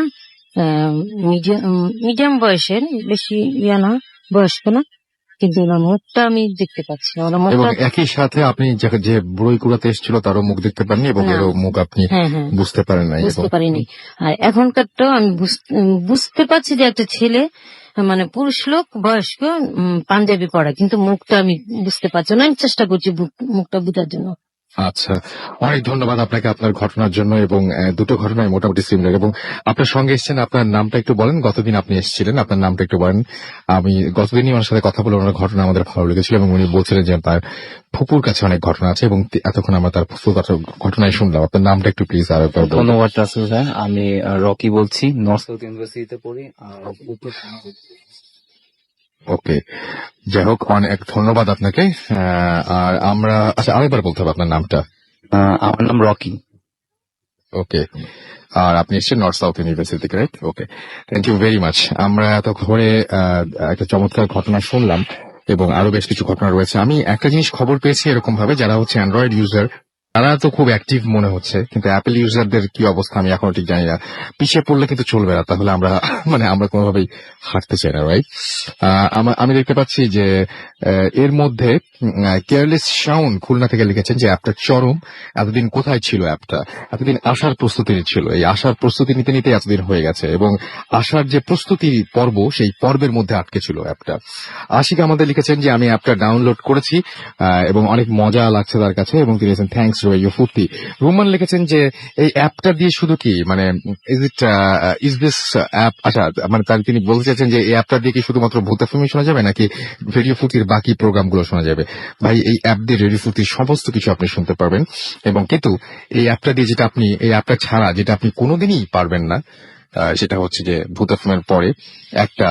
মিডিয়াম বয়সের, বেশি ইয়া না, বয়স্ক না, কিন্তু ওনার মুখটা আমি দেখতে পাচ্ছি না। ওনার এবং মুখটা একই সাথে আপনি যে বড়ই কুড়াতে এসেছিল তারও মুখ দেখতে পারেননি, এবং না। এরও মুখ আপনি হ্যাঁ হ্যাঁ বুঝতে পারেন নাই। বুঝতে পারিনি। আর এখনকারটাও আমি বুঝতে পারছি যে একটা ছেলে, মানে পুরুষ লোক, বয়স্ক, পাঞ্জাবি পরা, কিন্তু মুখটা আমি বুঝতে পারছি না। আমি চেষ্টা করছি মুখটা বোঝার জন্য। আচ্ছা, অনেক ধন্যবাদ আপনাকে আপনার ঘটনার জন্য, এবং দুটো ঘটনায় মোটামুটি সিমিলার। এবং আপনার সঙ্গে এসেছেন, আপনার নামটা একটু বলেন, গতদিন আপনি এসেছিলেন, আপনার নামটা একটু বলেন। আমি গতদিনই ওনার সাথে কথা বলে ওনার ঘটনা আমাদের ভালো লেগেছিল, এবং উনি বলছিলেন যে তার ফুপুর কাছে অনেক ঘটনা আছে, এবং এতক্ষণ আমরা তার ফুপুর ঘটনায় শুনলাম। আপনার নামটা একটু প্লিজ আর একবার বলুন। ধন্যবাদ রাসেল ভাই, আমি রকি বলছি, নর্থ সাউথ ইউনিভার্সিটিতে পড়ি। ওকে, যাই হোক, অনেক ধন্যবাদ আপনাকে। আর আমরা, আচ্ছা, আরেকবার বলতে হবে আপনার নামটা। আমার নাম রকি। ওকে, আর আপনি এসেছেন নর্থ সাউথ ইউনিভার্সিটি থেকে, right? Okay, thank you very much. আমরা এত ঘরে একটা চমৎকার ঘটনা শুনলাম, এবং আরো বেশ কিছু ঘটনা রয়েছে। আমি একটা জিনিস খবর পেয়েছি এরকম ভাবে, যারা হচ্ছে অ্যান্ড্রয়েড ইউজার তারা তো খুব অ্যাক্টিভ মনে হচ্ছে, কিন্তু অ্যাপেল ইউজারদের কি অবস্থা আমি এখনো ঠিক জানি না। পিছিয়ে পড়লে কিন্তু চলবে না, তাহলে আমরা কোনোভাবেই হাঁটতে চাই না, রাইট? আমি দেখতে পাচ্ছি যে এর মধ্যে কেয়ারলেস শাউন খুলনা থেকে লিখেছেন যে অ্যাপটা চরম, এতদিন কোথায় ছিল অ্যাপটা, এতদিন আসার প্রস্তুতি ছিল, এই আসার প্রস্তুতি নিতে নিতে এতদিন হয়ে গেছে, এবং আসার যে প্রস্তুতি পর্ব সেই পর্বের মধ্যে আটকে ছিল অ্যাপটা। আশিক আমাদের লিখেছেন যে আমি অ্যাপটা ডাউনলোড করেছি এবং অনেক মজা লাগছে তার কাছে, এবং তিনি লিখেছেন থ্যাংকস ফুর্তি। রুমান লিখেছেন যে এই অ্যাপটা দিয়ে শুধু কি মানে ইজ দিস অ্যাপ, আচ্ছা মানে তিনি বলতে চাইছেন যে এই অ্যাপটা দিয়ে কি শুধুমাত্র ভূত এফএমই শোনা যাবে, নাকি রেডিও ফুর্তির বাকি প্রোগ্রামগুলো শোনা যাবে? ভাই, এই অ্যাপ দিয়ে রেডিও ফুর্তির সমস্ত কিছু আপনি শুনতে পারবেন, এবং কিন্তু এই অ্যাপটা দিয়ে এই অ্যাপটা ছাড়া যেটা আপনি কোনোদিনই পারবেন না, সেটা হচ্ছে যে ভূত এফএমের পরে একটা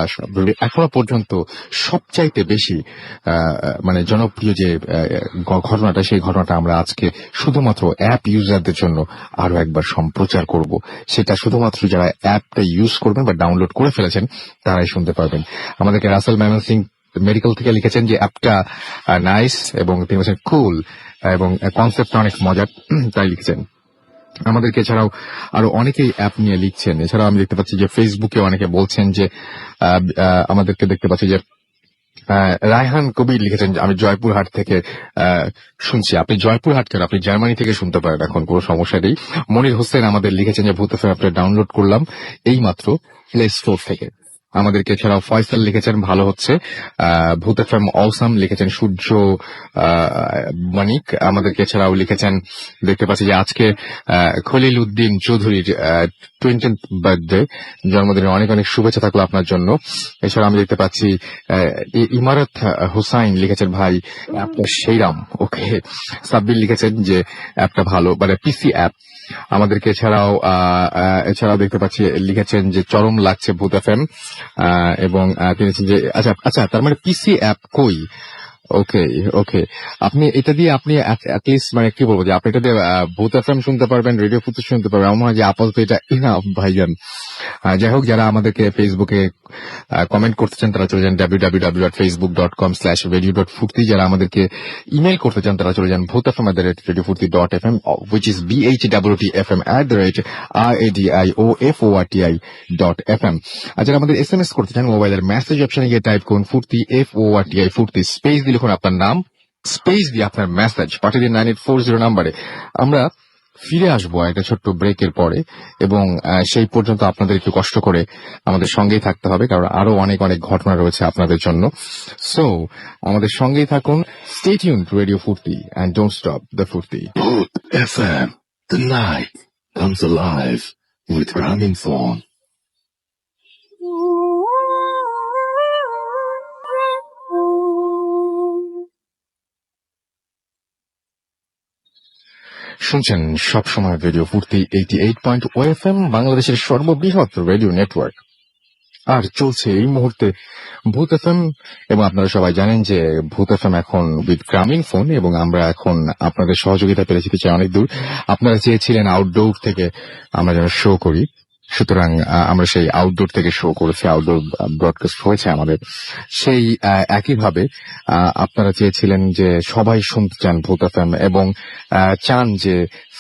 এখনো পর্যন্ত সবচাইতে বেশি মানে জনপ্রিয় যে ঘটনাটা, সেই ঘটনাটা আমরা আজকে শুধুমাত্র অ্যাপ ইউজারদের জন্য আরো একবার সম্প্রচার করব। সেটা শুধুমাত্র যারা অ্যাপটা ইউজ করবেন বা ডাউনলোড করে ফেলেছেন তারাই শুনতে পারবেন। আমাদেরকে রাসেল ম্যামন সিং মেডিকেল থেকে লিখেছেন যে অ্যাপটা নাইস, এবং তিনি বলছেন কুল, এবং কনসেপ্টটা অনেক মজার, তাই লিখছেন। আমাদেরকে এছাড়াও আরো অনেকেই অ্যাপ নিয়ে লিখছেন। এছাড়াও আমি দেখতে পাচ্ছি যে ফেসবুকে অনেকে বলছেন যে আমাদেরকে দেখতে পাচ্ছি যে রায়হান কবির লিখেছেন আমি জয়পুরহাট থেকে শুনছি। আপনি জয়পুরহাট কেন, আপনি জার্মানি থেকে শুনতে পারেন, এখন কোনো সমস্যা নেই। মনির হোসেন আমাদের লিখেছেন যে ভূত এফএম অ্যাপটা ডাউনলোড করলাম এইমাত্র প্লে স্টোর থেকে। আমাদেরকে এছাড়াও ফয়সাল লিখেছেন ভালো হচ্ছে, ভূত এফএম অসাম লিখেছেন সূর্য মানিক, আমাদেরকে এছাড়াও লিখেছেন দেখতে পাচ্ছি যে আজকে খলিল উদ্দিন চৌধুরীর 20th বার্থডে, জন্মদিনের অনেক অনেক শুভেচ্ছা থাকলো আপনার জন্য। এছাড়া আমি দেখতে পাচ্ছি ইমারত হুসাইন লিখেছেন ভাই অ্যাপটা সেইরাম, ওকে। সাব্বির লিখেছেন যে অ্যাপটা ভালো, মানে পিসি অ্যাপ। আমাদেরকে এছাড়াও দেখতে পাচ্ছি লিখেছেন যে চরম লাগছে ভূত এফএম, এবং তিনি যে আচ্ছা তার মানে পিসি অ্যাপ কই, ওকে ওকে। আপনি এটা দিয়ে আপনি অ্যাটলিস্ট মানে কি বলবো যে আপনি এটা দিয়ে ভূত এফএম শুনতে পারবেন, রেডিও ফুর্তি শুনতে পারবেন। আমার মনে হয় যে আপাতত এটা ইনাফ ভাইজান। যাই হোক, যারা আমাদেরকে ফেসবুকে কমেন্ট করতে চান তারা চলে যান www.facebook.com/radio.furti। যারা আমাদেরকে ইমেল করতে চান তারা চলে যান bhutfm@radiofurti.fm, which is BHWTFM@radioforti.fm। আর যারা আমাদের SMS করতে চান মোবাইলের মেসেজ অপশনে গিয়ে টাইপ করুন ফুর্তি FORTI ফুর্তি, স্পেস দিয়ে লিখুন আপনার নাম, স্পেস দিয়ে আপনার মেসেজ পাঠিয়ে দিন 9840 নাম্বারে। আমরা ফিরে আসবো একটা ছোট্ট ব্রেকের পরে, এবং সেই পর্যন্ত আপনাদের একটু কষ্ট করে আমাদের সঙ্গেই থাকতে হবে, কারণ আরো অনেক অনেক ঘটনা রয়েছে আপনাদের জন্য। সো আমাদের সঙ্গেই থাকুন, স্টে টিউনড টু রেডিও ফুর্তি এন্ড ডোন্ট স্টপ দ্য ফুর্তি। Booth FM. The night comes alive with Gramophone. শুনছেন সবসময় রেডিও ফুর্তি 88.0 FM, বাংলাদেশের সর্ববৃহৎ রেডিও নেটওয়ার্ক। আর চলছে এই মুহূর্তে ভূত এফএম, এবং আপনারা সবাই জানেন যে ভূত এফএম এখন উইথ গ্রামীণ ফোন, এবং আমরা এখন আপনাদের সহযোগিতা পেরে যেতে চাই অনেক দূর। আপনারা চেয়েছিলেন আউটডোর থেকে আমরা যেন শো করি, সুতরাং আমরা সেই আউটডোর থেকে শো করেছি, আউটডোর ব্রডকাস্ট হয়েছে আমাদের। সেই একইভাবে আপনারা চেয়েছিলেন যে সবাই শুনতে চান ভূত এফএম, এবং চান যে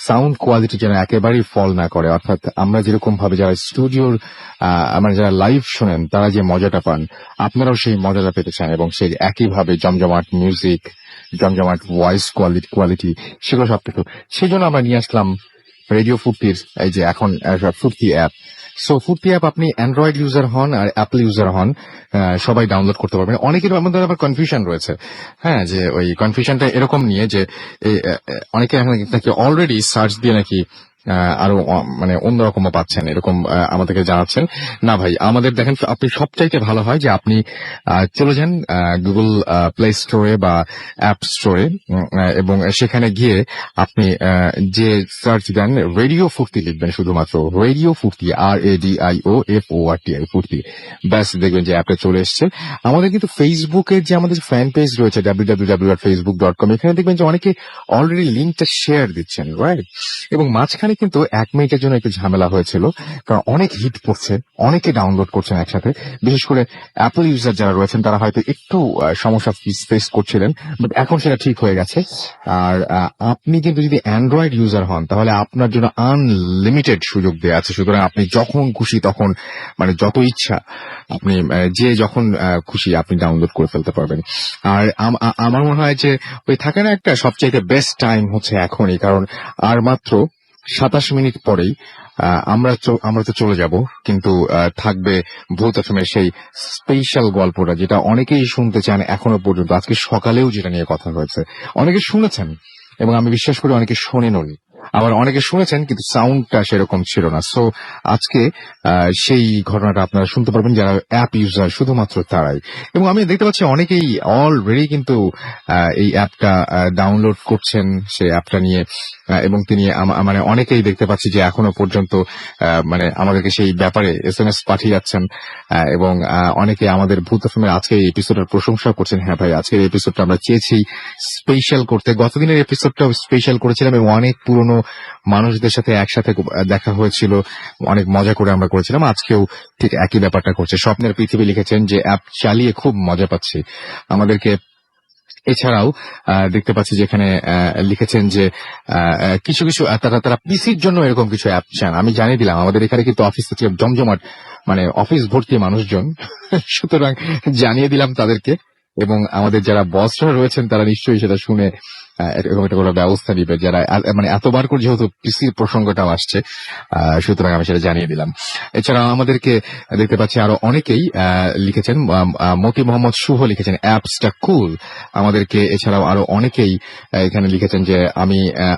সাউন্ড কোয়ালিটি যেন একেবারেই ফল না করে, অর্থাৎ আমরা যেরকম ভাবে যারা স্টুডিওর মানে যারা লাইভ শোনেন তারা যে মজাটা পান আপনারাও সেই মজাটা পেতে চান, এবং সেই একইভাবে জমজমাট মিউজিক, জমজমাট ভয়েস কোয়ালিটি সেগুলো সবকিছু। সেই জন্য আমরা নিয়ে আসলাম রেডিও ফুর্তির এই যে এখন ফুর্তি অ্যাপ। সো ফুর্তি অ্যাপ আপনি অ্যান্ড্রয়েড ইউজার হন আর অ্যাপল ইউজার হন, সবাই ডাউনলোড করতে পারবেন। অনেকের মধ্যে আবার কনফিউশন রয়েছে, হ্যাঁ, যে ওই কনফিউশনটা এরকম নিয়ে যে অনেকে নাকি অলরেডি সার্চ দিয়ে নাকি আরো মানে অন্যরকমও পাচ্ছেন, এরকম আমাদেরকে জানাচ্ছেন। না ভাই, আমাদের দেখেন আপনি সবচাইতে ভালো হয় যে আপনি চলে যান গুগল প্লে স্টোরে বা অ্যাপ স্টোরে, এবং সেখানে গিয়ে আপনি যে সার্চ দেন রেডিও ফুর্তি লিখবেন, শুধুমাত্র রেডিও ফুর্তি RADIOFORTI ফুর্তি, ব্যাস দেখবেন যে অ্যাপটা চলে এসছে। আমাদের কিন্তু ফেসবুকের যে আমাদের ফ্যান পেজ রয়েছে www.facebook.com, এখানে দেখবেন যে অনেকে অলরেডি লিঙ্কটা শেয়ার দিচ্ছেন, রাইট? এবং মাঝখানে কিন্তু 1 মিনিটের জন্য একটু ঝামেলা হয়েছিল, কারণ অনেক হিট পড়ছে, অনেকে ডাউনলোড করছেন একসাথে। বিশেষ করে অ্যাপল ইউজার যারা রয়েছেন তারা হয়তো একটু সমস্যা ফেস করছিলেন, বাট এখন সেটা ঠিক হয়ে গেছে। আর আপনি কিন্তু যদি অ্যান্ড্রয়েড ইউজার হন তাহলে আপনার জন্য আনলিমিটেড সুযোগ দেওয়া আছে, সুতরাং আপনি যখন খুশি তখন মানে যত ইচ্ছা আপনি যে যখন খুশি আপনি ডাউনলোড করে ফেলতে পারবেন। আর আমার মনে হয় যে ওই থাকে না একটা সবচাইতে বেস্ট টাইম হচ্ছে এখনই, কারণ আর মাত্র 27 মিনিট পরেই আমরা তো চলে যাব, কিন্তু থাকবে ভূত এফএমের সেই স্পেশাল গল্পটা, যেটা অনেকেই শুনতে চান এখনো পর্যন্ত। আজকে সকালেও যেটা নিয়ে কথা হয়েছে, অনেকে শুনেছেন এবং আমি বিশ্বাস করি অনেকে শোনেননি, আবার অনেকে শুনেছেন কিন্তু সাউন্ডটা সেরকম ছিল না। সো আজকে সেই ঘটনাটা আপনারা শুনতে পারবেন যারা অ্যাপ ইউজার, শুধুমাত্র তারাই। এবং আমি দেখতে পাচ্ছি অনেকেই অলরেডি কিন্তু এই অ্যাপটা ডাউনলোড করছেন, সেই অ্যাপটা নিয়ে, এবং তিনি মানে অনেকেই দেখতে পাচ্ছি যে এখনো পর্যন্ত মানে আমাদেরকে সেই ব্যাপারে SMS পাঠিয়ে যাচ্ছেন, এবং অনেকে আমাদের ভূত এফএমের আজকে এই এপিসোডের প্রশংসা করছেন। হ্যাঁ ভাই, আজকের এপিসোডটা আমরা চেয়েছি স্পেশাল করতে, গতদিনের এপিসোডটাও স্পেশাল করেছিলাম এবং অনেক পুরনো মানুষদের সাথে একসাথে দেখা হয়েছিল, অনেক মজা করে আমরা করেছিলাম। আজকেও ঠিক একই ব্যাপারটা করছে। স্বপ্নের পৃথিবী লিখেছেন যে অ্যাপ চালিয়ে খুব মজা পাচ্ছি আমাদেরকে। এছাড়াও দেখতে পাচ্ছি যেখানে লিখেছেন যে কিছু কিছু তারা পিসির জন্য এরকম কিছু অ্যাপ চান। আমি জানিয়ে দিলাম আমাদের এখানে কিন্তু অফিস থেকে জমজমাট, মানে অফিস ভর্তি মানুষজন, সুতরাং জানিয়ে দিলাম তাদেরকে, এবং আমাদের যারা বসরা রয়েছেন তারা নিশ্চয়ই সেটা শুনে এরকম একটা কোনো ব্যবস্থা নিবে যারা মানে এতবার করে যেহেতু পিসির প্রসঙ্গটাও আসছে, সুতরাং আমি সেটা জানিয়ে দিলাম। এছাড়া আমাদেরকে দেখতে পাচ্ছি আরো অনেকেই লিখেছেন। মতি মোহাম্মদ শুভ লিখেছেন অ্যাপসটা কুল আমাদেরকে। এছাড়াও আরো অনেকেই এখানে লিখেছেন যে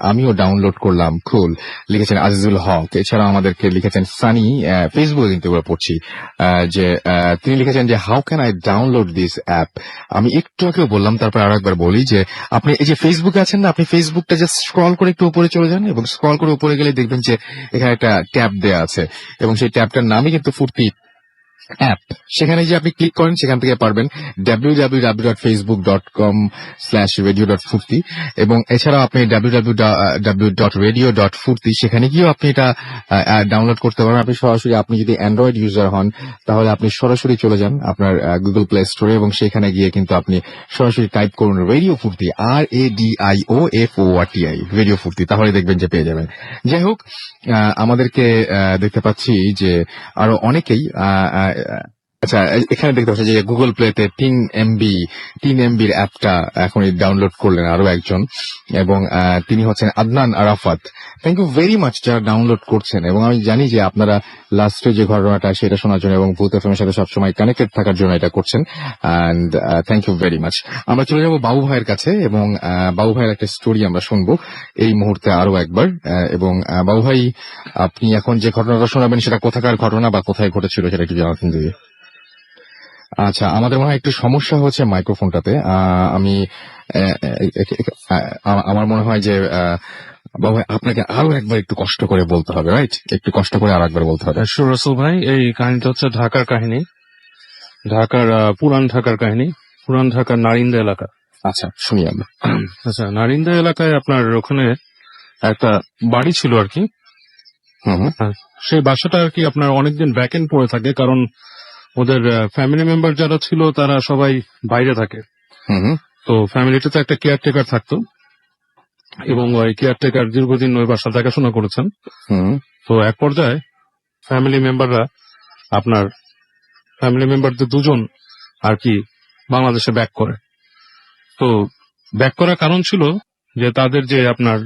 আমিও ডাউনলোড করলাম, কুল লিখেছেন আজিজুল হক। এছাড়াও আমাদেরকে লিখেছেন সানি, ফেসবুকে কিন্তু এগুলো পড়ছি, যে তিনি লিখেছেন যে how can I download this app. আমি একটু আগেও বললাম, তারপর আরো একবার বলি যে আপনি এই যে ফেসবুকে আছেন না, আপনি ফেসবুকটা জাস্ট স্ক্রল করে একটু উপরে চলে যান এবং স্ক্রল করে উপরে গেলে দেখবেন যে এখানে একটা ট্যাব দেয়া আছে এবং সেই ট্যাবটার নামই কিন্তু ফুর্তি অ্যাপ। সেখানে যে আপনি ক্লিক করেন সেখান থেকে পারবেন www.facebook.com/radio.furti এবং এছাড়াও আপনি www.radio.furti সেখানে গিয়েও আপনি এটা ডাউনলোড করতে পারবেন। আপনি সরাসরি, আপনি যদি অ্যান্ড্রয়েড ইউজার হন তাহলে আপনি সরাসরি চলে যান আপনার গুগল প্লে স্টোরে এবং সেখানে গিয়ে কিন্তু আপনি সরাসরি টাইপ করুন রেডিও ফুর্তি, RADIOFORTI, রেডিও ফুর্তি, তাহলে দেখবেন যে পেয়ে যাবেন। যাই হোক, আমাদেরকে দেখতে পাচ্ছি যে আরো অনেকেই আচ্ছা, এখানে দেখতে পাচ্ছি যে গুগল প্লেতে 3 MBর অ্যাপটা এখন ডাউনলোড করলেন আরো একজন, এবং তিনি হচ্ছেন Adnan Arafat. Thank you very much যারা ডাউনলোড করছেন, এবং আমি জানি যে আপনারা লাস্টে যে ঘটনাটা সেটা শোনার জন্য এবং ভূত এফএম এর সাথে সবসময় কানেক্টেড থাকার জন্য এটা করছেন, and thank you very much. আমরা চলে যাবো বাবু ভাইয়ের কাছে এবং বাবু ভাইয়ের একটা স্টোরি আমরা শুনবো এই মুহূর্তে আরো একবার। এবং বাবু ভাই, আপনি এখন যে ঘটনাটা শোনাবেন সেটা কোথাকার ঘটনা বা কোথায় ঘটেছিল সেটা একটু জানাতেন যদি। আচ্ছা, আমাদের মনে হয় একটু সমস্যা হচ্ছে মাইক্রোফোনটাতে। আমি আমার মনে হয় যে বাবা আপনাকে আরো একবার একটু কষ্ট করে বলতে হবে, রাইট? একটু কষ্ট করে আরো একবার বলতে হবে। রসুল ভাই, এই কাহিনীটা হচ্ছে ঢাকার কাহিনী, ঢাকার পুরান ঢাকার কাহিনী, পুরান ঢাকার নারিন্দা এলাকা। আচ্ছা, শুনি আমরা। আচ্ছা, নারিন্দা এলাকায় আপনার ওখানে একটা বাড়ি ছিল আর কি। সেই বাসাটা আর কি আপনার অনেকদিন ভ্যাকেন্ট পড়ে থাকে, কারণ ওদের ফ্যামিলি মেম্বার যারা ছিল তারা সবাই বাইরে থাকে। তো ফ্যামিলিটাতে একটা কেয়ারটেকার থাকতো এবং ওই কেয়ারটেকার দীর্ঘদিন ওই বাসা দেখাশোনা করেছেন। তো এক পর্যায়ে ফ্যামিলি মেম্বারদের দুজন আর কি বাংলাদেশে ব্যাক করে। তো ব্যাক করার কারণ ছিল যে তাদের যে আপনার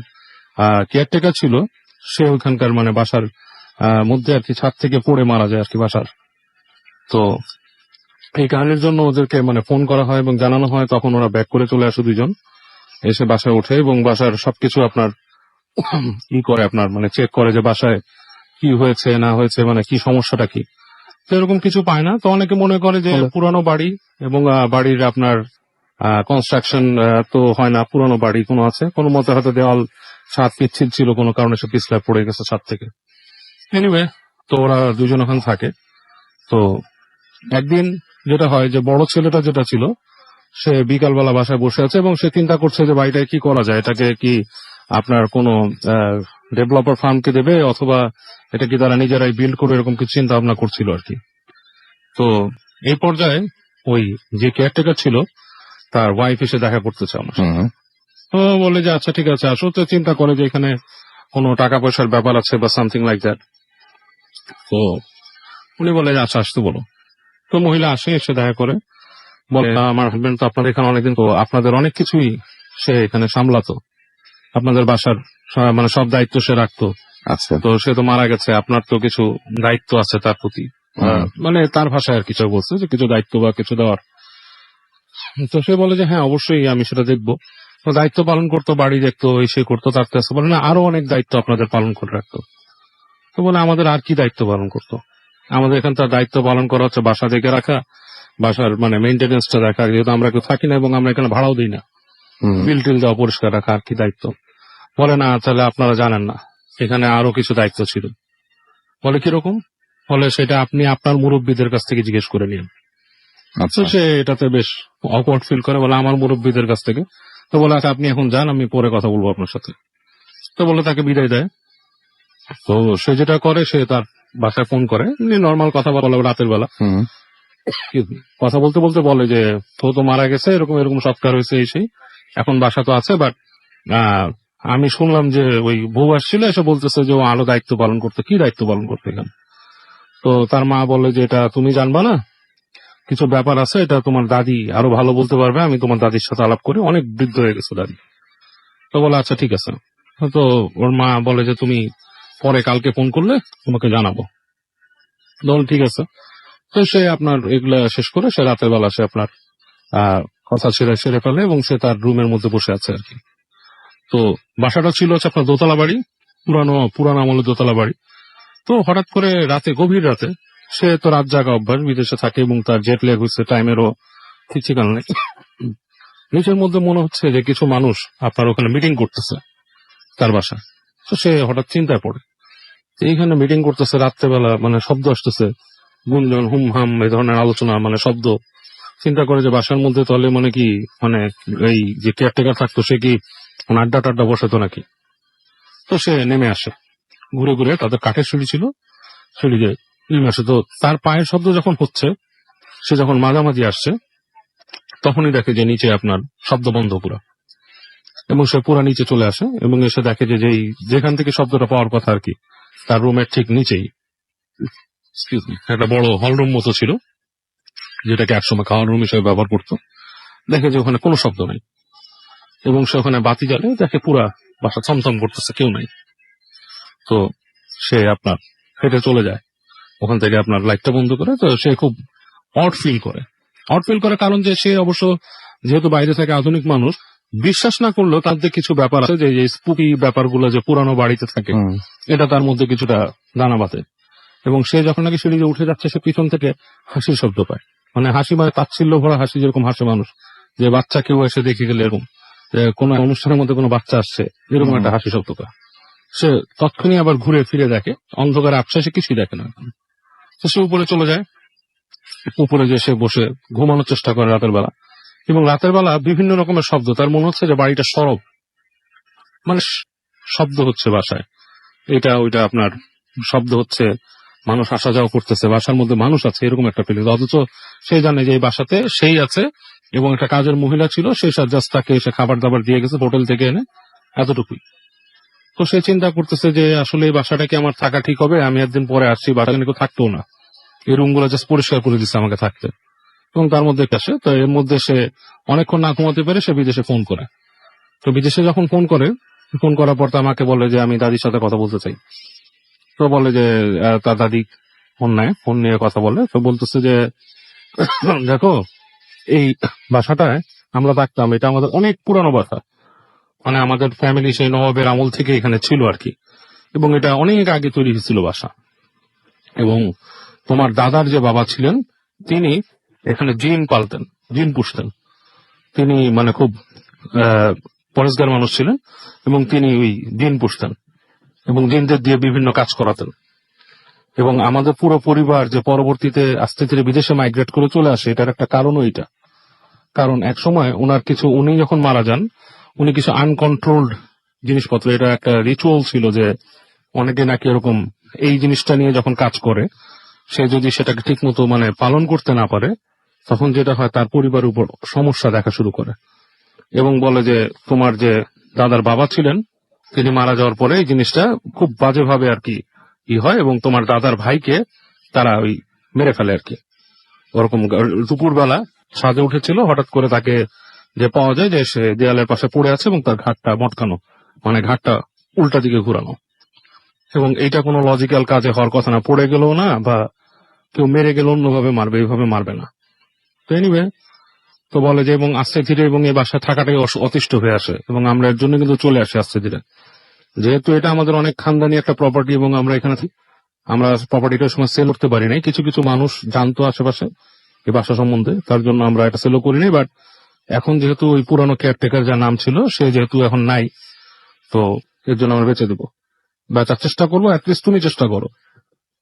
কেয়ারটেকার ছিল সে ওইখানকার মানে বাসার মধ্যে আর কি ছাদ থেকে পড়ে মারা যায় আর কি বাসার। তো এই কারণের জন্য ওদেরকে মানে ফোন করা হয় এবং জানানো হয়, তখন ওরা ব্যাক করে চলে আসে দুজন, এসে বাসায় ওঠে এবং বাসার সবকিছু আপনার ই করে, আপনার মানে চেক করে যে বাসায় কি হয়েছে না হয়েছে, মানে কি সমস্যাটা কি। তো এরকম কিছু পায় না। তো অনেকে মনে করে যে পুরানো বাড়ি এবং বাড়ির আপনার কনস্ট্রাকশন তো হয় না, পুরানো বাড়ি কোনো আছে, কোনো মতে হয়তো দেওয়াল ছাদ পিচ্ছিল ছিল, কোনো কারণে সে পিছলা পড়ে গেছে ছাদ থেকে। এনিওয়ে, তো ওরা দুজন ওখানে থাকে। তো একদিন যেটা হয় যে বড় ছেলেটা যেটা ছিল সে বিকালবেলা বাসায় বসে আছে এবং সে চিন্তা করছে যে বাড়িটায় কি করা যায়, এটাকে কি আপনার কোনো ডেভেলপার ফার্মকে দেবে অথবা এটা কি তারা নিজেরাই বিল্ড করে, এরকম কিছু চিন্তা ভাবনা করছিল আর কি। তো এই পর্যায়ে ওই যে কেয়ারটেকার ছিল তার ওয়াইফ এসে দেখা করতেছে আমার সাথে। তো বলে যে আচ্ছা ঠিক আছে আসো। তো চিন্তা করে যে এখানে কোনো টাকা পয়সার ব্যাপার আছে বা সামথিং লাইক দ্যাট। তো উনি বলে যে আচ্ছা আসতে বলো। তো মহিলা আসে, এসে দেখা করে, বলে আমার হাজবেন্ড তো আপনাদের এখানে অনেকদিন, তো আপনাদের অনেক কিছুই সে এখানে সামলাতো, আপনাদের বাসার মানে সব দায়িত্ব সে রাখতো। আচ্ছা, তো সে তো মারা গেছে, আপনার তো কিছু দায়িত্ব আছে তার প্রতি, মানে তার ভাষায় আর কিছু বলছে যে কিছু দায়িত্ব বা কিছু দেওয়ার। তো সে বলে যে হ্যাঁ অবশ্যই আমি সেটা দেখবো। তো দায়িত্ব পালন করতো, বাড়ি দেখতো, এই সে করতো। তার কাছে বলে না আরো অনেক দায়িত্ব আপনাদের পালন করে রাখতো। তো বলে আমাদের আর কি দায়িত্ব পালন করতো, আমাদের এখানকার দায়িত্ব পালন করা হচ্ছে বাসা দেখে রাখা, বাসার মানে মেইনটেনেন্সটা দেখা, যেহেতু আমরা কেউ থাকি না এবং আমরা এখানে ভাড়াও দিই না, বিল টিল দেওয়া, পরিষ্কার রাখা, আর কি দায়িত্ব। বলে না তাহলে আপনারা জানেন না এখানে আরো কিছু দায়িত্ব ছিল। বলে কিরকম? বলে সেটা আপনি আপনার মুরব্বীদের কাছ থেকে জিজ্ঞেস করে নিন। তো সে এটাতে বেশ অকওয়ার্ড ফিল করে, বলে আমার মুরব্বীদের কাছ থেকে। তো বলে আচ্ছা আপনি এখন যান, আমি পরে কথা বলবো আপনার সাথে। তো বলে তাকে বিদায় দেয়। তো সে যেটা করে, সে তার বাসায় ফোন করে, নর্মাল কথা বলে রাতের বেলা, কথা বলতে বলতে বলে যে তো মারা গেছে, এরকম এরকম সৎকার হয়েছে, এই সেই, এখন বাসা তো আছে, বাট আমি শুনলাম যে ওই বউ আসছিল, এসে বলতেছে যে ও আরো দায়িত্ব পালন করতে। কি দায়িত্ব পালন করতে এখানে? তো তার মা বলে যে এটা তুমি জানবা না, কিছু ব্যাপার আছে, এটা তোমার দাদি আরো ভালো বলতে পারবে, আমি তোমার দাদির সাথে আলাপ করি, অনেক বৃদ্ধ হয়ে গেছে দাদি। তো বলে আচ্ছা ঠিক আছে। তো ওর মা বলে যে তুমি পরে কালকে ফোন করলে তোমাকে জানাবো। বল ঠিক আছে। তো সে আপনার এগুলা শেষ করে সে রাতের বেলা সে আপনার কথা সেরে ফেলে এবং সে তার রুমের মধ্যে বসে আছে আর কি। তো বাসাটা ছিল হচ্ছে আপনার দোতলা বাড়ি, পুরানো আমলের দোতলা বাড়ি। তো হঠাৎ করে গভীর রাতে সে তো রাত জাগা অভ্যাস, বিদেশে থাকে এবং তার জেট ল্যাগ হচ্ছে, টাইমেরও ঠিক ঠিকানা নেই। নিজের মধ্যে মনে হচ্ছে যে কিছু মানুষ আপনার ওখানে মিটিং করতেছে তার বাসায়। তো সে হঠাৎ চিন্তায় পড়ে যে এইখানে মিটিং করতেছে রাত্রেবেলা, মানে শব্দ আসতেছে, গুঞ্জন, হুম হাম, এই ধরনের আলোচনা, মানে শব্দ। চিন্তা করে যে বাসার মধ্যে তাহলে মানে কি, মানে এই যে কেয়ারটেকার থাকতো সে কি আড্ডা টাড্ডা বসাতো নাকি। তো সে নেমে আসে, ঘুরে ঘুরে তাদের কাঠের সিঁড়ি ছিল, সিঁড়ি দিয়ে নেমে আসে। তো তার পায়ের শব্দ যখন হচ্ছে, সে যখন মাঝামাঝি আসছে, তখনই দেখে যে নিচে আপনার শব্দ বন্ধ পুরা, এবং সে পুরা নিচে চলে আসে এবং এসে দেখে যে যেখান থেকে শব্দটা পাওয়ার কথা আর কি, তার রুমের ঠিক নিচেই একটা বড় হল রুম মতো ছিল, যেটাকে একসময় খাওয়ার রুম হিসেবে ব্যবহার করতো। দেখে যে ওখানে কোনো শব্দ নাই এবং সে ওখানে বাতি জ্বালে, দেখে পুরা বাসা থমথম করতেছে, কেউ নাই। তো সে আপনার হেঁটে চলে যায় ওখান থেকে, আপনার লাইটটা বন্ধ করে। তো সে খুব অড ফিল করে কারণ যে সে অবশ্য যেহেতু বাইরে থেকে আধুনিক মানুষ, বিশ্বাস না করলেও তাদের কিছু ব্যাপার আছে যে স্পুকি ব্যাপারগুলো যে পুরানো বাড়িতে থাকে, এটা তার মধ্যে কিছুটা দানা বাঁধে। এবং সে যখন নাকি সিঁড়ি দিয়ে উঠে যাচ্ছে, সে পিছন থেকে হাসির শব্দ পায়, মানে হাসি, মানে তাচ্ছিল্য ভরা হাসি, যেরকম হাসে মানুষ, যে বাচ্চা কেউ এসে দেখে গেলে এরকম, যে কোনো অনুষ্ঠানের মধ্যে কোনো বাচ্চা আসছে এরকম একটা হাসি শব্দ পায়। সে তৎক্ষণই আবার ঘুরে ফিরে দেখে, অন্ধকারে আবছা, সে কিছুই দেখে না। তো সে উপরে চলে যায়, উপরে যে সে বসে ঘুমানোর চেষ্টা করে রাতের বেলা, এবং রাতের বেলা বিভিন্ন রকমের শব্দ, তার মনে হচ্ছে যে বাড়িটা সরব, মানে শব্দ হচ্ছে বাসায়, এটা ওইটা আপনার শব্দ হচ্ছে, মানুষ আসা যাওয়া করতেছে, বাসার মধ্যে মানুষ আছে, এরকম একটা ফিলিং। অথচ সে জানে যে এই বাসাতে সেই আছে এবং একটা কাজের মহিলা ছিল, সে জাস্ট তাকে এসে খাবার দাবার দিয়ে গেছে হোটেল থেকে এনে, এতটুকুই। তো সে চিন্তা করতেছে যে আসলে এই বাসাটা কি আমার থাকা ঠিক হবে, আমি একদিন পরে আসছি, বাসাটা কেউ থাকতেও না, এই রুম গুলো জাস্ট পরিষ্কার করে দিচ্ছে আমাকে থাকতে। এবং তার মধ্যে আসে, তো এর মধ্যে সে অনেকক্ষণ না ঘুমাতে পেরে সে বিদেশে ফোন করে। তো বিদেশে যখন ফোন করার পর তো আমাকে বলে যে আমি দাদির সাথে কথা বলতে চাই। তো বলে যে তার দাদি ফোন নিয়ে কথা বলে। তো বলতেছে যে দেখো, এই বাসাটায় আমরা থাকতাম, এটা আমাদের অনেক পুরানো বাসা, মানে আমাদের ফ্যামিলি সেই নবাবের আমল থেকে এখানে ছিল আর কি, এবং এটা অনেক আগে তৈরি হয়েছিল বাসা। এবং তোমার দাদার যে বাবা ছিলেন, তিনি এখানে জিন পুষতেন। তিনি মানে খুব পরেশগার মানুষ ছিলেন এবং তিনি ওই জিন পুষতেন এবং জিনদের দিয়ে বিভিন্ন কাজ করাতেন। এবং আমাদের পুরো পরিবার যে পরবর্তীতে আস্তে ধীরে বিদেশে মাইগ্রেট করে চলে আসে, এটার একটা কারণও এটা। কারণ এক সময় উনি যখন মারা যান, উনি কিছু আনকন্ট্রোলড জিনিসপত্র, এটা একটা রিচুয়াল ছিল যে অনেকে নাকি এরকম এই জিনিসটা নিয়ে যখন কাজ করে, সে যদি সেটাকে ঠিক মতো মানে পালন করতে না পারে, তখন যেটা হয় তার পরিবারের উপর সমস্যা দেখা শুরু করে। এবং বলে যে তোমার যে দাদার বাবা ছিলেন, তিনি মারা যাওয়ার পরে এই জিনিসটা খুব বাজেভাবে আর কি হয়, এবং তোমার দাদার ভাইকে তারা ওই মেরে ফেলে আর কি। ওরকম দুপুরবেলা সাজে উঠেছিল, হঠাৎ করে তাকে যে পাওয়া যায় যে সে দেয়ালের পাশে পড়ে আছে এবং তার ঘাটটা মটকানো, মানে ঘাটটা উল্টা দিকে ঘুরানো। এবং এইটা কোনো লজিক্যাল কাজে হওয়ার কথা না, পড়ে গেল না বা কেউ মেরে গেল অন্যভাবে মারবে, এইভাবে মারবে না। তো এনিওয়ে, তো বলে যে এবং আস্তে ধীরে এবং এই বাসায় থাকাটাই অতিষ্ঠ হয়ে আসে, এবং আমরা এর জন্য কিন্তু চলে আসি আস্তে ধীরে, যেহেতু এটা আমাদের অনেক খানদানি একটা প্রপার্টি এবং আমরা এখানে আমরা প্রপার্টিটার সময় সেল করতে পারি নাই। কিছু কিছু মানুষ জানতো আশেপাশে এই বাসা সম্বন্ধে, তার জন্য আমরা এটা সেলও করিনি। বাট এখন যেহেতু ওই পুরানো কেয়ারটেকার যার নাম ছিল, সে যেহেতু এখন নাই, তো এর জন্য আমরা বেঁচে দেবো, বেচার চেষ্টা করবো। অ্যাটলিস্ট তুমি চেষ্টা করো।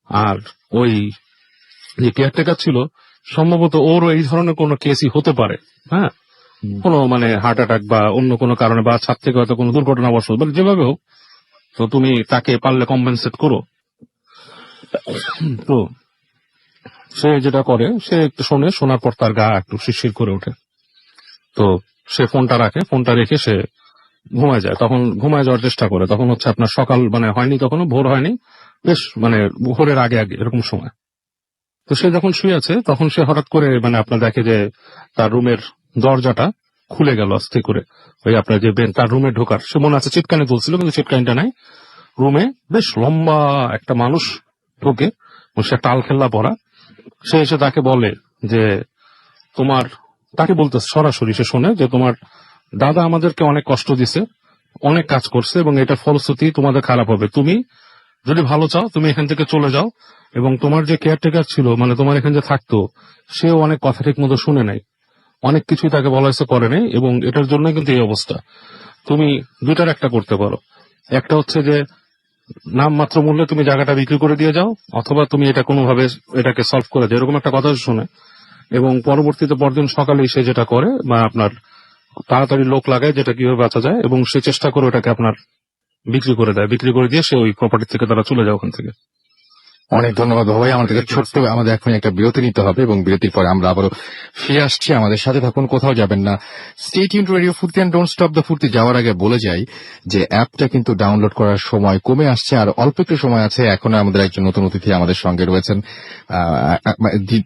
আর ওই যে কেয়ারটেকার ছিল, সম্ভবত ওরও এই ধরনের কোনো কেসই হতে পারে, হ্যাঁ, কোনো মানে হার্ট অ্যাটাক বা অন্য কোনো কারণে, বা ছাদ থেকে হয়তো কোনো দুর্ঘটনাবশত, মানে যেভাবে হোক, তো তুমি তাকে পারলে কম্পেনসেট করো। তো সে যেটা করে, সে একটু শোনার পর তার গা একটু শিরশির করে ওঠে। তো সে ফোনটা রেখে সে ঘুমায় যায়। তখন ঘুমায় যাওয়ার চেষ্টা করে, তখন হচ্ছে আপনার সকাল মানে হয়নি, তখনও ভোর হয়নি, বেশ মানে ভোরের আগে এরকম সময়। তো সে যখন শুয়ে আছে, তখন সে হঠাৎ করে মানে আপনার দেখে যে তার রুমের দরজাটা খুলে গেল আস্তে করে। ওই আপনার যে তার রুমে ঢোকার, সে মনে আছে চিটকানি তুলছিল, কিন্তু চিটকানিটা নাই। রুমে বেশ লম্বা একটা মানুষ ঢোকে, সে টাল খেল্লা পরা। সে এসে তাকে বলে যে তাকে বলতে সরাসরি সে শোনে যে তোমার দাদা আমাদেরকে অনেক কষ্ট দিছে, অনেক কাজ করছে, এবং এটার ফলশ্রুতি তোমাদের খারাপ হবে। তুমি যদি ভালো চাও তুমি এখান থেকে চলে যাও, এবং তোমার যে কেয়ারটেকার ছিল, মানে তোমার এখানে যে থাকতো, সেও অনেক কথা ঠিক মতো শুনে নাই, অনেক কিছুই তাকে বলা হয়েছে করে নাই, এবং এটার জন্য কিন্তু এই অবস্থা। তুমি দুইটার একটা করতে পারো, একটা হচ্ছে যে নামমাত্র মূল্যে তুমি জায়গাটা বিক্রি করে দিয়ে যাও, অথবা তুমি এটা কোনোভাবে এটাকে সলভ করে যাও, এরকম একটা কথা শুনে। এবং পরবর্তীতে পরদিন সকালেই সে যেটা করে, বা আপনার তাড়াতাড়ি লোক লাগায় যেটা কিভাবে বাঁচা যায়, এবং সে চেষ্টা করে ওটাকে আপনার বিক্রি করে দেয়, বিক্রি করে দিয়ে সে ওই প্রপার্টি থেকে তারা চলে যায় ওখান থেকে। অনেক ধন্যবাদ ভাই। আমাদেরকে ছোট্ট আমাদের এখন একটা বিরতি নিতে হবে, এবং বিরতির পরে আমরা আবারও ফিরে আসছি। আমাদের সাথে থাকুন, কোথাও যাবেন না। স্টে টিউনড রেডিও ফুর্তি এন্ড ডোন্ট স্টপ দ্য ফুর্তি। যাওয়ার আগে বলে যাই যে অ্যাপটা কিন্তু ডাউনলোড করার সময় কমে আসছে, আর অল্প একটু সময় আছে। এখন আমাদের একজন নতুন অতিথি আমাদের সঙ্গে রয়েছেন,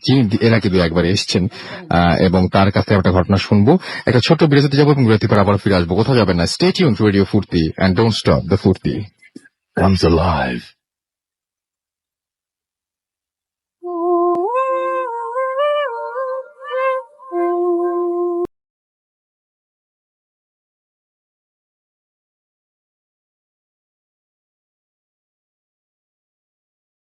যিনি এর আগে একবার এসছেন, এবং তার কাছে একটা ঘটনা শুনবো। একটা ছোট্ট বিরতিতে যাবো এবং বিরতির পর আবার ফিরে আসবো। কোথাও যাবেন না। স্টে টিউনড রেডিও ফুর্তি এন্ড ডোন্ট স্টপ দ্য ফুর্তি। Comes alive